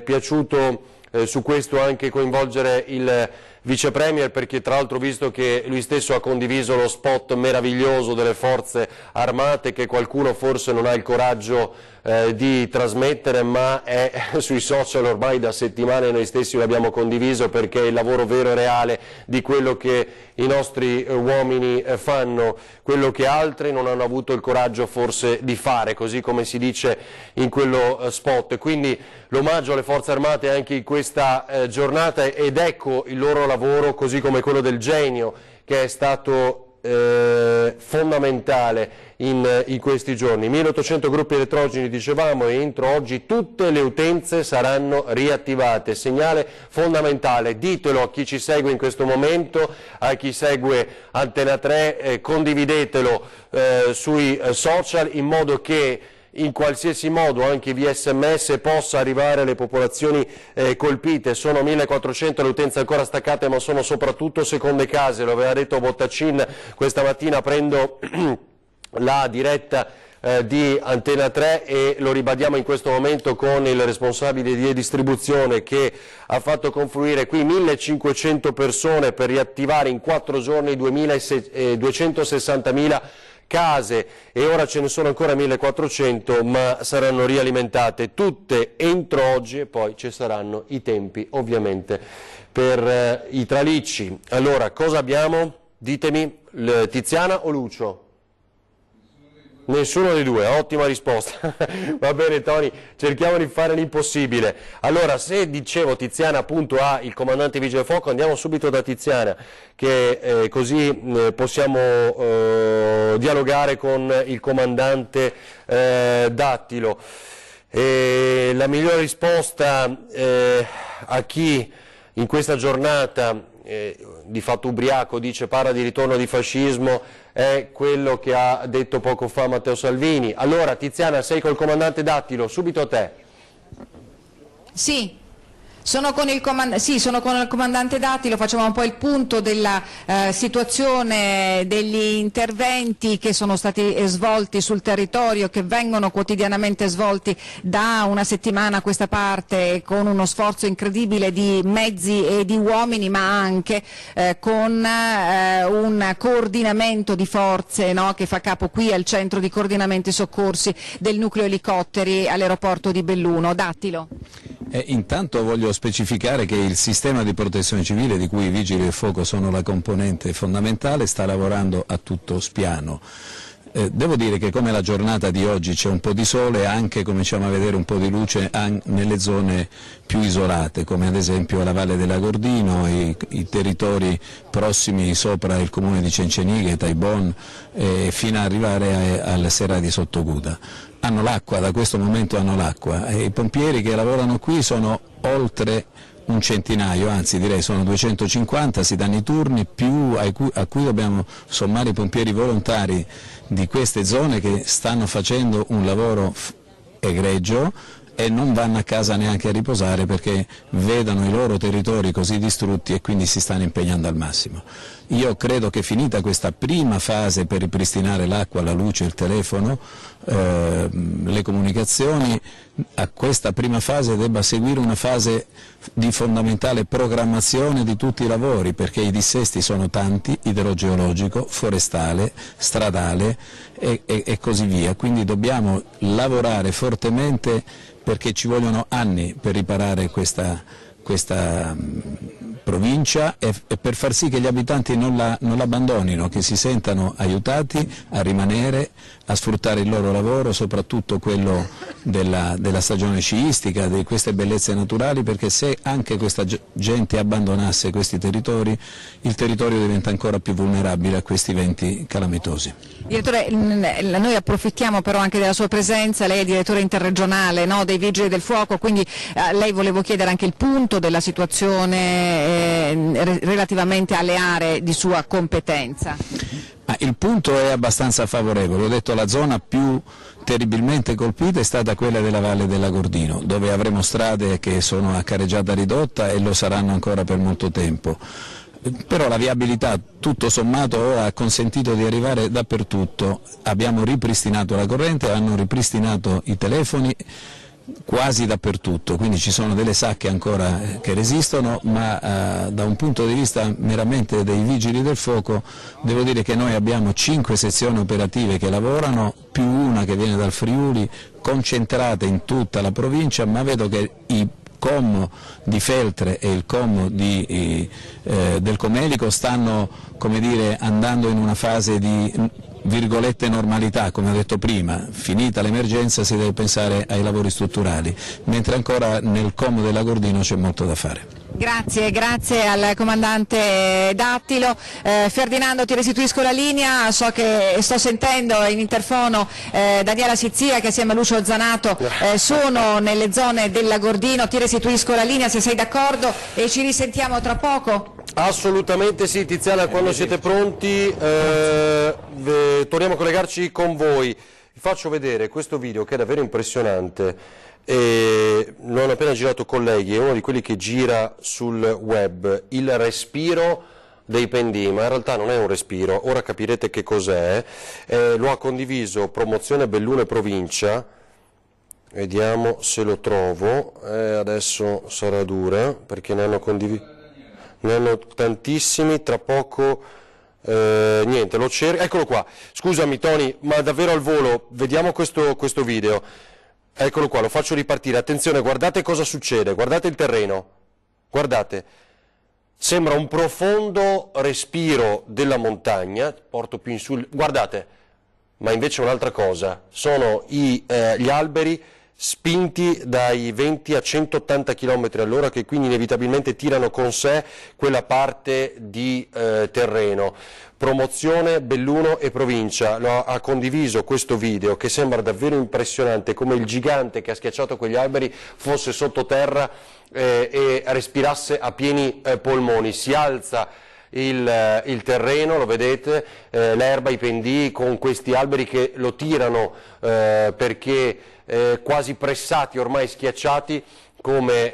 piaciuto su questo anche coinvolgere il Vice Premier, perché tra l'altro, visto che lui stesso ha condiviso lo spot meraviglioso delle forze armate che qualcuno forse non ha il coraggio di trasmettere, ma è sui social ormai da settimane, noi stessi l'abbiamo condiviso perché è il lavoro vero e reale di quello che i nostri uomini fanno, quello che altri non hanno avuto il coraggio forse di fare, così come si dice in quello spot. Quindi l'omaggio alle forze armate anche in questa giornata, ed ecco il loro lavoro, così come quello del Genio, che è stato fondamentale in questi giorni. 1800 gruppi elettrogeni, dicevamo, e entro oggi tutte le utenze saranno riattivate. Segnale fondamentale, ditelo a chi ci segue in questo momento, a chi segue Antena 3, condividetelo sui social in modo che in qualsiasi modo, anche via SMS, possa arrivare alle popolazioni colpite. Sono 1400 le utenze ancora staccate, ma sono soprattutto seconde case, lo aveva detto Bottacin questa mattina aprendo la diretta di Antena 3, e lo ribadiamo in questo momento con il responsabile di distribuzione che ha fatto confluire qui 1500 persone per riattivare in 4 giorni 260.000 case, e ora ce ne sono ancora 1400, ma saranno rialimentate tutte entro oggi, e poi ci saranno i tempi ovviamente per i tralicci. Allora, cosa abbiamo? Ditemi, Tiziana o Lucio? Nessuno dei due, ottima risposta. Va bene Tony, cerchiamo di fare l'impossibile. Allora, se dicevo Tiziana appunto ha il comandante Vigili del Fuoco, andiamo subito da Tiziana, che così possiamo dialogare con il comandante Dattilo. La migliore risposta a chi in questa giornata di fatto ubriaco dice parla di ritorno di fascismo è quello che ha detto poco fa Matteo Salvini. Allora Tiziana, sei col comandante Dattilo, subito a te. Sì. Sono con il comandante Dattilo, facciamo un po' il punto della situazione degli interventi che sono stati svolti sul territorio, che vengono quotidianamente svolti da una settimana a questa parte, con uno sforzo incredibile di mezzi e di uomini, ma anche con un coordinamento di forze, no, che fa capo qui al centro di coordinamento e soccorsi del nucleo elicotteri all'aeroporto di Belluno. Dattilo. Intanto voglio specificare che il sistema di protezione civile, di cui i Vigili del Fuoco sono la componente fondamentale, sta lavorando a tutto spiano. Devo dire che come la giornata di oggi c'è un po' di sole, anche cominciamo a vedere un po' di luce nelle zone più isolate, come ad esempio la Valle dell'Agordino, i territori prossimi sopra il comune di Cencenighe, Taibon, fino ad arrivare alla Serra di Sottoguda. Hanno l'acqua, da questo momento hanno l'acqua, e i pompieri che lavorano qui sono oltre un centinaio, anzi direi sono 250, si danno i turni, più a cui dobbiamo sommare i pompieri volontari di queste zone che stanno facendo un lavoro egregio e non vanno a casa neanche a riposare perché vedono i loro territori così distrutti e quindi si stanno impegnando al massimo. Io credo che finita questa prima fase per ripristinare l'acqua, la luce, il telefono, le comunicazioni, a questa prima fase debba seguire una fase di fondamentale programmazione di tutti i lavori, perché i dissesti sono tanti: idrogeologico, forestale, stradale e così via. Quindi dobbiamo lavorare fortemente perché ci vogliono anni per riparare questa provincia e per far sì che gli abitanti non l'abbandonino, che si sentano aiutati a rimanere, a sfruttare il loro lavoro, soprattutto quello della stagione sciistica, di queste bellezze naturali, perché se anche questa gente abbandonasse questi territori, il territorio diventa ancora più vulnerabile a questi eventi calamitosi. Direttore, noi approfittiamo però anche della sua presenza, lei è direttore interregionale, no, dei Vigili del Fuoco, quindi lei volevo chiedere anche il punto della situazione relativamente alle aree di sua competenza. Il punto è abbastanza favorevole, ho detto la zona più terribilmente colpita è stata quella della Valle dell'Agordino, dove avremo strade che sono a carreggiata ridotta e lo saranno ancora per molto tempo. Però la viabilità tutto sommato ora ha consentito di arrivare dappertutto, abbiamo ripristinato la corrente, hanno ripristinato i telefoni quasi dappertutto, quindi ci sono delle sacche ancora che resistono, ma da un punto di vista meramente dei Vigili del Fuoco devo dire che noi abbiamo 5 sezioni operative che lavorano, più una che viene dal Friuli, concentrate in tutta la provincia, ma vedo che i COM di Feltre e il COM del Comelico stanno, come dire, andando in una fase di virgolette normalità, come ho detto prima. Finita l'emergenza si deve pensare ai lavori strutturali, mentre ancora nel COM dell'Agordino c'è molto da fare. Grazie al comandante Dattilo. Ferdinando, ti restituisco la linea, so che sto sentendo in interfono Daniela Sizzia che assieme a Lucio Zanato sono nelle zone dell'Agordino, ti restituisco la linea se sei d'accordo e ci risentiamo tra poco. Assolutamente sì, Tiziana, quando siete pronti torniamo a collegarci con voi. Vi faccio vedere questo video che è davvero impressionante. Lo hanno appena girato colleghi, è uno di quelli che gira sul web, il respiro dei pendii, ma in realtà non è un respiro, ora capirete che cos'è. Lo ha condiviso Promozione Belluno e Provincia, vediamo se lo trovo, adesso sarà dura perché ne hanno tantissimi, tra poco niente, lo cerco, eccolo qua. Scusami Tony, ma davvero al volo, vediamo questo video. Eccolo qua, lo faccio ripartire, attenzione, guardate cosa succede, guardate il terreno, guardate, sembra un profondo respiro della montagna, porto più in su, guardate, ma invece è un'altra cosa, sono gli alberi spinti dai 20 a 180 km all'ora che quindi inevitabilmente tirano con sé quella parte di terreno. Promozione Belluno e Provincia ha condiviso questo video che sembra davvero impressionante, come il gigante che ha schiacciato quegli alberi fosse sottoterra e respirasse a pieni polmoni. Si alza il terreno, lo vedete, l'erba, i pendii con questi alberi che lo tirano perché quasi pressati, ormai schiacciati, come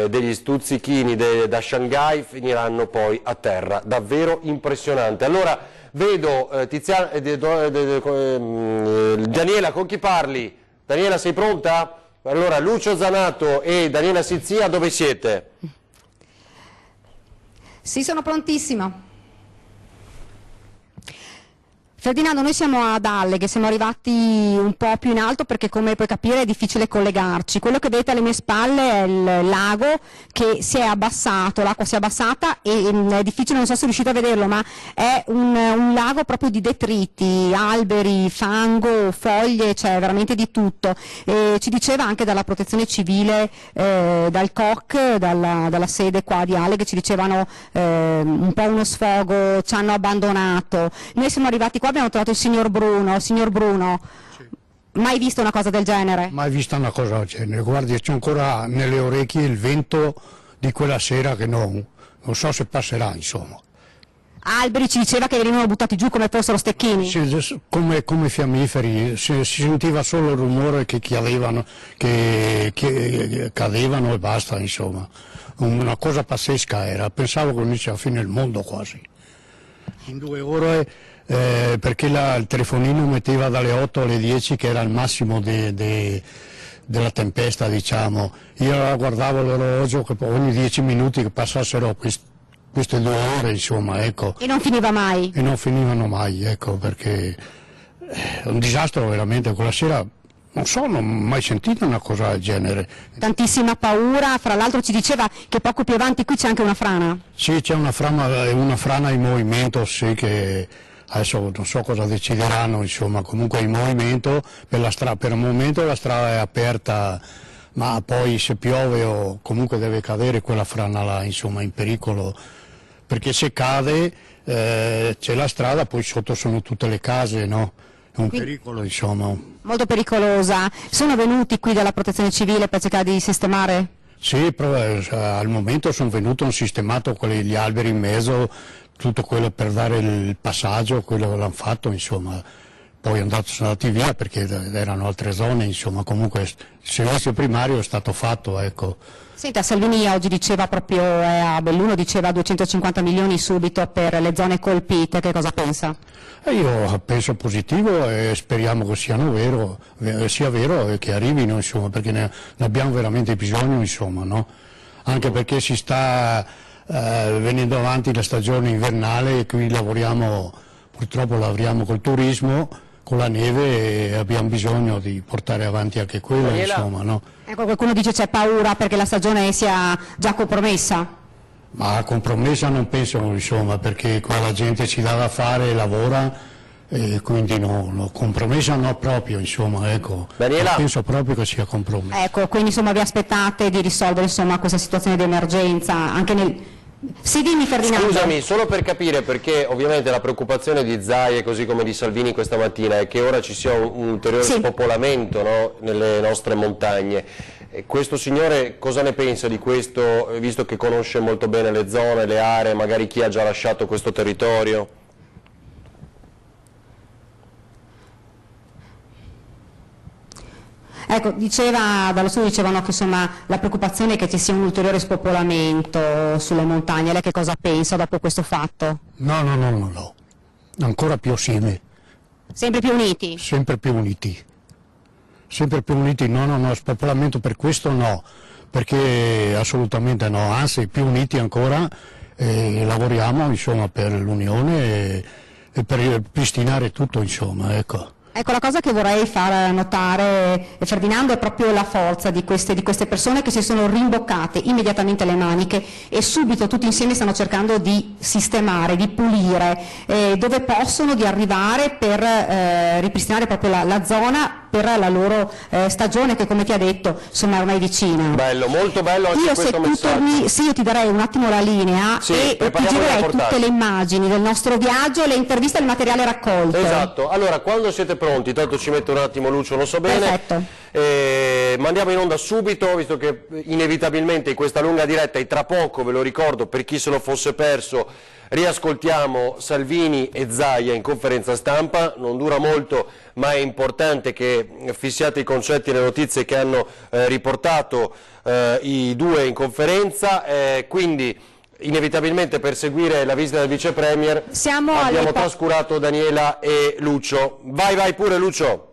degli stuzzichini da Shanghai finiranno poi a terra. Davvero impressionante. Allora vedo Daniela, con chi parli? Daniela, sei pronta? Allora Lucio Zanato e Daniela Sizia, dove siete? Sì, sono prontissima. Ferdinando, noi siamo ad Alleghe, siamo arrivati un po' più in alto perché, come puoi capire, è difficile collegarci. Quello che vedete alle mie spalle è il lago che si è abbassato, l'acqua si è abbassata e è difficile, non so se riuscite a vederlo, ma è un lago proprio di detriti, alberi, fango, foglie, c'è veramente di tutto. Ci diceva anche dalla protezione civile, dal COC, dalla sede qua di Alleghe, ci dicevano un po' uno sfogo, ci hanno abbandonato. Noi siamo arrivati qua, abbiamo trovato il signor Bruno. Signor Bruno, sì. Mai visto una cosa del genere? Mai vista una cosa del genere, guardi, c'è ancora nelle orecchie il vento di quella sera che non so se passerà, insomma. Alberi, ci diceva che venivano buttati giù come fossero stecchini? Sì, come fiammiferi, si sentiva solo il rumore che cadevano e basta, insomma. Una cosa pazzesca era, pensavo che inizia a fine il mondo quasi. In 2 ore, perché il telefonino metteva dalle 8 alle 10 che era il massimo della tempesta, diciamo. Io guardavo l'orologio che ogni 10 minuti che passassero queste 2 ore, insomma, ecco. E non finiva mai? E non finivano mai, ecco, perché è un disastro veramente. Quella sera, non so, non ho mai sentito una cosa del genere. Tantissima paura, fra l'altro ci diceva che poco più avanti qui c'è anche una frana. Sì, c'è una frana in movimento, sì, che adesso non so cosa decideranno, insomma, comunque è in movimento, per il momento la strada è aperta, ma poi se piove o comunque deve cadere quella frana là, insomma, in pericolo, perché se cade c'è la strada, poi sotto sono tutte le case, no? È un pericolo, insomma. Molto pericolosa. Sono venuti qui dalla protezione civile per cercare di sistemare? Sì, al momento sono venuti, hanno sistemato gli alberi in mezzo, tutto quello per dare il passaggio, quello l'hanno fatto, insomma. Poi sono andati via perché erano altre zone, insomma, comunque il servizio primario è stato fatto, ecco. Senta, Salvini oggi diceva proprio a Belluno, diceva 250 milioni subito per le zone colpite, che cosa pensa? Io penso positivo e speriamo che sia vero e che arrivino, insomma, perché ne abbiamo veramente bisogno, insomma, no? Anche perché si sta venendo avanti la stagione invernale e qui purtroppo lavoriamo col turismo, con la neve e abbiamo bisogno di portare avanti anche quello, insomma, no? Ecco, qualcuno dice c'è paura perché la stagione sia già compromessa. Ma compromessa non penso, insomma, perché qua la gente ci dà da fare e lavora, e quindi no, compromessa no proprio, insomma, ecco. Daniela. Non penso proprio che sia compromessa. Ecco, quindi insomma vi aspettate di risolvere, insomma, questa situazione di emergenza anche nel... Sì, dimmi Ferdinando. Scusami, solo per capire, perché ovviamente la preoccupazione di Zaia, così come di Salvini questa mattina, è che ora ci sia un ulteriore spopolamento, no, nelle nostre montagne. Questo signore cosa ne pensa di questo, visto che conosce molto bene le zone, le aree, magari chi ha già lasciato questo territorio? Ecco, dallo studio dicevano che insomma la preoccupazione è che ci sia un ulteriore spopolamento sulle montagne. Lei che cosa pensa dopo questo fatto? No, ancora più assieme. Sempre più uniti? Sempre più uniti, no, spopolamento per questo no, perché assolutamente no, anzi più uniti ancora, lavoriamo, insomma, per l'Unione e per ripristinare tutto, insomma, ecco. Ecco, la cosa che vorrei far notare, Ferdinando, è proprio la forza di queste persone che si sono rimboccate immediatamente le maniche e subito tutti insieme stanno cercando di sistemare, di pulire, dove possono, di arrivare per ripristinare proprio la zona per la loro stagione che, come ti ha detto, insomma, è ormai vicina. Bello, molto bello anche questo messaggio. Sì, io ti darei un attimo la linea e ti girerei tutte le immagini del nostro viaggio, le interviste e il materiale raccolto. Esatto, allora quando siete pronti, tanto ci metto un attimo Lucio, lo so bene. Perfetto. Mandiamo in onda subito, visto che inevitabilmente in questa lunga diretta, e tra poco, ve lo ricordo, per chi se lo fosse perso, riascoltiamo Salvini e Zaia in conferenza stampa. Non dura molto, ma è importante che fissiate i concetti e le notizie che hanno riportato i due in conferenza, quindi inevitabilmente per seguire la visita del Vice Premier abbiamo trascurato Daniela e Lucio. Vai pure Lucio.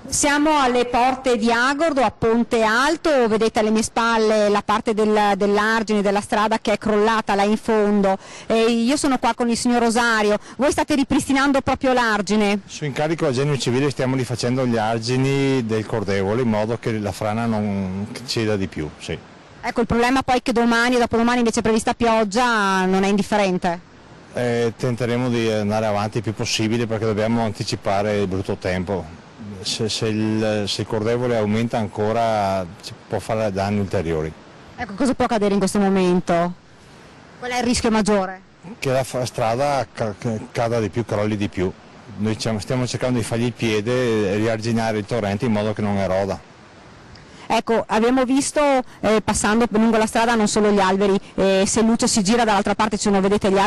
Siamo alle porte di Agordo, a Ponte Alto, vedete alle mie spalle la parte dell'argine della strada che è crollata là in fondo. Io sono qua con il signor Rosario, voi state ripristinando proprio l'argine? Su incarico del Genio Civile stiamo rifacendo gli argini del cordevole in modo che la frana non ceda di più. Sì. Ecco, il problema poi è che domani e dopodomani invece è prevista pioggia, non è indifferente? Tenteremo di andare avanti il più possibile perché dobbiamo anticipare il brutto tempo. Se il cordevole aumenta ancora può fare danni ulteriori. Ecco, cosa può accadere in questo momento? Qual è il rischio maggiore? Che la strada cada di più, crolli di più. Noi stiamo cercando di fargli il piede e riarginare il torrente in modo che non eroda. Ecco, abbiamo visto passando lungo la strada non solo gli alberi, se Lucio si gira dall'altra parte ci sono, vedete, gli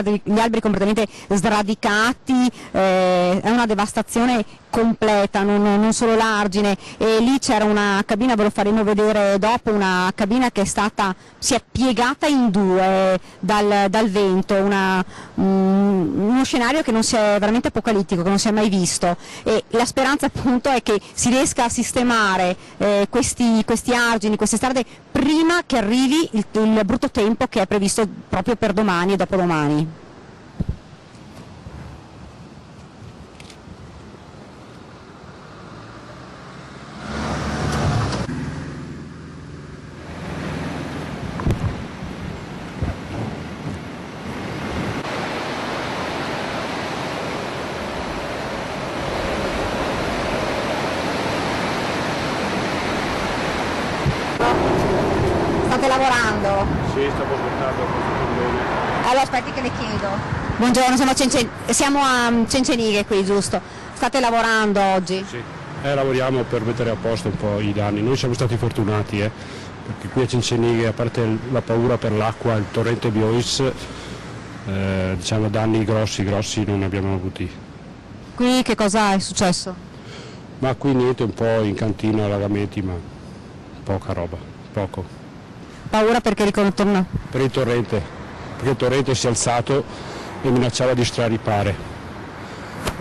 alberi completamente sradicati, è una devastazione completa, non solo l'argine, e lì c'era una cabina, ve lo faremo vedere dopo, una cabina che si è piegata in due dal vento, uno scenario che non si è veramente apocalittico, che non si è mai visto, e la speranza appunto è che si riesca a sistemare questi argini, queste strade prima che arrivi il brutto tempo che è previsto proprio per domani e dopodomani. State lavorando? Sì, sto portando bene. Allora aspetti che le chiedo. Buongiorno, siamo a Cencenighe qui, giusto? State lavorando oggi? Sì, lavoriamo per mettere a posto un po' i danni. Noi siamo stati fortunati, perché qui a Cencenighe, a parte la paura per l'acqua, il torrente Biois, diciamo danni grossi non ne abbiamo avuti. Qui che cosa è successo? Ma qui niente, un po' in cantina, allagamenti, ma poca roba, poco. Paura perché ritorna? Per il torrente, perché il torrente si è alzato e minacciava di straripare.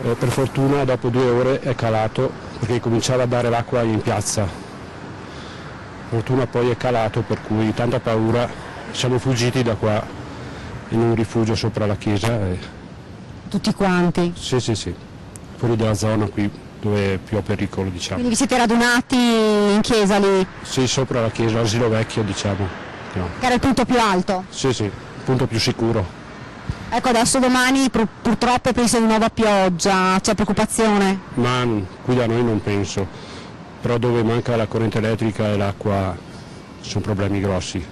Per fortuna dopo 2 ore è calato perché cominciava a dare l'acqua in piazza. Per fortuna poi è calato, per cui tanta paura, siamo fuggiti da qua in un rifugio sopra la chiesa. Tutti quanti? Sì, fuori dalla zona qui dove è più a pericolo, diciamo. Quindi vi siete radunati in chiesa lì? Sì, sopra la chiesa, l'asilo vecchio, diciamo. No. Che era il punto più alto? Sì, il punto più sicuro. Ecco, adesso domani purtroppo è previsto di nuova pioggia, c'è preoccupazione? Ma qui da noi non penso, però dove manca la corrente elettrica e l'acqua sono problemi grossi.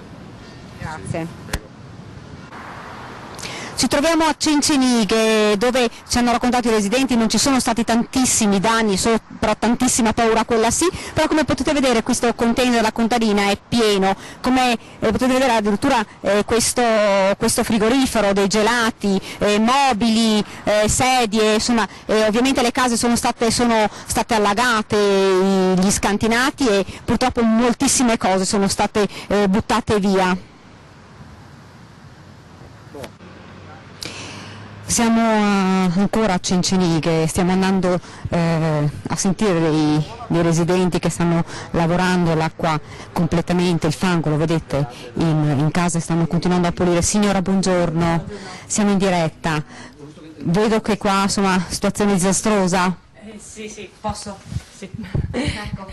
Grazie. Ci troviamo a Cencenighe, dove ci hanno raccontato i residenti non ci sono stati tantissimi danni, però tantissima paura, quella sì, però come potete vedere questo container della contadina è pieno, come potete vedere addirittura questo frigorifero, dei gelati, mobili, sedie, insomma, ovviamente le case sono state allagate, gli scantinati, e purtroppo moltissime cose sono state buttate via. Siamo ancora a Cencenighe, stiamo andando a sentire dei residenti che stanno lavorando l'acqua completamente, il fango lo vedete in casa, stanno continuando a pulire. Signora, buongiorno, siamo in diretta, vedo che qua insomma situazione disastrosa. Sì, posso? Sì. Ecco.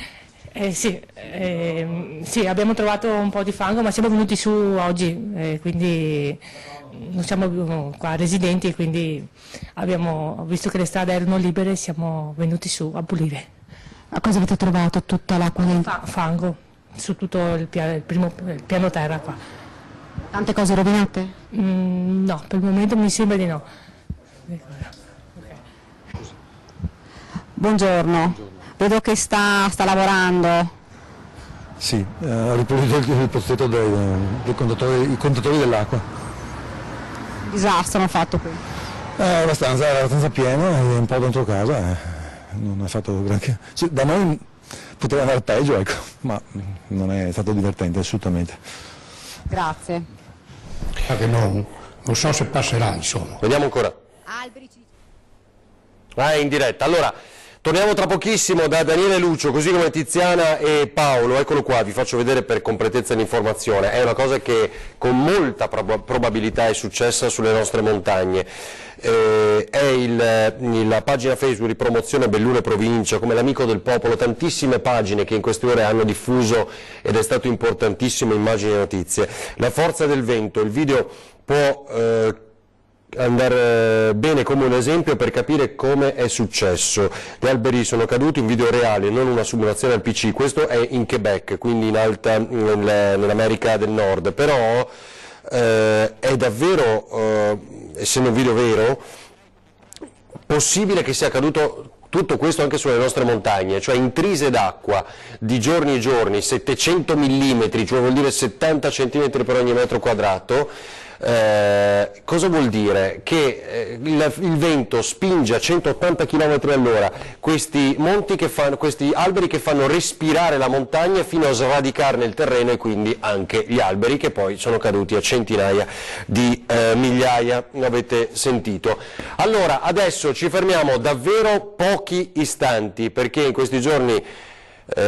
Sì, abbiamo trovato un po' di fango, ma siamo venuti su oggi, quindi non siamo più qua residenti, quindi abbiamo visto che le strade erano libere e siamo venuti su a pulire. Ma cosa avete trovato? Tutta l'acqua dentro? Fango, su tutto il piano terra qua. Tante cose rovinate? No, per il momento mi sembra di no. Buongiorno, vedo che sta lavorando. Sì, ha ripulito il pozzetto dei contatori dell'acqua. Disastro hanno fatto qui. Era abbastanza pieno e un po' dentro casa, non ha fatto granché. Sì, da noi poteva andare peggio, ecco, ma non è stato divertente assolutamente. Grazie. Non so se passerà, insomma. Vediamo ancora. È in diretta. Allora, torniamo tra pochissimo da Daniele Lucio, così come Tiziana e Paolo. Eccolo qua, vi faccio vedere per completezza l'informazione. È una cosa che con molta probabilità è successa sulle nostre montagne. È la pagina Facebook di promozione Belluno Provincia, come l'Amico del Popolo, tantissime pagine che in queste ore hanno diffuso, ed è stato importantissimo, immagini e notizie. La forza del vento, il video può andare bene come un esempio per capire come è successo. Gli alberi sono caduti, un video reale, non una simulazione al PC. Questo è in Quebec, quindi in alta nell'America del Nord, però è davvero, essendo un video vero, possibile che sia accaduto tutto questo anche sulle nostre montagne, cioè intrise d'acqua di giorni e giorni, 700 mm, cioè vuol dire 70 cm per ogni metro quadrato. Cosa vuol dire? Che il vento spinge a 180 km all'ora questi alberi che fanno respirare la montagna fino a sradicarne il terreno, e quindi anche gli alberi, che poi sono caduti a centinaia di migliaia, avete sentito. Allora, adesso ci fermiamo davvero pochi istanti, perché in questi giorni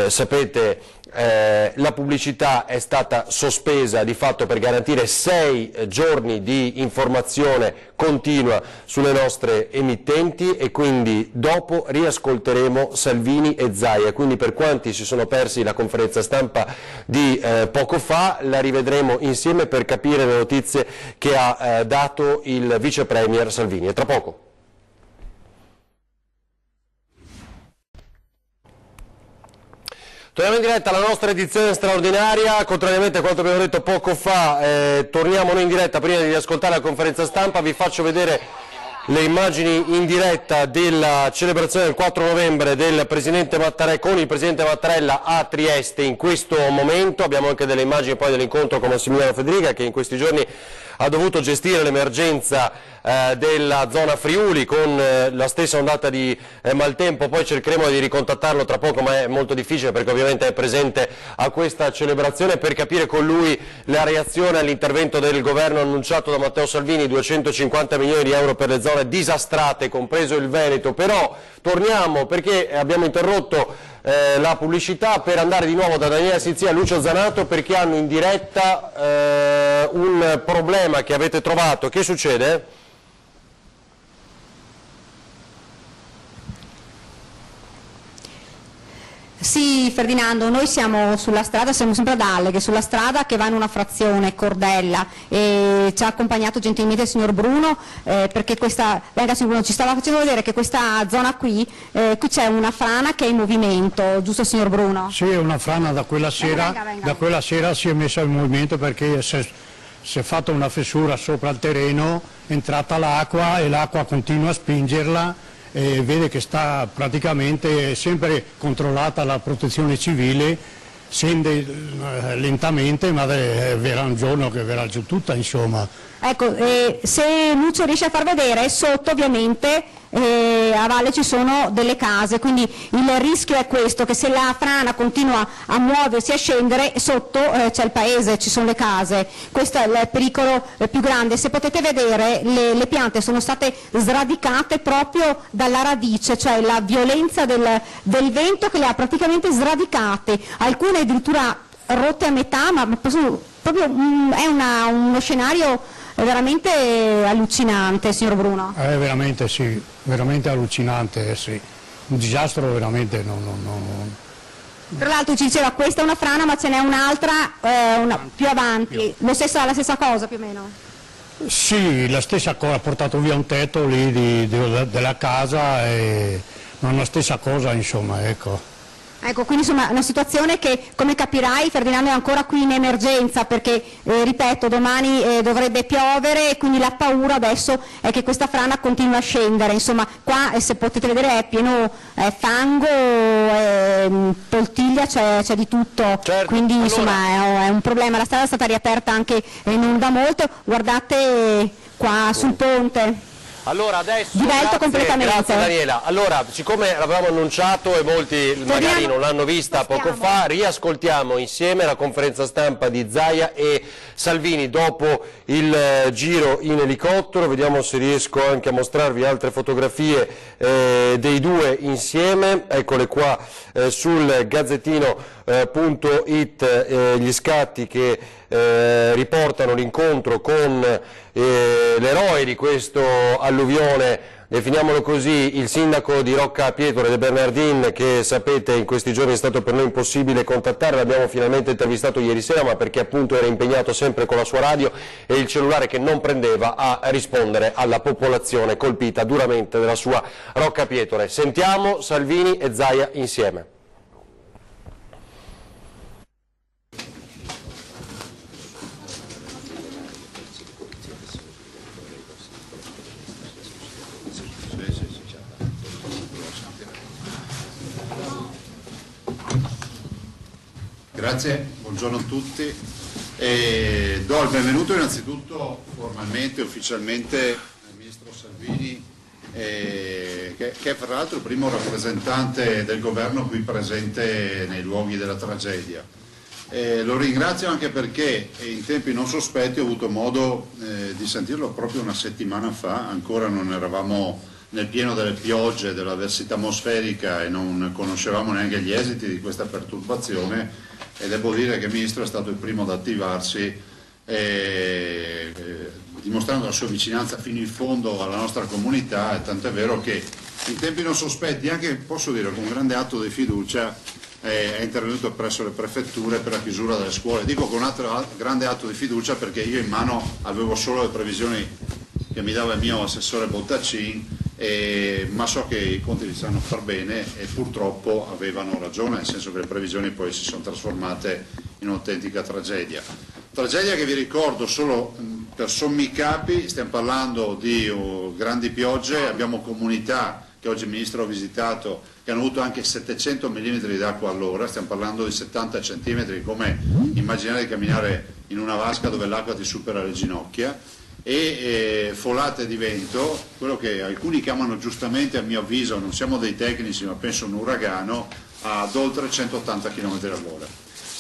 sapete, la pubblicità è stata sospesa di fatto per garantire 6 giorni di informazione continua sulle nostre emittenti, e quindi dopo riascolteremo Salvini e Zaia. Quindi per quanti si sono persi la conferenza stampa di poco fa, la rivedremo insieme per capire le notizie che ha dato il vice premier Salvini. E tra poco. Torniamo in diretta alla nostra edizione straordinaria. Contrariamente a quanto abbiamo detto poco fa, torniamo noi in diretta prima di riascoltare la conferenza stampa. Vi faccio vedere le immagini in diretta della celebrazione del 4 novembre del Presidente Mattarella, con il Presidente Mattarella a Trieste in questo momento. Abbiamo anche delle immagini poi dell'incontro con Massimiliano Federica, che in questi giorni ha dovuto gestire l'emergenza della zona Friuli con la stessa ondata di maltempo. Poi cercheremo di ricontattarlo tra poco, ma è molto difficile perché ovviamente è presente a questa celebrazione, per capire con lui la reazione all'intervento del governo annunciato da Matteo Salvini, 250 milioni di euro per le zone disastrate, compreso il Veneto. Però torniamo, perché abbiamo interrotto la pubblicità, per andare di nuovo da Daniela Sizia e Lucio Zanato, perché hanno in diretta un problema che avete trovato. Che succede? Sì, Ferdinando, noi siamo sulla strada, siamo sempre ad Alleghe, sulla strada che va in una frazione, Cordella, e ci ha accompagnato gentilmente il signor Bruno, perché signor Bruno, ci stava facendo vedere che questa zona qui c'è una frana che è in movimento, giusto signor Bruno? Sì, è una frana da quella sera, da quella sera si è messa in movimento perché si è fatta una fessura sopra il terreno, è entrata l'acqua e l'acqua continua a spingerla, e vede che sta praticamente sempre controllata la protezione civile, scende lentamente, ma verrà un giorno che verrà giù tutta, insomma. Ecco, se Lucio riesce a far vedere, sotto ovviamente a valle ci sono delle case, quindi il rischio è questo, che se la frana continua a muoversi e a scendere, sotto c'è il paese, ci sono le case. Questo è il pericolo più grande. Se potete vedere, le piante sono state sradicate proprio dalla radice, cioè la violenza del vento che le ha praticamente sradicate, alcune addirittura rotte a metà, ma proprio è uno scenario veramente allucinante, signor Bruno. Veramente sì, veramente allucinante, sì. Un disastro veramente Tra l'altro ci diceva, questa è una frana, ma ce n'è un'altra più avanti, la stessa cosa più o meno? Sì, la stessa cosa, ha portato via un tetto lì della casa, ma la stessa cosa, insomma, ecco. Ecco, quindi insomma è una situazione che, come capirai, Ferdinando, è ancora qui in emergenza perché, ripeto, domani dovrebbe piovere e quindi la paura adesso è che questa frana continui a scendere. Insomma, qua se potete vedere è pieno fango, poltiglia, c'è di tutto, certo. Quindi insomma è un problema. La strada è stata riaperta anche non da molto, guardate qua sul ponte. Allora adesso, grazie Daniela. Allora, siccome l'avevamo annunciato e molti magari non l'hanno vista poco fa, riascoltiamo insieme la conferenza stampa di Zaia e Salvini dopo il giro in elicottero. Vediamo se riesco anche a mostrarvi altre fotografie dei due insieme. Eccole qua sul gazzettino.it gli scatti che riportano l'incontro con l'eroe di questo alluvione, definiamolo così, il sindaco di Rocca Pietore De Bernardin, che sapete in questi giorni è stato per noi impossibile contattare. L'abbiamo finalmente intervistato ieri sera, ma perché appunto era impegnato sempre con la sua radio e il cellulare che non prendeva a rispondere alla popolazione colpita duramente della sua Rocca Pietore. Sentiamo Salvini e Zaia insieme. Grazie, buongiorno a tutti. Do il benvenuto innanzitutto formalmente, ufficialmente al Ministro Salvini, che è fra l'altro il primo rappresentante del governo qui presente nei luoghi della tragedia. Lo ringrazio anche perché in tempi non sospetti ho avuto modo di sentirlo proprio una settimana fa, ancora non eravamo nel pieno delle piogge, dell'avversità atmosferica e non conoscevamo neanche gli esiti di questa perturbazione, e devo dire che il Ministro è stato il primo ad attivarsi, dimostrando la sua vicinanza fino in fondo alla nostra comunità, e tant'è vero che in tempi non sospetti, anche posso dire con un grande atto di fiducia, è intervenuto presso le prefetture per la chiusura delle scuole. Dico con un altro grande atto di fiducia perché io in mano avevo solo le previsioni che mi dava il mio assessore Bottacin, ma so che i conti li sanno far bene e purtroppo avevano ragione, nel senso che le previsioni poi si sono trasformate in un'autentica tragedia. Tragedia che vi ricordo solo per sommi capi, stiamo parlando di grandi piogge, abbiamo comunità che oggi il Ministro ha visitato che hanno avuto anche 700 mm d'acqua all'ora, stiamo parlando di 70 cm, come immaginare di camminare in una vasca dove l'acqua ti supera le ginocchia, e folate di vento, quello che alcuni chiamano giustamente, a mio avviso, non siamo dei tecnici ma penso un uragano, ad oltre 180 km all'ora.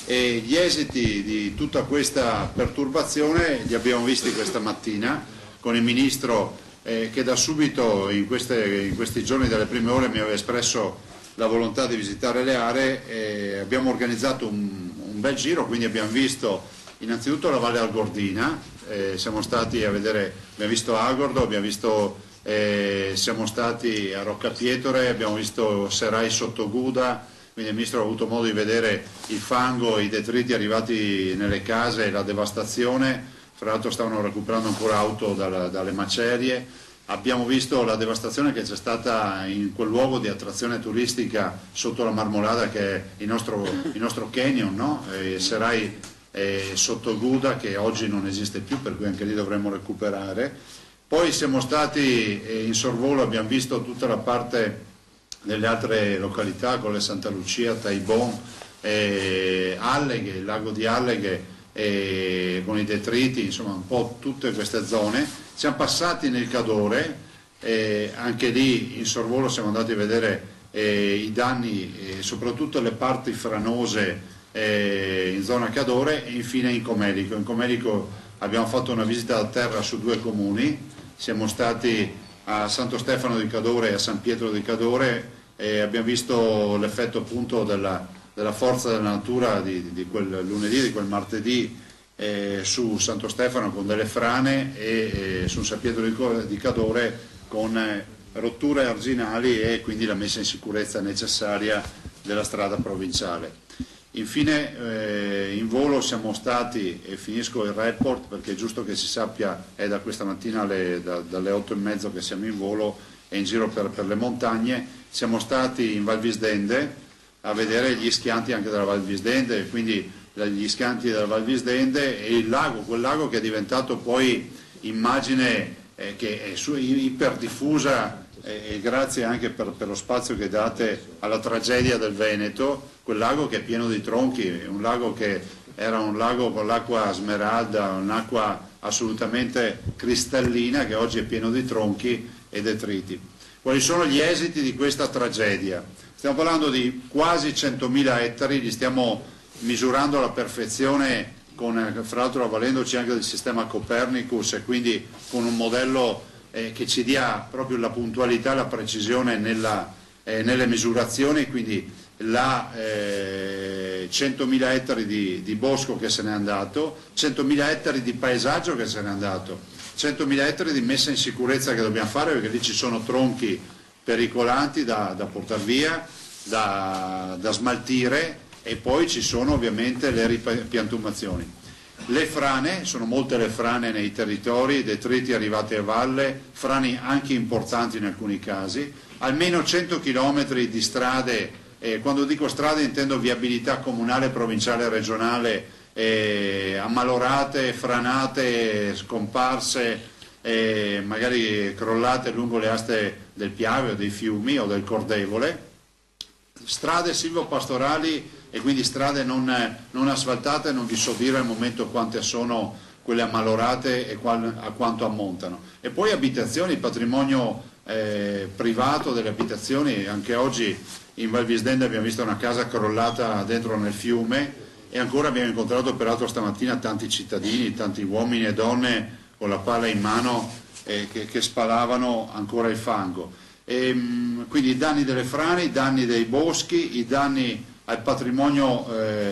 E gli esiti di tutta questa perturbazione li abbiamo visti questa mattina con il Ministro che da subito in questi giorni delle prime ore mi aveva espresso la volontà di visitare le aree. Abbiamo organizzato un bel giro, quindi abbiamo visto innanzitutto la Valle Algordina, siamo stati a vedere, abbiamo visto Agordo, siamo stati a Rocca Pietore, abbiamo visto Serai Sottoguda, quindi il Ministro ha avuto modo di vedere il fango, i detriti arrivati nelle case, la devastazione, fra l'altro stavano recuperando ancora auto dalle macerie. Abbiamo visto la devastazione che c'è stata in quel luogo di attrazione turistica sotto la Marmolada che è il nostro canyon, no? Serai Sottoguda, che oggi non esiste più, per cui anche lì dovremmo recuperare. Poi siamo stati in sorvolo, abbiamo visto tutta la parte delle altre località, con le Santa Lucia, Taibon, Alleghe, il lago di Alleghe, con i detriti, insomma un po' tutte queste zone. Siamo passati nel Cadore, anche lì in sorvolo siamo andati a vedere i danni, soprattutto le parti franose in zona Cadore, e infine in Comelico. In Comelico abbiamo fatto una visita da terra su due comuni, siamo stati a Santo Stefano di Cadore e a San Pietro di Cadore, e abbiamo visto l'effetto appunto della forza della natura di quel lunedì, di quel martedì, su Santo Stefano con delle frane, e su San Pietro di Cadore con rotture arginali e quindi la messa in sicurezza necessaria della strada provinciale. Infine in volo siamo stati, e finisco il report perché è giusto che si sappia, è da questa mattina dalle 8:30 che siamo in volo e in giro per le montagne. Siamo stati in Val Visdende, a vedere gli schianti anche della Val Visdente, quindi gli schianti della Val Visdente e il lago, quel lago che è diventato poi immagine che è iperdiffusa, grazie anche per lo spazio che date alla tragedia del Veneto, quel lago che è pieno di tronchi, un lago che era un lago con l'acqua smeralda, un'acqua assolutamente cristallina, che oggi è pieno di tronchi e detriti. Quali sono gli esiti di questa tragedia? Stiamo parlando di quasi 100.000 ettari, li stiamo misurando alla perfezione, fra l'altro avvalendoci anche del sistema Copernicus e quindi con un modello che ci dia proprio la puntualità e la precisione nelle misurazioni, quindi 100.000 ettari di bosco che se n'è andato, 100.000 ettari di paesaggio che se n'è andato, 100.000 ettari di messa in sicurezza che dobbiamo fare, perché lì ci sono tronchi pericolanti da portare via, da smaltire, e poi ci sono ovviamente le ripiantumazioni. Le frane, sono molte le frane nei territori, detriti arrivati a valle, frane anche importanti in alcuni casi, almeno 100 km di strade, quando dico strade intendo viabilità comunale, provinciale e regionale, ammalorate, franate, scomparse, magari crollate lungo le aste del Piave o dei fiumi o del Cordevole, strade silvopastorali e quindi strade non asfaltate. Non vi so dire al momento quante sono quelle ammalorate e a quanto ammontano. E poi abitazioni, patrimonio privato delle abitazioni. Anche oggi in Val Visdente abbiamo visto una casa crollata dentro nel fiume, e ancora abbiamo incontrato peraltro stamattina tanti cittadini, tanti uomini e donne con la pala in mano che spalavano ancora il fango. Quindi i danni delle frane, i danni dei boschi, i danni al patrimonio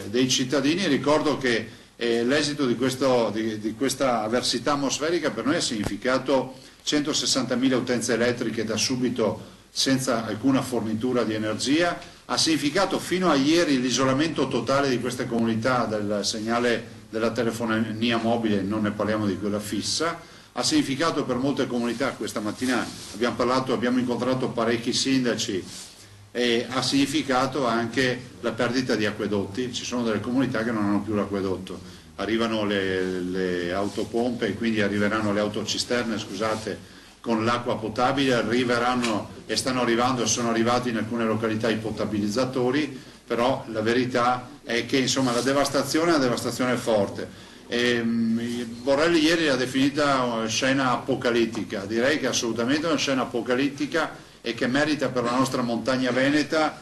dei cittadini. Ricordo che l'esito di questa avversità atmosferica per noi ha significato 160.000 utenze elettriche da subito senza alcuna fornitura di energia, ha significato fino a ieri l'isolamento totale di queste comunità del segnale della telefonia mobile, non ne parliamo di quella fissa, ha significato per molte comunità, questa mattina abbiamo incontrato parecchi sindaci, e ha significato anche la perdita di acquedotti. Ci sono delle comunità che non hanno più l'acquedotto, arrivano le autopompe e quindi arriveranno le autocisterne, scusate, con l'acqua potabile, arriveranno e stanno arrivando e sono arrivati in alcune località i potabilizzatori, però la verità è che insomma la devastazione è una devastazione forte. Borrelli ieri l'ha definita scena apocalittica, direi che è assolutamente una scena apocalittica e che merita per la nostra montagna veneta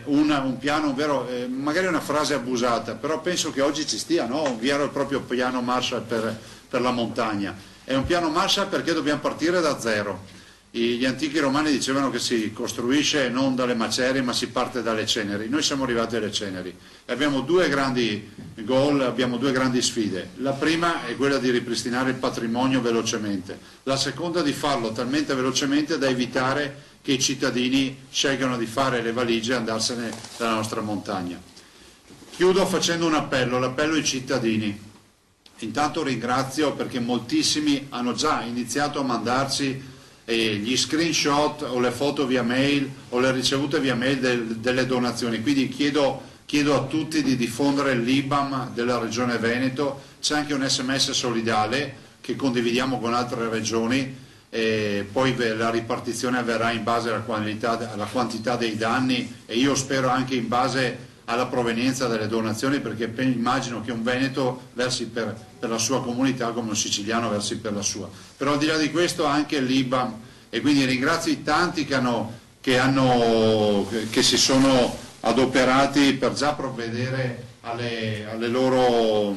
un piano vero, magari una frase abusata, però penso che oggi ci stia, no? Un vero e proprio piano Marshall per la montagna. È un piano Marshall perché dobbiamo partire da zero. Gli antichi romani dicevano che si costruisce non dalle macerie ma si parte dalle ceneri. Noi siamo arrivati alle ceneri e abbiamo due grandi goal, abbiamo due grandi sfide. La prima è quella di ripristinare il patrimonio velocemente, la seconda di farlo talmente velocemente da evitare che i cittadini scelgano di fare le valigie e andarsene dalla nostra montagna. Chiudo facendo un appello, l'appello ai cittadini. Intanto ringrazio perché moltissimi hanno già iniziato a mandarci gli screenshot o le foto via mail o le ricevute via mail delle donazioni, quindi chiedo a tutti di diffondere l'IBAN della Regione Veneto. C'è anche un SMS solidale che condividiamo con altre regioni, poi la ripartizione avverrà in base alla quantità dei danni e io spero anche in base alla provenienza delle donazioni, perché immagino che un veneto versi per la sua comunità come un siciliano versi per la sua. Però al di là di questo anche l'IBAN, e quindi ringrazio i tanti che si sono adoperati per già provvedere alle loro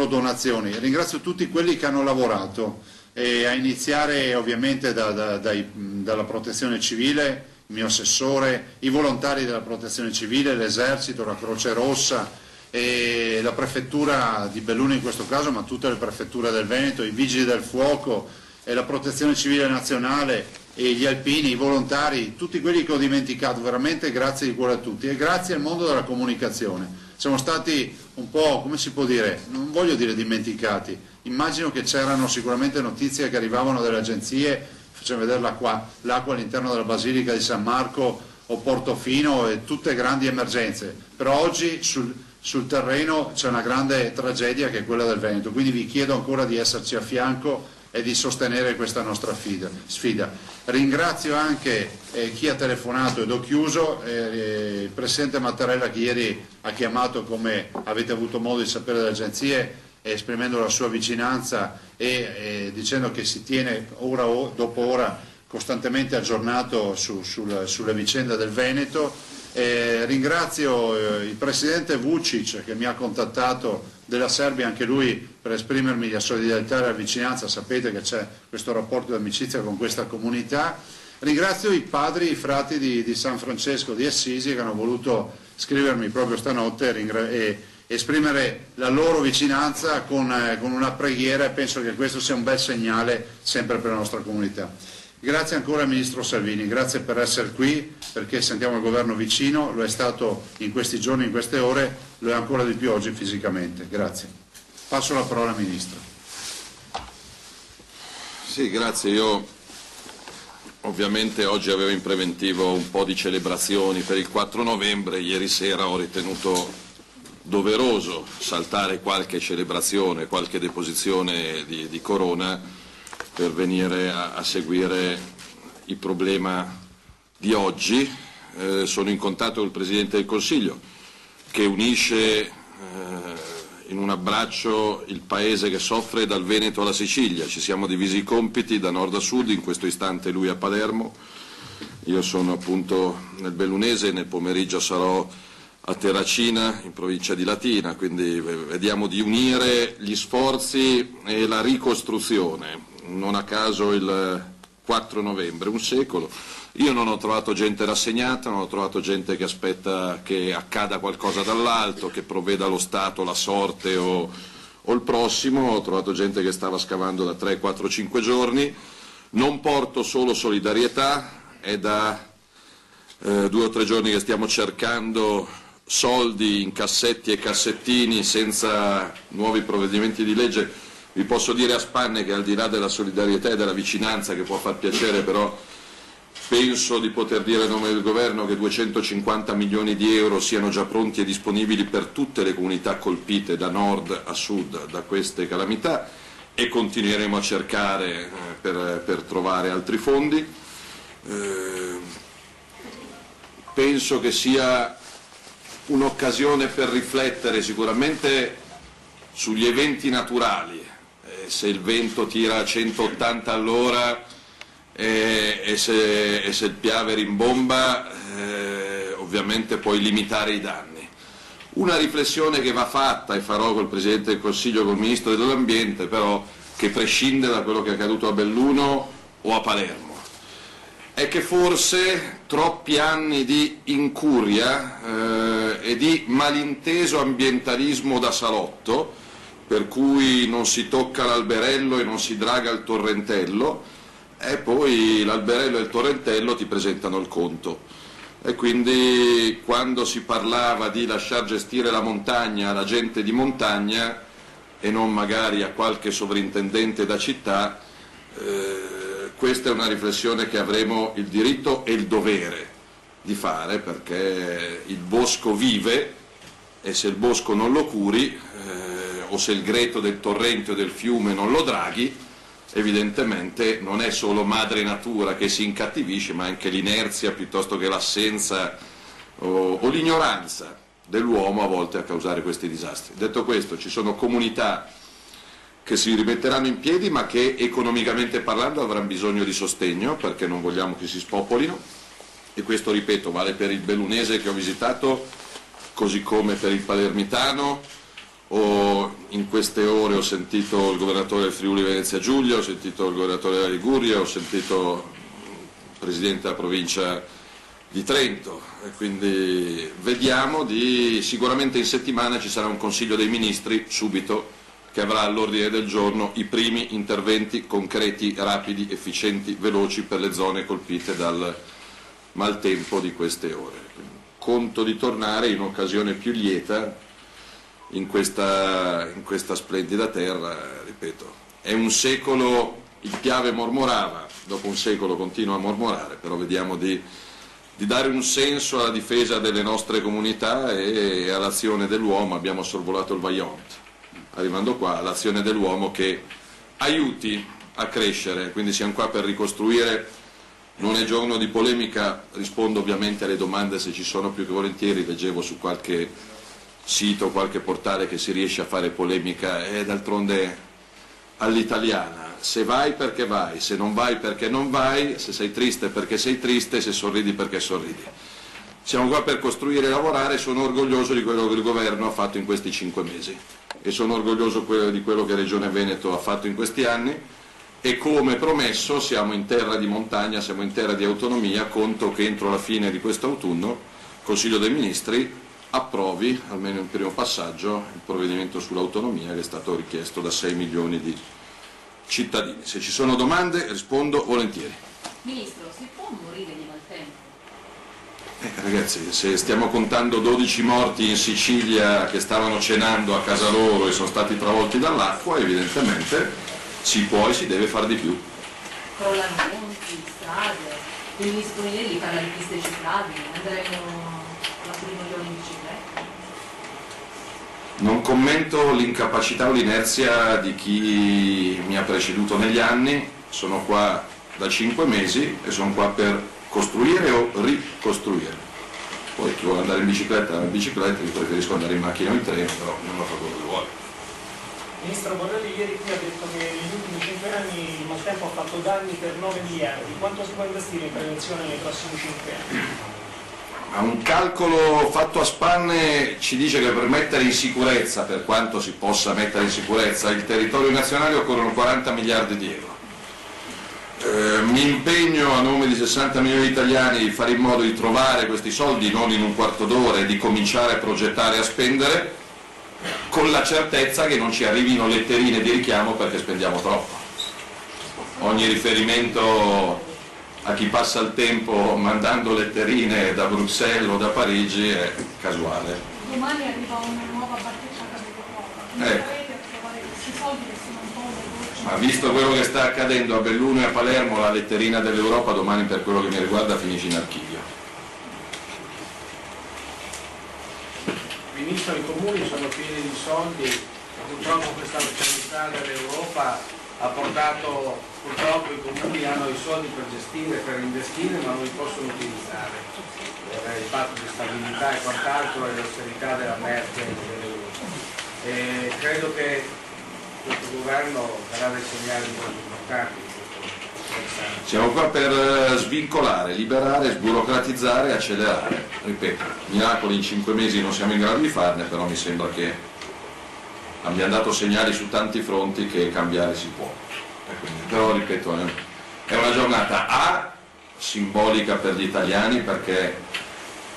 donazioni. Ringrazio tutti quelli che hanno lavorato, a iniziare ovviamente dalla Protezione Civile, il mio assessore, i volontari della Protezione Civile, l'Esercito, la Croce Rossa e la Prefettura di Belluno in questo caso, ma tutte le prefetture del Veneto, i Vigili del Fuoco e la Protezione Civile Nazionale e gli alpini, i volontari, tutti quelli che ho dimenticato, veramente grazie di cuore a tutti e grazie al mondo della comunicazione. Siamo stati un po', come si può dire, non voglio dire dimenticati, immagino che c'erano sicuramente notizie che arrivavano dalle agenzie, facciamo vedere l'acqua all'interno della Basilica di San Marco o Portofino e tutte grandi emergenze, però oggi sul terreno c'è una grande tragedia che è quella del Veneto, quindi vi chiedo ancora di esserci a fianco e di sostenere questa nostra sfida. Ringrazio anche chi ha telefonato ed ho chiuso, il Presidente Mattarella che ieri ha chiamato, come avete avuto modo di sapere dalle agenzie, esprimendo la sua vicinanza e dicendo che si tiene ora dopo ora costantemente aggiornato sulle vicende del Veneto. Ringrazio il Presidente Vučić che mi ha contattato della Serbia, anche lui per esprimermi la solidarietà e la vicinanza, sapete che c'è questo rapporto di amicizia con questa comunità. Ringrazio i padri, i frati di San Francesco di Assisi che hanno voluto scrivermi proprio stanotte e esprimere la loro vicinanza con una preghiera, e penso che questo sia un bel segnale sempre per la nostra comunità. Grazie ancora al Ministro Salvini, grazie per essere qui, perché sentiamo il Governo vicino, lo è stato in questi giorni, in queste ore, lo è ancora di più oggi fisicamente. Grazie. Passo la parola al Ministro. Sì, grazie. Io ovviamente oggi avevo in preventivo un po' di celebrazioni per il 4 novembre, ieri sera ho ritenuto doveroso saltare qualche celebrazione, qualche deposizione di Corona per venire a seguire il problema di oggi. Sono in contatto con il Presidente del Consiglio che unisce in un abbraccio il Paese che soffre dal Veneto alla Sicilia. Ci siamo divisi i compiti da nord a sud, in questo istante lui a Palermo, io sono appunto nel Bellunese, nel pomeriggio sarò a Terracina in provincia di Latina, quindi vediamo di unire gli sforzi e la ricostruzione. Non a caso il 4 novembre, un secolo. Io non ho trovato gente rassegnata, non ho trovato gente che aspetta che accada qualcosa dall'alto, che provveda lo Stato, la sorte o il prossimo. Ho trovato gente che stava scavando da 3, 4, 5 giorni. Non porto solo solidarietà, è da 2 o 3 giorni che stiamo cercando soldi in cassetti e cassettini senza nuovi provvedimenti di legge. Vi posso dire a spanne che al di là della solidarietà e della vicinanza, che può far piacere, però penso di poter dire a nome del Governo che 250 milioni di euro siano già pronti e disponibili per tutte le comunità colpite da nord a sud da queste calamità, e continueremo a cercare per trovare altri fondi. Penso che sia un'occasione per riflettere sicuramente sugli eventi naturali. Se il vento tira a 180 all'ora e se il Piave rimbomba, ovviamente puoi limitare i danni. Una riflessione che va fatta, e farò col Presidente del Consiglio, col Ministro dell'Ambiente, però che prescinde da quello che è accaduto a Belluno o a Palermo, è che forse troppi anni di incuria e di malinteso ambientalismo da salotto, per cui non si tocca l'alberello e non si draga il torrentello, e poi l'alberello e il torrentello ti presentano il conto. E quindi quando si parlava di lasciar gestire la montagna alla gente di montagna e non magari a qualche sovrintendente da città, questa è una riflessione che avremo il diritto e il dovere di fare, perché il bosco vive, e se il bosco non lo curi, o se il greto del torrente o del fiume non lo draghi, evidentemente non è solo madre natura che si incattivisce, ma anche l'inerzia piuttosto che l'assenza o l'ignoranza dell'uomo a volte a causare questi disastri. Detto questo, ci sono comunità che si rimetteranno in piedi, ma che economicamente parlando avranno bisogno di sostegno, perché non vogliamo che si spopolino, e questo, ripeto, vale per il bellunese che ho visitato, così come per il palermitano. In queste ore ho sentito il governatore del Friuli Venezia Giulia, ho sentito il governatore della Liguria, ho sentito il presidente della provincia di Trento, e quindi vediamo sicuramente in settimana ci sarà un Consiglio dei Ministri subito che avrà all'ordine del giorno i primi interventi concreti, rapidi, efficienti, veloci per le zone colpite dal maltempo di queste ore. Quindi conto di tornare in occasione più lieta in questa splendida terra, ripeto. È un secolo, il Piave mormorava, dopo un secolo continua a mormorare, però vediamo di di dare un senso alla difesa delle nostre comunità e all'azione dell'uomo. Abbiamo sorvolato il Vajont, arrivando qua all'azione dell'uomo che aiuti a crescere, quindi siamo qua per ricostruire. Non è giorno di polemica, rispondo ovviamente alle domande se ci sono più che volentieri, leggevo su qualche sito, qualche portale che si riesce a fare polemica, e d'altronde all'italiana, se vai perché vai, se non vai perché non vai, se sei triste perché sei triste, se sorridi perché sorridi. Siamo qua per costruire e lavorare, sono orgoglioso di quello che il governo ha fatto in questi 5 mesi e sono orgoglioso di quello che Regione Veneto ha fatto in questi anni. E come promesso siamo in terra di montagna, siamo in terra di autonomia, conto che entro la fine di quest'autunno il Consiglio dei Ministri approvi, almeno in primo passaggio, il provvedimento sull'autonomia che è stato richiesto da 6 milioni di cittadini. Se ci sono domande rispondo volentieri. Ministro, si può morire di maltempo? Ragazzi, se stiamo contando 12 morti in Sicilia che stavano cenando a casa loro e sono stati travolti dall'acqua, evidentemente si può e si deve fare di più. Crollano ponti, strade, il ministro Ieri parla di piste ciclabili, andremo la prima giorno in bicicletta. Non commento l'incapacità o l'inerzia di chi mi ha preceduto negli anni, sono qua da 5 mesi e sono qua per costruire o ricostruire. Poi chi vuole andare in bicicletta, io preferisco andare in macchina o in treno, però non lo fa quello che vuole. Ministro Borrelli ieri qui ha detto che negli ultimi 5 anni il maltempo ha fatto danni per 9 miliardi. Quanto si può investire in prevenzione nei prossimi 5 anni? Un calcolo fatto a spanne ci dice che per mettere in sicurezza, per quanto si possa mettere in sicurezza, il territorio nazionale occorrono 40 miliardi di euro. Mi impegno a nome di 60 milioni di italiani di fare in modo di trovare questi soldi non in un quarto d'ora e di cominciare a progettare e a spendere, con la certezza che non ci arrivino letterine di richiamo perché spendiamo troppo. Ogni riferimento a chi passa il tempo mandando letterine da Bruxelles o da Parigi è casuale. Domani arriva una nuova partita a casa d'Europa. Ecco. Trovare questi soldi che si non vogliono. Ma visto quello che sta accadendo a Belluno e a Palermo, la letterina dell'Europa domani per quello che mi riguarda finisce in archivio. Ministro, i comuni sono pieni di soldi, purtroppo questa austerità dell'Europa ha portato, purtroppo i comuni hanno i soldi per gestire, per investire, ma non li possono utilizzare. Il patto di stabilità e quant'altro e l'austerità della Merkel dell'Europa. E credo che questo governo darà dei segnali molto importanti. Siamo qua per svincolare, liberare, sburocratizzare e accelerare. Ripeto, miracoli in 5 mesi non siamo in grado di farne, però mi sembra che abbiamo dato segnali su tanti fronti che cambiare si può. Però ripeto, è una giornata simbolica per gli italiani perché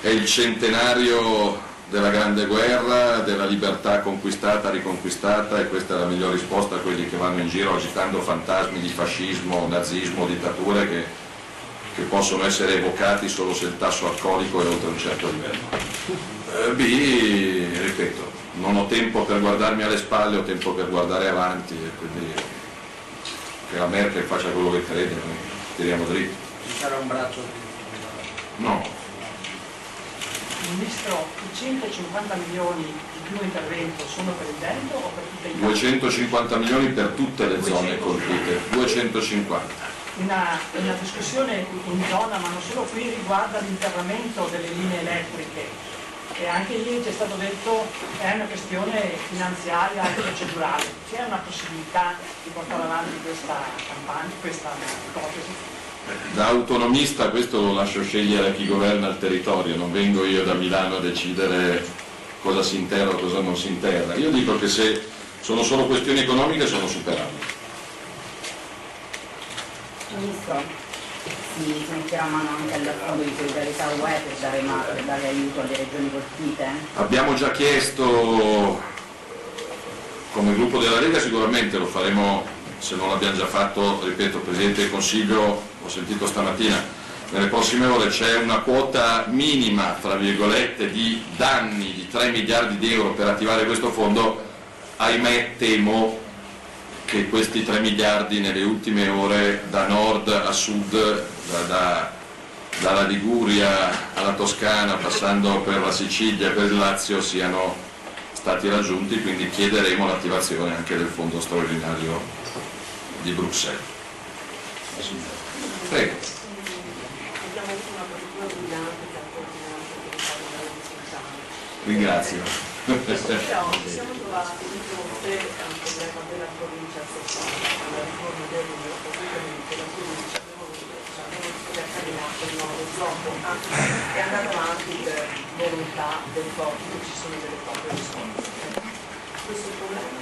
è il centenario della grande guerra, della libertà conquistata, riconquistata, e questa è la migliore risposta a quelli che vanno in giro agitando fantasmi di fascismo, nazismo, dittature che possono essere evocati solo se il tasso alcolico è oltre un certo livello. Ripeto, non ho tempo per guardarmi alle spalle, ho tempo per guardare avanti, e quindi che la Merkel faccia quello che crede, noi tiriamo dritto. Ci sarà un braccio? No. Ministro, i 150 milioni di più intervento sono per il Veneto o per tutta Italia? 250 milioni per tutte le zone colpite, 250. Una discussione in zona, ma non solo qui, riguarda l'interramento delle linee elettriche, e anche ieri ci è stato detto che è una questione finanziaria e procedurale. C'è una possibilità di portare avanti questa campagna, questa ipotesi? Da autonomista questo lo lascio scegliere a chi governa il territorio, non vengo io da Milano a decidere cosa si interra o cosa non si interra. Io dico che se sono solo questioni economiche sono superabili. Ministro, si metterà mano anche al fondo di solidarietà UE per dare aiuto alle regioni colpite? Abbiamo già chiesto come gruppo della Lega, sicuramente lo faremo, se non l'abbiamo già fatto, ripeto, Presidente del Consiglio, ho sentito stamattina, nelle prossime ore c'è una quota minima, tra virgolette, di danni di 3 miliardi di euro per attivare questo fondo. Ahimè, temo che questi 3 miliardi nelle ultime ore da nord a sud, da dalla Liguria alla Toscana, passando per la Sicilia e per il Lazio, siano stati raggiunti, quindi chiederemo l'attivazione anche del fondo straordinario di Bruxelles. Prego. Ringrazio. Siamo trovati di fronte a un problema della provincia stessa, alla riforma della provincia, non è camminato in modo troppo, anzi è andato avanti per volontà del popolo, ci sono delle poche risorse. Questo è il problema.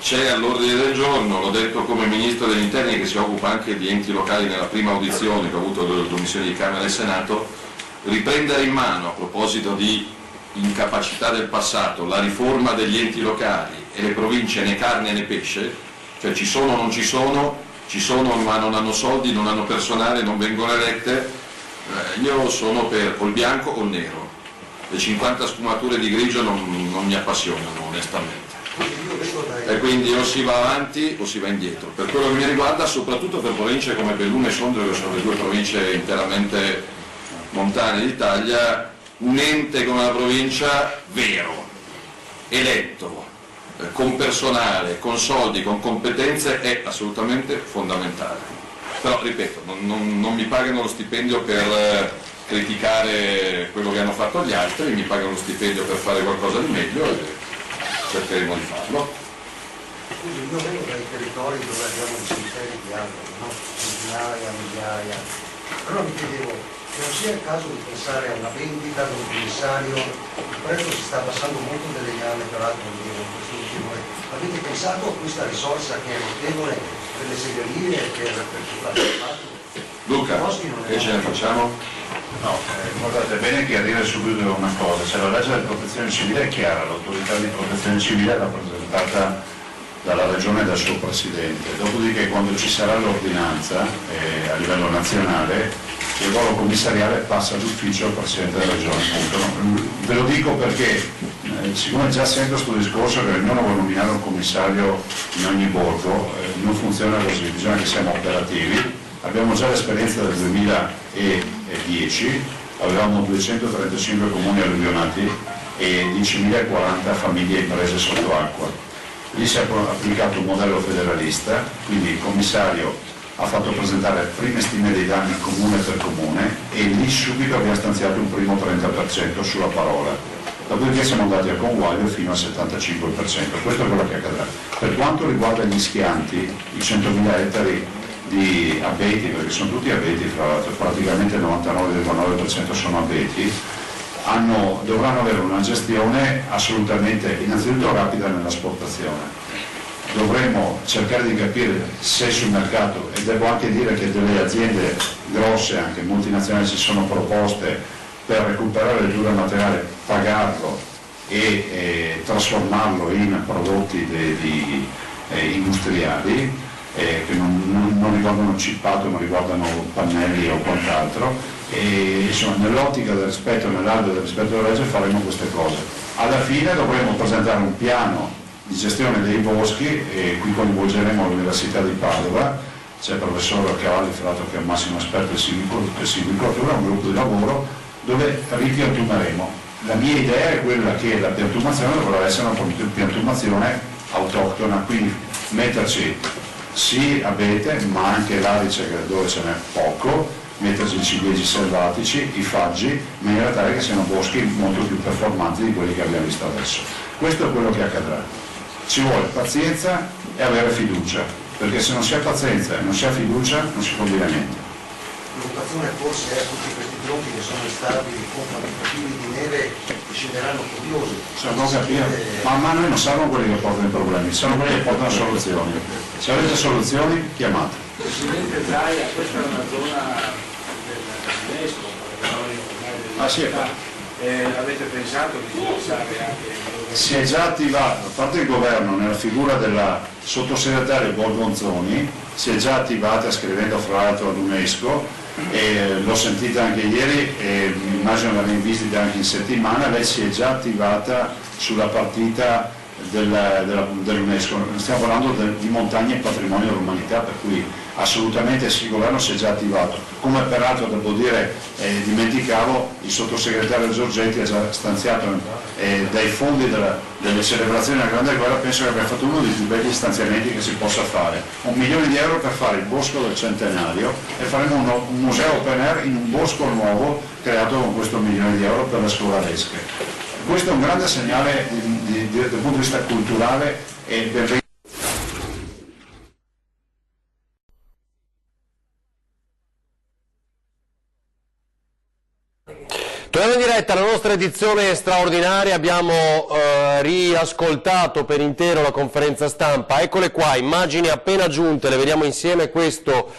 C'è all'ordine del giorno, l'ho detto come Ministro degli Interni che si occupa anche di enti locali nella prima audizione che ho avuto dalle commissioni di Camera e Senato, riprendere in mano, a proposito di incapacità del passato, la riforma degli enti locali e le province né carne né pesce, cioè ci sono o non ci sono ma non hanno soldi, non hanno personale, non vengono elette, io sono per o il bianco o il nero, le 50 sfumature di grigio non mi appassionano onestamente. E quindi o si va avanti o si va indietro. Per quello che mi riguarda, soprattutto per province come Belluno e Sondrio, che sono le due province interamente montane d'Italia, un ente come la provincia vero, eletto, con personale, con soldi, con competenze è assolutamente fondamentale. Però, ripeto, non mi pagano lo stipendio per criticare quello che hanno fatto gli altri, mi pagano lo stipendio per fare qualcosa di meglio e cercheremo di farlo. Scusi, io vengo dai territori dove abbiamo i cimiteri di alberi, no? Migliaia, però mi chiedevo, non sia il caso di pensare a una vendita di un commissario, il prezzo si sta abbassando molto delle gambe, peraltro in questo ultimo anno. Avete pensato a questa risorsa che è notevole per le segreterie e per chi fa il fatto? Luca, che ce ne facciamo? No, guardate, è bene chiarire subito una cosa, se la legge della protezione civile è chiara, l'autorità di protezione civile è rappresentata dalla Regione e dal suo Presidente, dopodiché quando ci sarà l'ordinanza a livello nazionale il ruolo commissariale passa d'ufficio al Presidente della Regione. Ve lo dico perché, siccome già sento questo discorso che ognuno vuole nominare un commissario in ogni borgo, non funziona così, bisogna che siamo operativi. Abbiamo già l'esperienza del 2010, avevamo 235 comuni alluvionati e 10.040 famiglie e imprese sotto acqua. Lì si è applicato un modello federalista, quindi il commissario ha fatto presentare prime stime dei danni comune per comune e lì subito abbiamo stanziato un primo 30% sulla parola. Dopodiché siamo andati a conguaglio fino al 75%, questo è quello che accadrà. Per quanto riguarda gli schianti, i 100.000 ettari di abeti, perché sono tutti abeti fra l'altro, praticamente il 99,9% sono abeti, dovranno avere una gestione assolutamente innanzitutto rapida nell'asportazione. Dovremmo cercare di capire se sul mercato, e devo anche dire che delle aziende grosse, anche multinazionali, si sono proposte per recuperare il duro materiale, pagarlo e trasformarlo in prodotti industriali che non riguardano cippato ma riguardano pannelli o quant'altro, e insomma nell'ottica del rispetto, nell'alveo del rispetto della legge faremo queste cose. Alla fine dovremo presentare un piano di gestione dei boschi e qui coinvolgeremo l'Università di Padova, c'è il professor Cavalli fra l'altro che è un massimo esperto di silvicoltura, un gruppo di lavoro dove ripiantumeremo. La mia idea è quella che la piantumazione dovrà essere una piantumazione autoctona, quindi metterci sì abete ma anche l'arice dove ce n'è poco, metterci i ciliegi selvatici, i faggi, in maniera tale che siano boschi molto più performanti di quelli che abbiamo visto adesso. Questo è quello che accadrà. Ci vuole pazienza e avere fiducia, perché se non si ha pazienza e non si ha fiducia non si può dire niente. L'occupazione forse è tutti questi tronchi che sono instabili con quantitativi di neve che scenderanno furiosi. Ma noi non siamo quelli che portano i problemi, sono quelli che portano soluzioni. Se avete soluzioni, chiamate. Presidente Zaia, questa è una zona dell'UNESCO, avete pensato di pensare anche... Si è già attivato, da parte del governo, nella figura della sottosegretaria Borgonzoni, si è già attivata scrivendo fra l'altro all'UNESCO, e l'ho sentita anche ieri e immagino l'avrei in visita anche in settimana. Lei si è già attivata sulla partita dell'UNESCO, stiamo parlando di montagne e patrimonio dell'umanità, per cui assolutamente il governo si è già attivato. Come peraltro devo dire, dimenticavo, il sottosegretario Giorgetti ha già stanziato dai fondi delle celebrazioni della Grande Guerra, penso che abbia fatto uno dei più belli stanziamenti che si possa fare, 1 milione di euro per fare il bosco del centenario e faremo un museo open air in un bosco nuovo creato con questo 1 milione di euro per le scolaresche. Questo è un grande segnale dal punto di vista culturale e benvenuto. Torniamo in diretta alla nostra edizione straordinaria, abbiamo riascoltato per intero la conferenza stampa, eccole qua, immagini appena giunte, le vediamo insieme, questo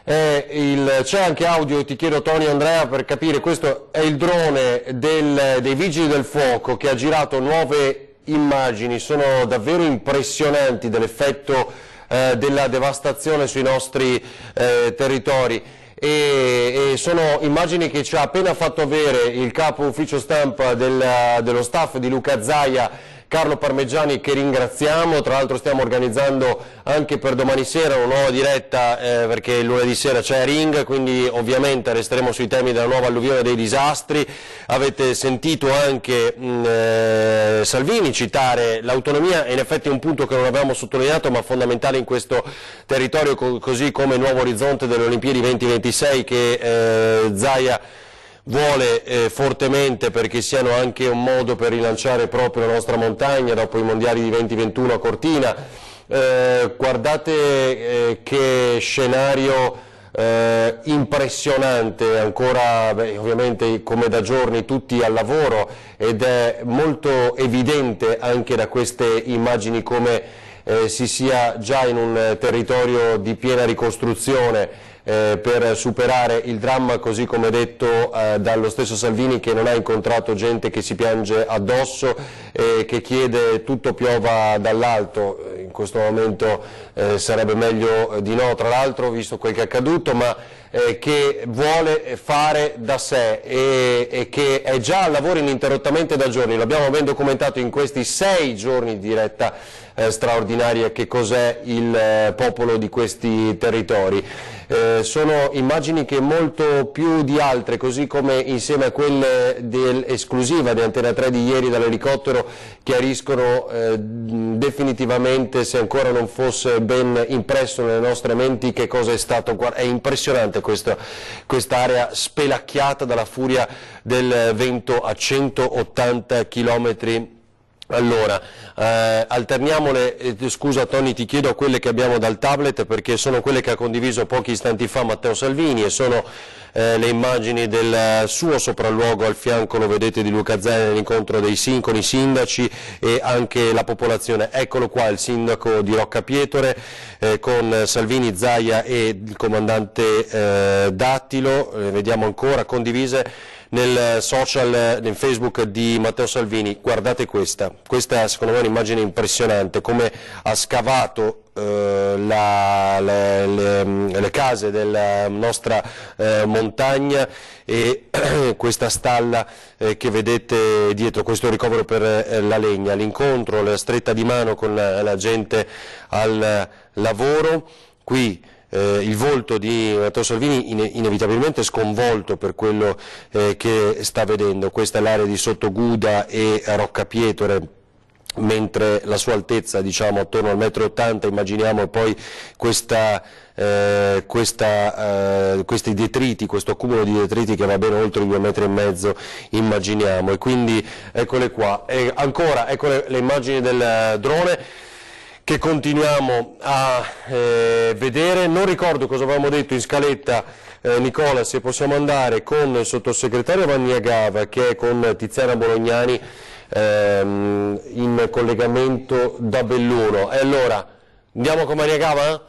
c'è anche audio, ti chiedo Tony e Andrea per capire, questo è il drone dei Vigili del Fuoco che ha girato nuove immagini, sono davvero impressionanti dell'effetto della devastazione sui nostri territori. E sono immagini che ci ha appena fatto avere il capo ufficio stampa dello staff di Luca Zaia, Carlo Parmeggiani, che ringraziamo. Tra l'altro stiamo organizzando anche per domani sera una nuova diretta perché lunedì sera c'è Ring, quindi ovviamente resteremo sui temi della nuova alluvione dei disastri. Avete sentito anche Salvini citare l'autonomia, e in effetti è un punto che non avevamo sottolineato ma fondamentale in questo territorio, così come il nuovo orizzonte delle Olimpiadi 2026 che Zaia vuole fortemente, perché siano anche un modo per rilanciare proprio la nostra montagna dopo i mondiali di 2021 a Cortina. Guardate che scenario impressionante, ancora ovviamente come da giorni tutti al lavoro, ed è molto evidente anche da queste immagini come si sia già in un territorio di piena ricostruzione per superare il dramma, così come detto dallo stesso Salvini, che non ha incontrato gente che si piange addosso e che chiede tutto piova dall'alto. In questo momento sarebbe meglio di no, tra l'altro, visto quel che è accaduto, ma che vuole fare da sé e che è già al lavoro ininterrottamente da giorni. L'abbiamo ben documentato in questi 6 giorni di diretta straordinaria che cos'è il popolo di questi territori. Sono immagini che molto più di altre, così come insieme a quelle esclusiva di Antena 3 di ieri dall'elicottero, chiariscono definitivamente, se ancora non fosse ben impresso nelle nostre menti, che cosa è stato. È impressionante quest'area spelacchiata dalla furia del vento a 180 km all'ora. Alterniamole, scusa Tony, ti chiedo, a quelle che abbiamo dal tablet, perché sono quelle che ha condiviso pochi istanti fa Matteo Salvini, e sono le immagini del suo sopralluogo al fianco, lo vedete, di Luca Zaia nell'incontro con i sindaci e anche la popolazione. Eccolo qua il sindaco di Roccapietore con Salvini, Zaia e il comandante Dattilo, vediamo ancora condivise nel social, nel Facebook di Matteo Salvini. Guardate questa secondo me è un'immagine impressionante, come ha scavato le case della nostra montagna, e questa stalla che vedete dietro, questo ricovero per la legna, l'incontro, la stretta di mano con la gente al lavoro. Qui il volto di Matteo Salvini inevitabilmente sconvolto per quello che sta vedendo. Questa è l'area di Sottoguda e Roccapietore, mentre la sua altezza, diciamo, attorno al 1,80 m, immaginiamo poi questi detriti, questo accumulo di detriti che va bene oltre i 2,5 m, immaginiamo. E quindi eccole qua, e ancora ecco le immagini del drone che continuiamo a vedere. Non ricordo cosa avevamo detto in scaletta, Nicola, se possiamo andare con il sottosegretario Vanniagava, che è con Tiziana Bolognani in collegamento da Belluno. E allora andiamo con Vanniagava?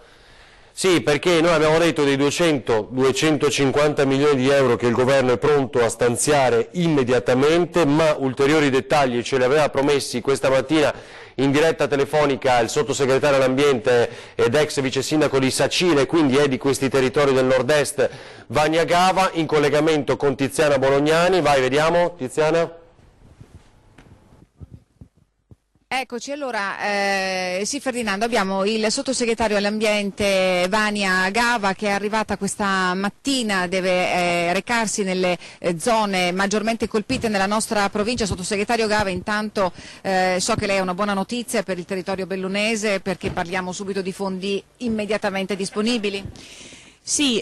Sì, perché noi abbiamo detto dei 250 milioni di euro che il governo è pronto a stanziare immediatamente, ma ulteriori dettagli ce li aveva promessi questa mattina in diretta telefonica il sottosegretario all'ambiente ed ex vice sindaco di Sacile, quindi è di questi territori del nord-est, Vanniagava, in collegamento con Tiziana Bolognani. Vai, vediamo, Tiziana. Eccoci, allora, sì Ferdinando, abbiamo il sottosegretario all'ambiente Vania Gava che è arrivata questa mattina, deve recarsi nelle zone maggiormente colpite nella nostra provincia. Sottosegretario Gava, intanto so che lei ha una buona notizia per il territorio bellunese perché parliamo subito di fondi immediatamente disponibili. Sì,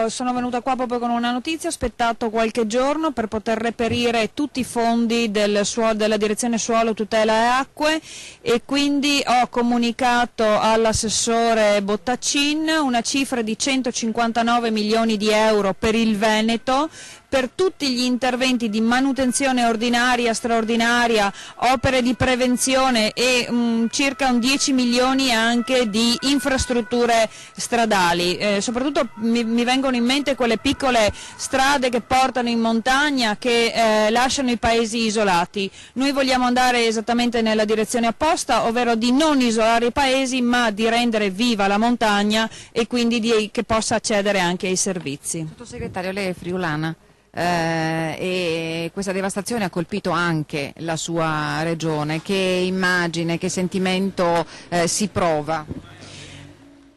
sono venuta qua proprio con una notizia, ho aspettato qualche giorno per poter reperire tutti i fondi della Direzione Suolo, Tutela e Acque e quindi ho comunicato all'assessore Bottacin una cifra di 159 milioni di euro per il Veneto, per tutti gli interventi di manutenzione ordinaria, straordinaria, opere di prevenzione e circa 10 milioni anche di infrastrutture stradali. Soprattutto mi vengono in mente quelle piccole strade che portano in montagna, che lasciano i paesi isolati. Noi vogliamo andare esattamente nella direzione opposta, ovvero di non isolare i paesi ma di rendere viva la montagna e quindi che possa accedere anche ai servizi. Sottosegretario, lei è friulana. E questa devastazione ha colpito anche la sua regione. Che immagine, che sentimento si prova?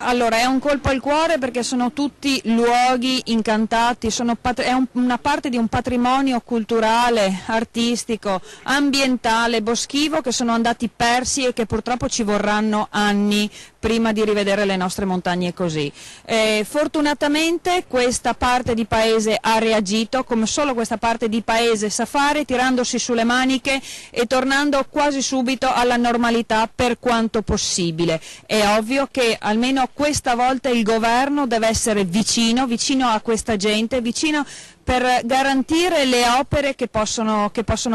Allora, è un colpo al cuore perché sono tutti luoghi incantati, è una parte di un patrimonio culturale, artistico, ambientale, boschivo che sono andati persi e che purtroppo ci vorranno anni prima di rivedere le nostre montagne così. Fortunatamente questa parte di paese ha reagito, come solo questa parte di paese sa fare, tirandosi sulle maniche e tornando quasi subito alla normalità per quanto possibile. È ovvio che almeno questa volta il governo deve essere vicino a questa gente, vicino per garantire le opere che possono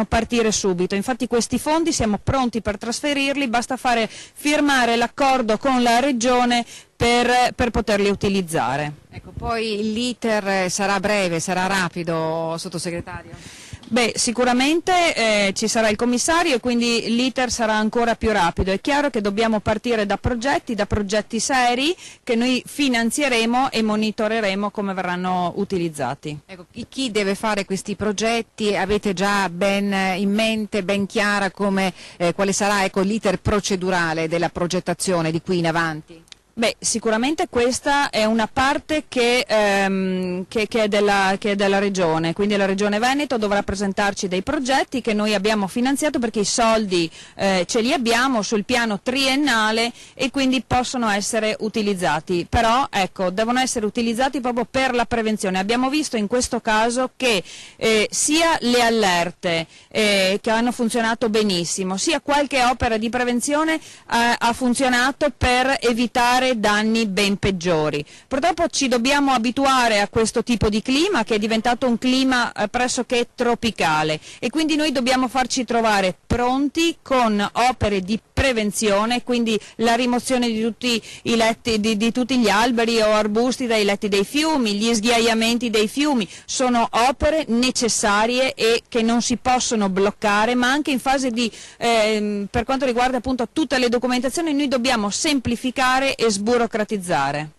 partire subito. Infatti questi fondi siamo pronti per trasferirli, basta firmare l'accordo con la Regione per poterli utilizzare. Ecco, poi l'iter sarà breve, sarà rapido, sottosegretario? Beh, sicuramente ci sarà il commissario e quindi l'iter sarà ancora più rapido. È chiaro che dobbiamo partire da progetti seri che noi finanzieremo e monitoreremo come verranno utilizzati. Ecco, chi deve fare questi progetti? Avete già ben in mente, ben chiara quale sarà l'iter procedurale della progettazione di qui in avanti? Beh, sicuramente questa è una parte che è della Regione, quindi la Regione Veneto dovrà presentarci dei progetti che noi abbiamo finanziato perché i soldi ce li abbiamo sul piano triennale e quindi possono essere utilizzati, però ecco, devono essere utilizzati proprio per la prevenzione. Abbiamo visto in questo caso che sia le allerte che hanno funzionato benissimo, sia qualche opera di prevenzione ha funzionato per evitare danni ben peggiori. Purtroppo ci dobbiamo abituare a questo tipo di clima che è diventato un clima pressoché tropicale e quindi noi dobbiamo farci trovare pronti con opere di prevenzione, quindi la rimozione di tutti i letti, di tutti gli alberi o arbusti dai letti dei fiumi, gli sghiaiamenti dei fiumi, sono opere necessarie e che non si possono bloccare, ma anche in fase di, per quanto riguarda appunto tutte le documentazioni, noi dobbiamo semplificare e sburocratizzare.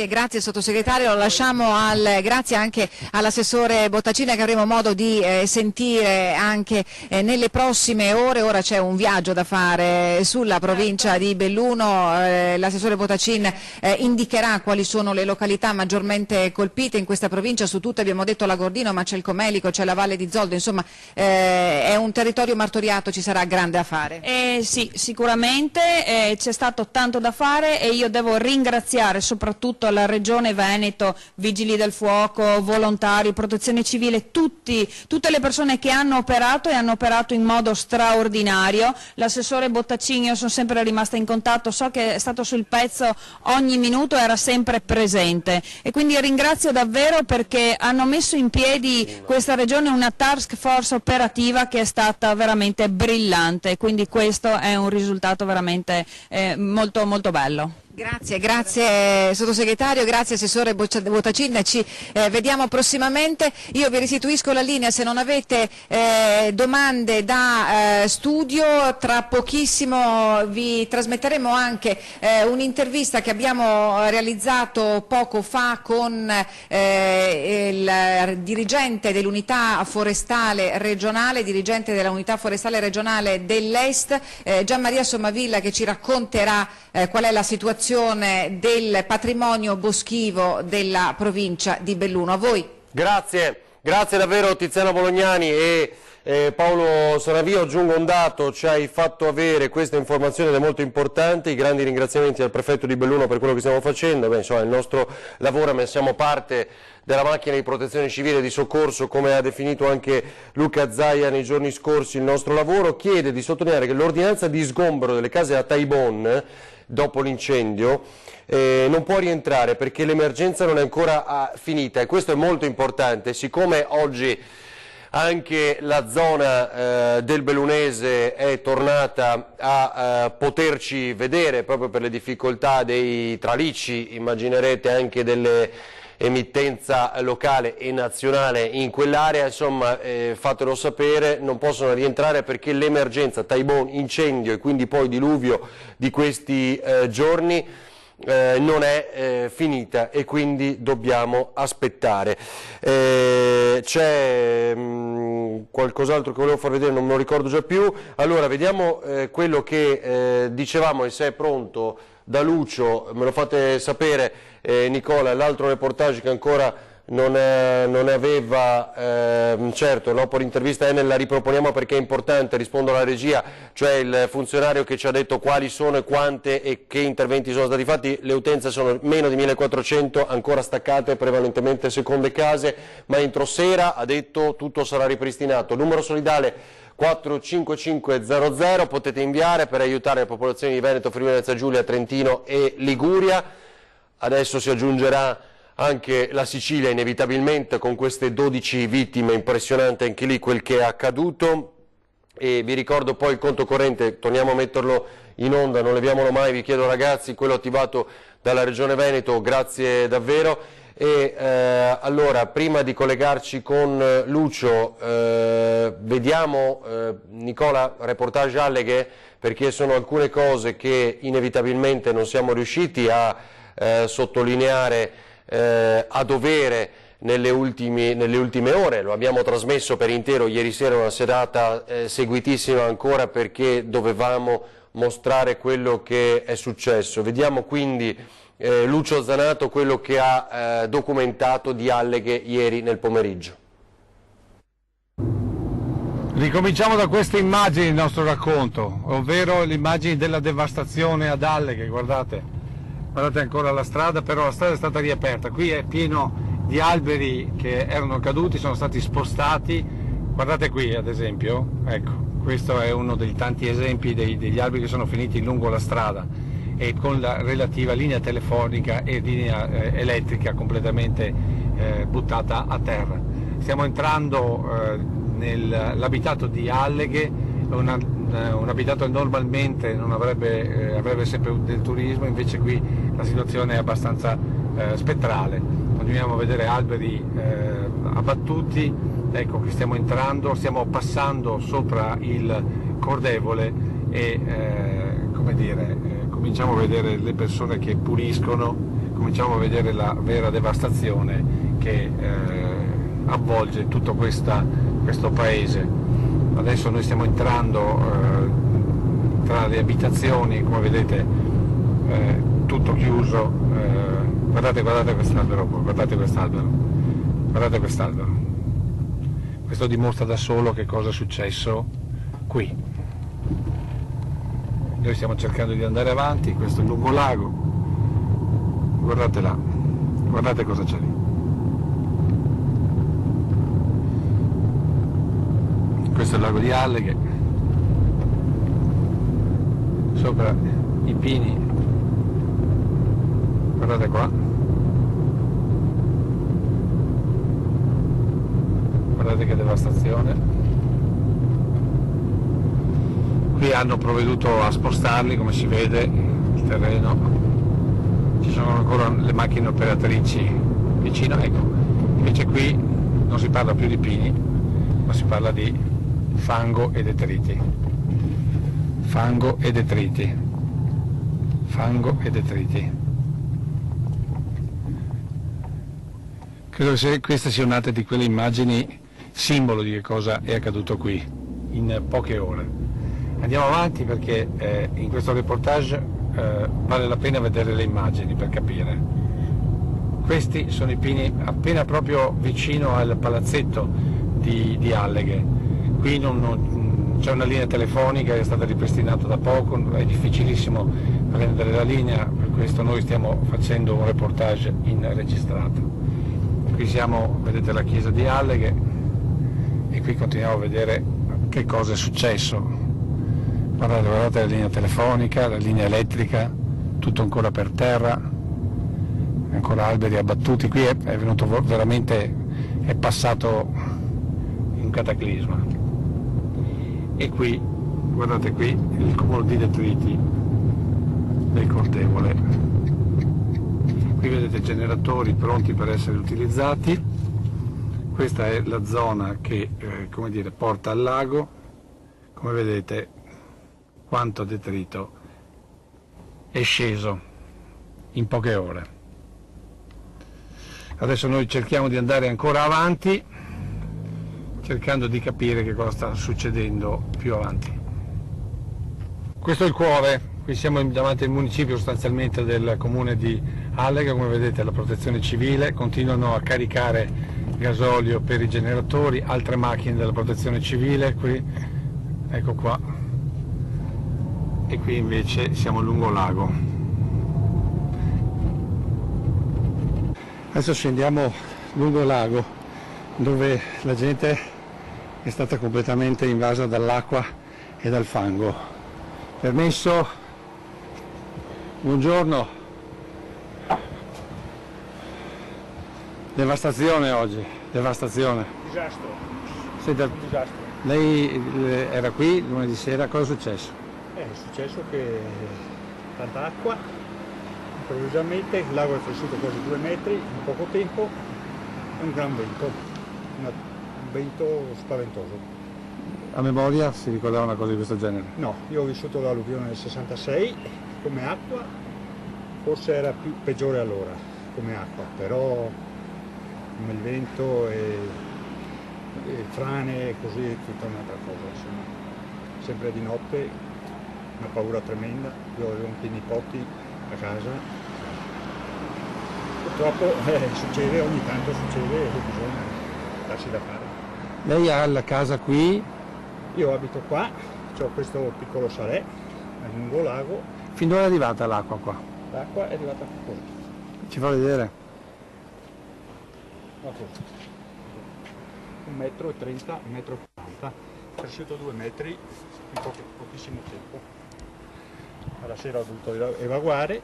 Grazie sottosegretario, lo lasciamo grazie anche all'assessore Bottacin che avremo modo di sentire anche nelle prossime ore. Ora c'è un viaggio da fare sulla provincia di Belluno, l'assessore Bottacin indicherà quali sono le località maggiormente colpite in questa provincia. Su tutte abbiamo detto l'Agordino, ma c'è il Comelico, c'è la Valle di Zoldo, insomma è un territorio martoriato, ci sarà grande da fare. Sì, sicuramente c'è stato tanto da fare e io devo ringraziare soprattutto la Regione Veneto, Vigili del Fuoco, volontari, Protezione Civile, tutte le persone che hanno operato e hanno operato in modo straordinario. L'assessore Bottacin, io sono sempre rimasta in contatto, so che è stato sul pezzo ogni minuto, era sempre presente e quindi ringrazio davvero perché hanno messo in piedi questa Regione una task force operativa che è stata veramente brillante, quindi questo è un risultato veramente molto molto bello. Grazie sottosegretario, grazie assessore Votacin, ci vediamo prossimamente. Io vi restituisco la linea se non avete domande da studio. Tra pochissimo vi trasmetteremo anche un'intervista che abbiamo realizzato poco fa con il dirigente dell'unità forestale regionale, dell'Est, Gian Maria Sommavilla, che ci racconterà qual è la situazione del patrimonio boschivo della provincia di Belluno. A voi. Grazie davvero Tiziana Bolognani e Paolo Sanavia. Aggiungo un dato: ci hai fatto avere questa informazione ed è molto importante. I grandi ringraziamenti al prefetto di Belluno per quello che stiamo facendo. Insomma, il nostro lavoro, ma siamo parte della macchina di protezione civile e di soccorso, come ha definito anche Luca Zaia nei giorni scorsi il nostro lavoro. Chiede di sottolineare che l'ordinanza di sgombero delle case a Taibon dopo l'incendio non può rientrare perché l'emergenza non è ancora finita, e questo è molto importante. Siccome oggi anche la zona del Bellunese è tornata a poterci vedere proprio per le difficoltà dei tralicci, immaginerete anche delle emittenza locale e nazionale in quell'area, insomma fatelo sapere, non possono rientrare perché l'emergenza Taibon, incendio e quindi poi diluvio di questi giorni non è finita e quindi dobbiamo aspettare. C'è qualcos'altro che volevo far vedere, non me lo ricordo già più. Allora vediamo quello che dicevamo, e se è pronto da Lucio me lo fate sapere. Nicola, l'altro reportage che ancora non ne aveva, certo, no, per intervista Enel la riproponiamo perché è importante. Rispondo alla regia, cioè il funzionario che ci ha detto quali sono e quante e che interventi sono stati fatti. Le utenze sono meno di 1400, ancora staccate, prevalentemente seconde case, ma entro sera, ha detto, tutto sarà ripristinato. Numero solidale 45500, potete inviare per aiutare le popolazioni di Veneto, Friuli Venezia Giulia, Trentino e Liguria. Adesso si aggiungerà anche la Sicilia inevitabilmente con queste 12 vittime, impressionante anche lì quel che è accaduto. E vi ricordo poi il conto corrente, torniamo a metterlo in onda, non leviamolo mai, vi chiedo ragazzi, quello attivato dalla Regione Veneto, grazie davvero. E allora, prima di collegarci con Lucio, vediamo Nicola, reportage Alleghe, perché sono alcune cose che inevitabilmente non siamo riusciti a sottolineare a dovere nelle ultime ore. Lo abbiamo trasmesso per intero ieri sera, una serata seguitissima ancora perché dovevamo mostrare quello che è successo. Vediamo quindi Lucio Zanato quello che ha documentato di Alleghe ieri nel pomeriggio. Ricominciamo da queste immagini il nostro racconto, ovvero le immagini della devastazione ad Alleghe. Guardate ancora la strada, però la strada è stata riaperta. Qui è pieno di alberi che erano caduti, sono stati spostati. Guardate qui ad esempio, ecco, questo è uno dei tanti esempi degli alberi che sono finiti lungo la strada e con la relativa linea telefonica e linea elettrica completamente buttata a terra. Stiamo entrando nell'abitato di Alleghe, un abitato normalmente non avrebbe sempre del turismo, invece qui la situazione è abbastanza spettrale. Continuiamo a vedere alberi abbattuti, ecco che stiamo entrando, stiamo passando sopra il cordevole e come dire, cominciamo a vedere le persone che puliscono, cominciamo a vedere la vera devastazione che avvolge tutto questo paese. Adesso noi stiamo entrando tra le abitazioni, come vedete tutto chiuso. Guardate quest'albero, guardate quest'albero. Questo dimostra da solo che cosa è successo qui. Noi stiamo cercando di andare avanti, questo è il lungolago, guardate là, guardate cosa c'è lì. Questo è il lago di Alleghe, sopra i pini, guardate qua, guardate che devastazione. Qui hanno provveduto a spostarli, come si vede, il terreno ancora le macchine operatrici vicino, ecco, invece qui non si parla più di pini, ma si parla di fango e detriti. Fango e detriti. Fango e detriti. Credo che questa sia un'altra di quelle immagini simbolo di che cosa è accaduto qui in poche ore. Andiamo avanti perché in questo reportage vale la pena vedere le immagini per capire. Questi sono i pini appena proprio vicino al palazzetto di Alleghe. Qui c'è una linea telefonica che è stata ripristinata da poco, è difficilissimo prendere la linea, per questo noi stiamo facendo un reportage in registrato. Qui siamo, vedete la chiesa di Alleghe e qui continuiamo a vedere che cosa è successo. Guardate la linea telefonica, la linea elettrica, tutto ancora per terra, ancora alberi abbattuti. Qui è venuto veramente, è passato un cataclisma. E qui, guardate qui, il cumulo di detriti del Coltevole. Qui vedete generatori pronti per essere utilizzati. Questa è la zona che come dire, porta al lago. Come vedete quanto detrito è sceso in poche ore. Adesso noi cerchiamo di andare ancora avanti, cercando di capire che cosa sta succedendo più avanti. Questo è il cuore, qui siamo davanti al municipio sostanzialmente del comune di Alleghe, come vedete la protezione civile, continuano a caricare gasolio per i generatori, altre macchine della protezione civile, qui, ecco qua, e qui invece siamo lungo lago. Adesso scendiamo lungo lago dove la gente è stata completamente invasa dall'acqua e dal fango. Permesso, buongiorno. Devastazione oggi, devastazione. Disastro. Senta, Disastro. lei era qui lunedì sera, cosa è successo? È successo che tanta acqua, improvvisamente il lago è cresciuto quasi 2 metri in poco tempo e un gran vento, un vento spaventoso. A memoria si ricordava una cosa di questo genere? No, io ho vissuto l'alluvione nel 66 come acqua, forse era peggiore allora come acqua, però come il vento e frane e così è tutta un'altra cosa, insomma. Sempre di notte, una paura tremenda, io avevo anche i nipoti a casa. Purtroppo succede, ogni tanto succede e bisogna darsi da fare. Lei ha la casa qui? Io abito qua, ho questo piccolo salè, a lungo lago. Fin dove è arrivata l'acqua qua? L'acqua è arrivata qui. Ci fa vedere? 1,30 metro, 1,40 metri, cresciuto 2 metri in pochissimo tempo. Alla sera ho dovuto evacuare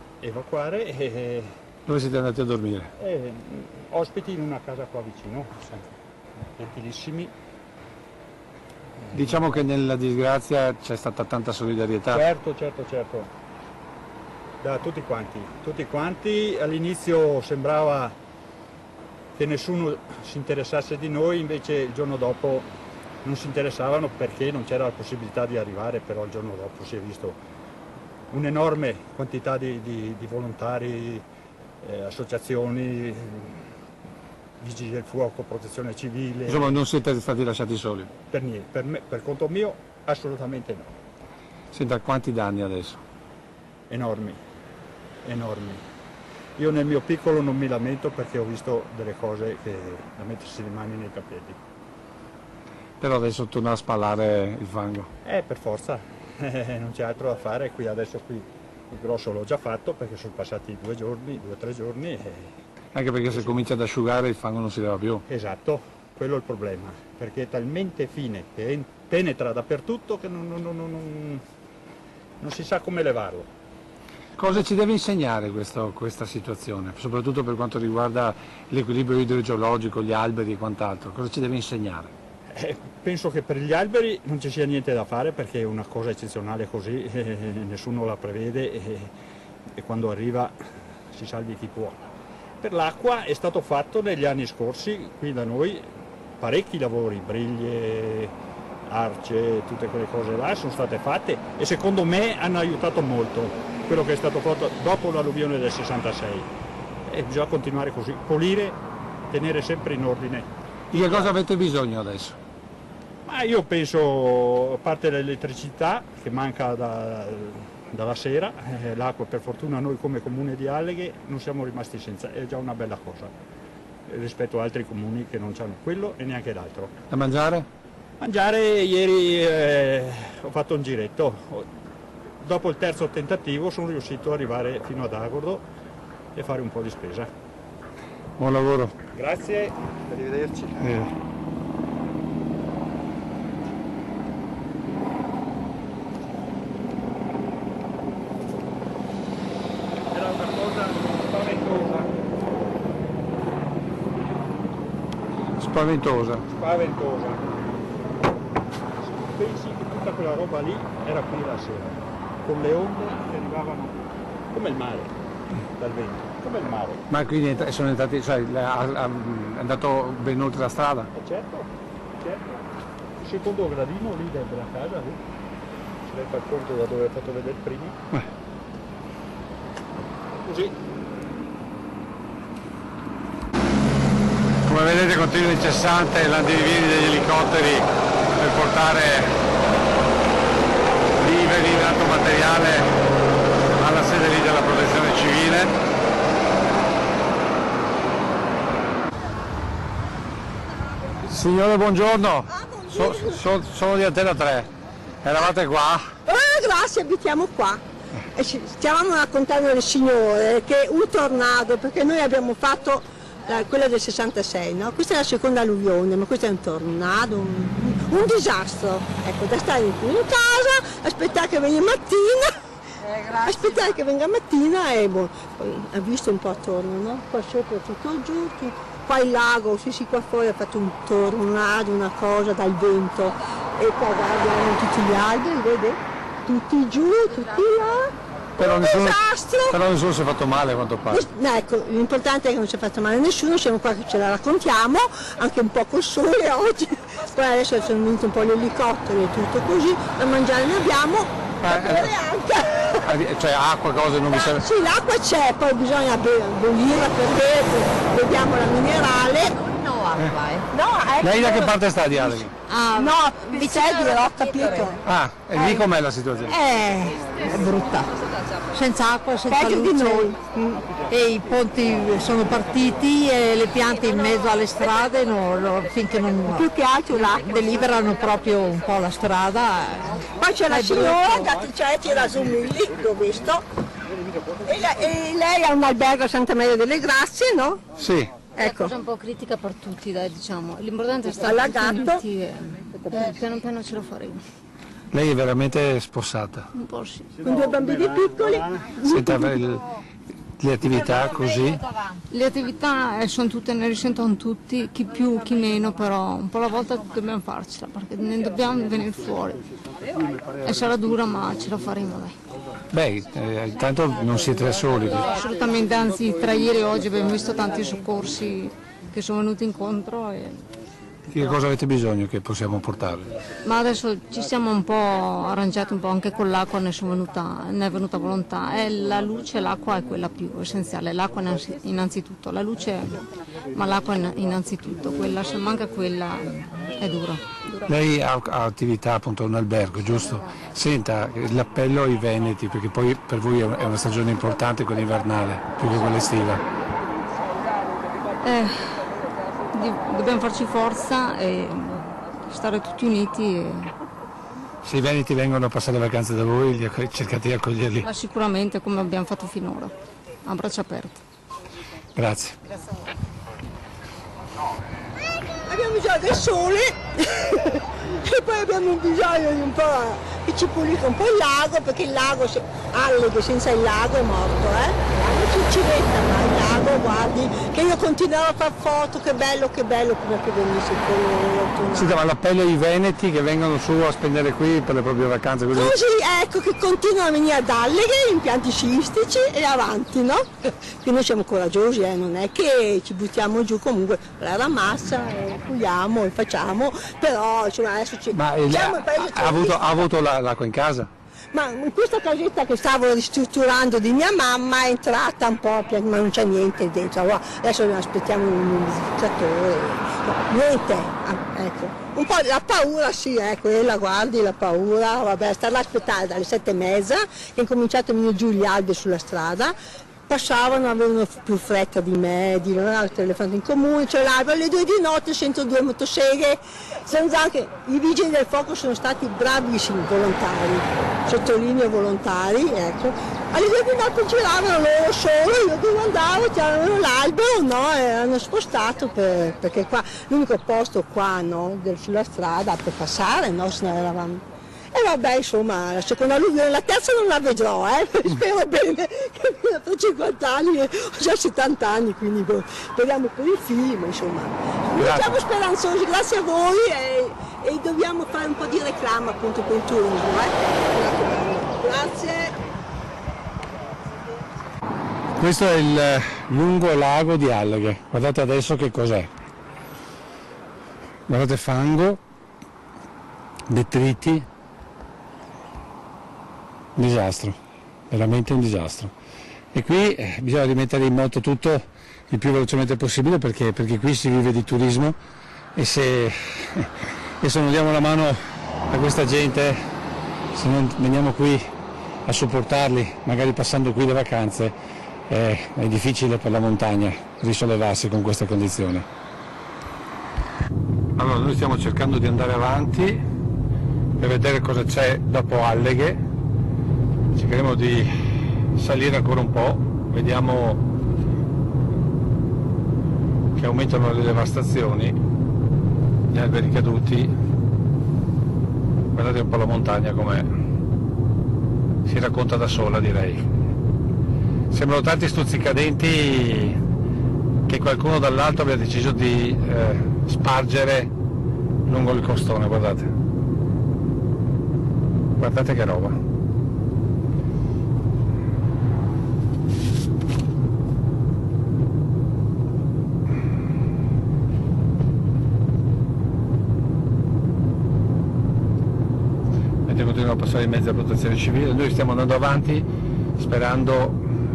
e... Dove siete andati a dormire? Ospiti in una casa qua vicino, gentilissimi. Diciamo che nella disgrazia c'è stata tanta solidarietà. Certo. Da tutti quanti. All'inizio sembrava che nessuno si interessasse di noi, invece il giorno dopo non si interessavano perché non c'era la possibilità di arrivare, però il giorno dopo si è visto un'enorme quantità di volontari, associazioni, vigili del fuoco, protezione civile. Insomma, non siete stati lasciati soli? Per niente, per conto mio assolutamente no. Senta, quanti danni adesso? Enormi. Io nel mio piccolo non mi lamento perché ho visto delle cose che da mettersi le mani nei capelli. Però adesso torna a spallare il fango. Per forza, non c'è altro da fare, qui adesso il grosso l'ho già fatto perché sono passati 2 o 3 giorni. Anche perché se comincia ad asciugare il fango non si leva più. Esatto, quello è il problema, perché è talmente fine che penetra dappertutto che non si sa come levarlo. Cosa ci deve insegnare questa situazione, soprattutto per quanto riguarda l'equilibrio idrogeologico, gli alberi e quant'altro? Cosa ci deve insegnare? Penso che per gli alberi non ci sia niente da fare perché è una cosa eccezionale così, nessuno la prevede e quando arriva si salvi chi può. Per l'acqua è stato fatto negli anni scorsi qui da noi parecchi lavori, briglie, arce, tutte quelle cose là sono state fatte e secondo me hanno aiutato molto quello che è stato fatto dopo l'alluvione del 66 e bisogna continuare così, pulire, tenere sempre in ordine. Di che cosa avete bisogno adesso? Ma io penso, a parte l'elettricità che manca dalla sera, l'acqua per fortuna noi come comune di Alleghe non siamo rimasti senza, è già una bella cosa rispetto a altri comuni che non hanno quello e neanche l'altro. Da mangiare? Mangiare ieri ho fatto un giretto, dopo il terzo tentativo sono riuscito ad arrivare fino ad Agordo e fare un po' di spesa. Buon lavoro. Grazie, arrivederci. Era una cosa spaventosa. Spaventosa. Spaventosa. Pensi che tutta quella roba lì era qui la sera, con le onde che arrivavano come il mare, dal vento, come il mare. Ma quindi sono entrati, sai, è andato ben oltre la strada? Certo, certo. Il secondo gradino lì dentro la casa, lì. Se lei fa il conto da dove ho fatto vedere prima. Così. Come vedete continua incessante l'andirivieni degli elicotteri per portare viveri e altro materiale alla sede lì della protezione civile. Signore, buongiorno. Sono di Antena 3. Eravate qua? Grazie, abitiamo qua. E stavamo raccontando al signore che un tornado, perché noi abbiamo fatto quella del 66, no? Questa è la seconda alluvione, ma questo è un tornado, un disastro. Ecco, da stare in casa, aspettare che venga mattina, e boh, poi ha visto un po' attorno, no? Qua sopra tutto giù, qua il lago, sì, qua fuori ha fatto un tornado, una cosa dal vento, e qua guardiamo tutti gli alberi, vede? Tutti giù, tutti là. Però nessuno si è fatto male a quanto pare. Ecco, l'importante è che non si è fatto male a nessuno, siamo qua che ce la raccontiamo, anche un po' col sole oggi, poi adesso sono venuti un po' gli elicotteri e tutto così, da mangiare ne abbiamo, da bere anche. Cioè acqua, cose non vi serve? Sì, l'acqua c'è, poi bisogna bollirla per bere, vediamo la minerale. Lei da che parte sta di Alleghe? No, Vicelli, ho capito. Ah, e lì com'è la situazione? È brutta, senza acqua, senza Peggio luce, di noi. e i ponti sono partiti e le piante in mezzo alle strade finché non Più che altro l'acqua. deliberano proprio un po' la strada. Poi c'è la È signora brutto. che tira su lì, l'ho visto. E lei ha un albergo a Santa Maria delle Grazie, no? Sì. È Ecco. una cosa un po' critica per tutti, dai, diciamo. L'importante è stare Allagato. tutti uniti e piano piano ce la faremo. Lei è veramente spossata. Un po' sì. Con due bambini piccoli. Senta, le attività così? Le attività sono tutte, ne risentono tutti, chi più, chi meno, però un po' alla volta dobbiamo farcela, perché ne dobbiamo venire fuori. E sarà dura, ma ce la faremo, dai. Beh, intanto non siete soli. Assolutamente, anzi tra ieri e oggi abbiamo visto tanti soccorsi che sono venuti incontro, Di che cosa avete bisogno che possiamo portarvi? ma adesso ci siamo un po' arrangiati un po' anche con l'acqua, ne è venuta volontà. La luce e l'acqua è quella più essenziale, l'acqua innanzitutto, la luce, ma l'acqua innanzitutto, quella, se manca quella è dura. Lei ha attività appunto un albergo, giusto? Senta, l'appello ai veneti, perché poi per voi è una stagione importante quella invernale, più che quella estiva. Dobbiamo farci forza e stare tutti uniti. Se i veneti vengono a passare le vacanze da voi, cercate di accoglierli. Ma sicuramente, come abbiamo fatto finora, a braccia aperte. Grazie. Abbiamo bisogno del sole e poi abbiamo bisogno di un po' che ci pulisca un po' il lago, perché il lago, Alleghe senza il lago è morto, il lago ci civetta, ma il lago bello, guardi, che io continuavo a far foto, che bello prima che venisse il Sì, ma l'appello ai veneti che vengono su a spendere qui per le proprie vacanze. Così, ecco, che continuano a venire ad Alleghe, impianti sciistici e avanti, no? Quindi noi siamo coraggiosi, non è che ci buttiamo giù, comunque la massa, puliamo e facciamo, però insomma adesso ha avuto l'acqua in casa? Ma in questa casetta che stavo ristrutturando di mia mamma è entrata un po', ma non c'è niente dentro. Allora, adesso aspettiamo un umidificatore. No, niente, ecco. Un po' la paura sì, quella, guardi, la paura, vabbè, stare là a aspettare dalle 7:30, che è cominciato a venire giù gli alberi sulla strada. Passavano, avevano più fretta di me, di non avere telefonato in comune, c'è l'albero, alle 2 di notte sento 2 motoseghe, senza anche i vigili del fuoco sono stati bravissimi, volontari, sottolineo volontari, ecco. Alle 2 di notte giravano loro solo, io dove andavo, c'erano l'albero, no, e hanno spostato perché qua, l'unico posto qua, no, sulla strada per passare, no, se ne eravamo. E vabbè, insomma, la seconda alluvione, la terza non la vedrò, spero bene, che tra 50 anni, ho già 70 anni, quindi speriamo per i figli, ma insomma, noi siamo speranzosi, grazie a voi e dobbiamo fare un po' di reclamo appunto per il turismo, Grazie. Questo è il lungo lago di Alleghe, guardate adesso che cos'è, guardate fango, detriti. Un disastro, veramente un disastro. E qui bisogna rimettere in moto tutto il più velocemente possibile perché qui si vive di turismo e se non diamo la mano a questa gente, se non veniamo qui a supportarli, magari passando qui le vacanze, è difficile per la montagna risollevarsi con queste condizioni. Allora noi stiamo cercando di andare avanti per vedere cosa c'è dopo Alleghe. Cercheremo di salire ancora un po', vediamo che aumentano le devastazioni, gli alberi caduti, guardate un po' la montagna com'è, si racconta da sola direi. Sembrano tanti stuzzicadenti che qualcuno dall'alto abbia deciso di spargere lungo il costone, guardate che roba. Continuano a passare in mezzo a protezione civile, noi stiamo andando avanti sperando,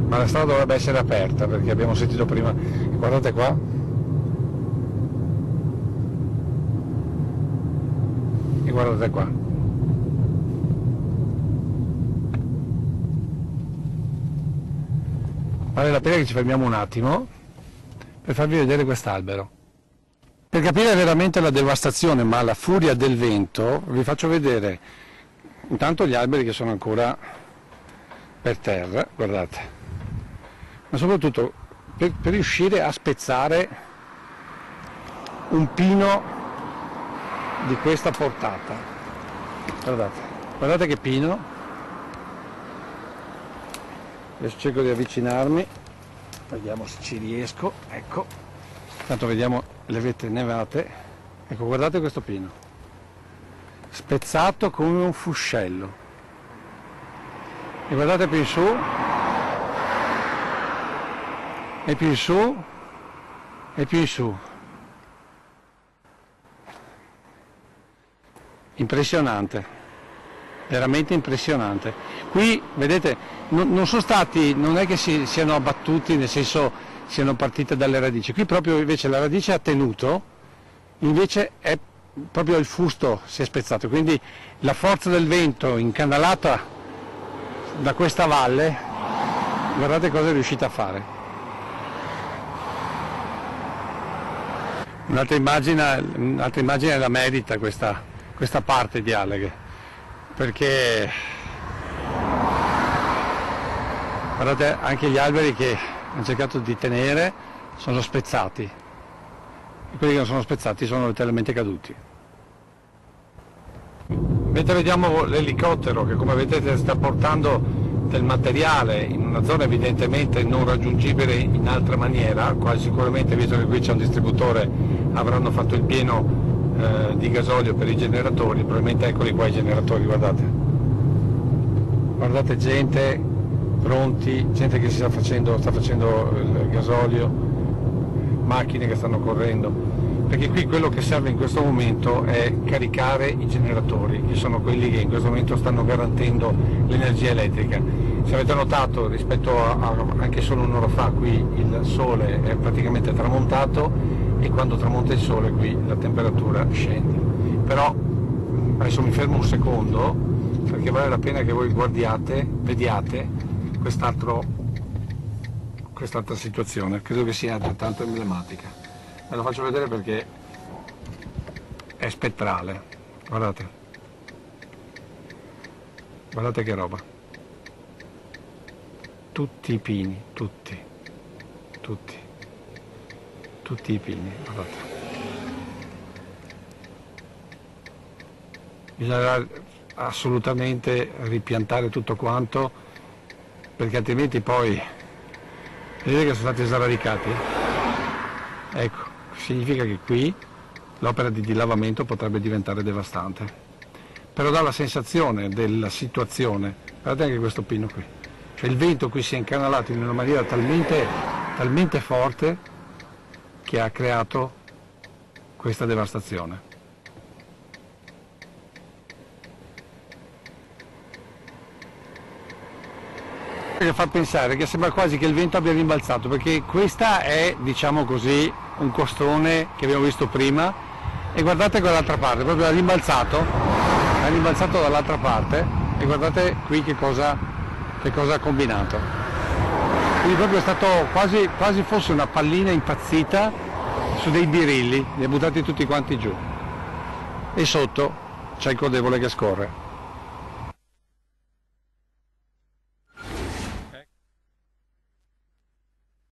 ma la strada dovrebbe essere aperta perché abbiamo sentito prima, guardate qua, e guardate qua. Vale la pena che ci fermiamo un attimo per farvi vedere quest'albero. Per capire veramente la devastazione, ma la furia del vento, vi faccio vedere intanto gli alberi che sono ancora per terra, guardate, ma soprattutto per riuscire a spezzare un pino di questa portata. Guardate che pino, adesso cerco di avvicinarmi, vediamo se ci riesco, ecco, intanto vediamo le vette nevate, ecco guardate questo pino. Spezzato come un fuscello e guardate più in su e più in su e più in su, impressionante, veramente impressionante. Qui vedete non sono stati, non è che siano abbattuti, nel senso siano partite dalle radici, qui proprio invece la radice ha tenuto, invece è proprio il fusto si è spezzato, quindi la forza del vento incanalata da questa valle, guardate cosa è riuscita a fare. Un'altra immagine la merita questa parte di Alleghe, perché guardate anche gli alberi che hanno cercato di tenere sono spezzati e quelli che non sono spezzati sono letteralmente caduti. Mentre vediamo l'elicottero che come vedete sta portando del materiale in una zona evidentemente non raggiungibile in altra maniera, quasi sicuramente, visto che qui c'è un distributore, avranno fatto il pieno di gasolio per i generatori, probabilmente eccoli qua i generatori, guardate gente pronti, gente che sta facendo il gasolio, macchine che stanno correndo, perché qui quello che serve in questo momento è caricare i generatori, che sono quelli che in questo momento stanno garantendo l'energia elettrica. Se avete notato, rispetto a anche solo un'ora fa, qui il sole è praticamente tramontato, e quando tramonta il sole qui la temperatura scende. Però adesso mi fermo un secondo, perché vale la pena che voi vediate quest'altra situazione, credo che sia altrettanto emblematica. Ve lo faccio vedere perché è spettrale, guardate che roba, tutti i pini, tutti i pini, guardate. Bisognerà assolutamente ripiantare tutto quanto, perché altrimenti poi, vedete che sono stati sradicati? Ecco, significa che qui l'opera di dilavamento potrebbe diventare devastante. Però dà la sensazione della situazione, guardate anche questo pino qui, cioè il vento qui si è incanalato in una maniera talmente forte che ha creato questa devastazione. Che fa pensare che sembra quasi che il vento abbia rimbalzato, perché questa è, diciamo così, un costone che abbiamo visto prima, e guardate quell'altra parte, proprio ha rimbalzato dall'altra parte, e guardate qui che cosa ha combinato. Quindi proprio è stato quasi fosse una pallina impazzita su dei birilli, li ha buttati tutti quanti giù, e sotto c'è il codevole che scorre.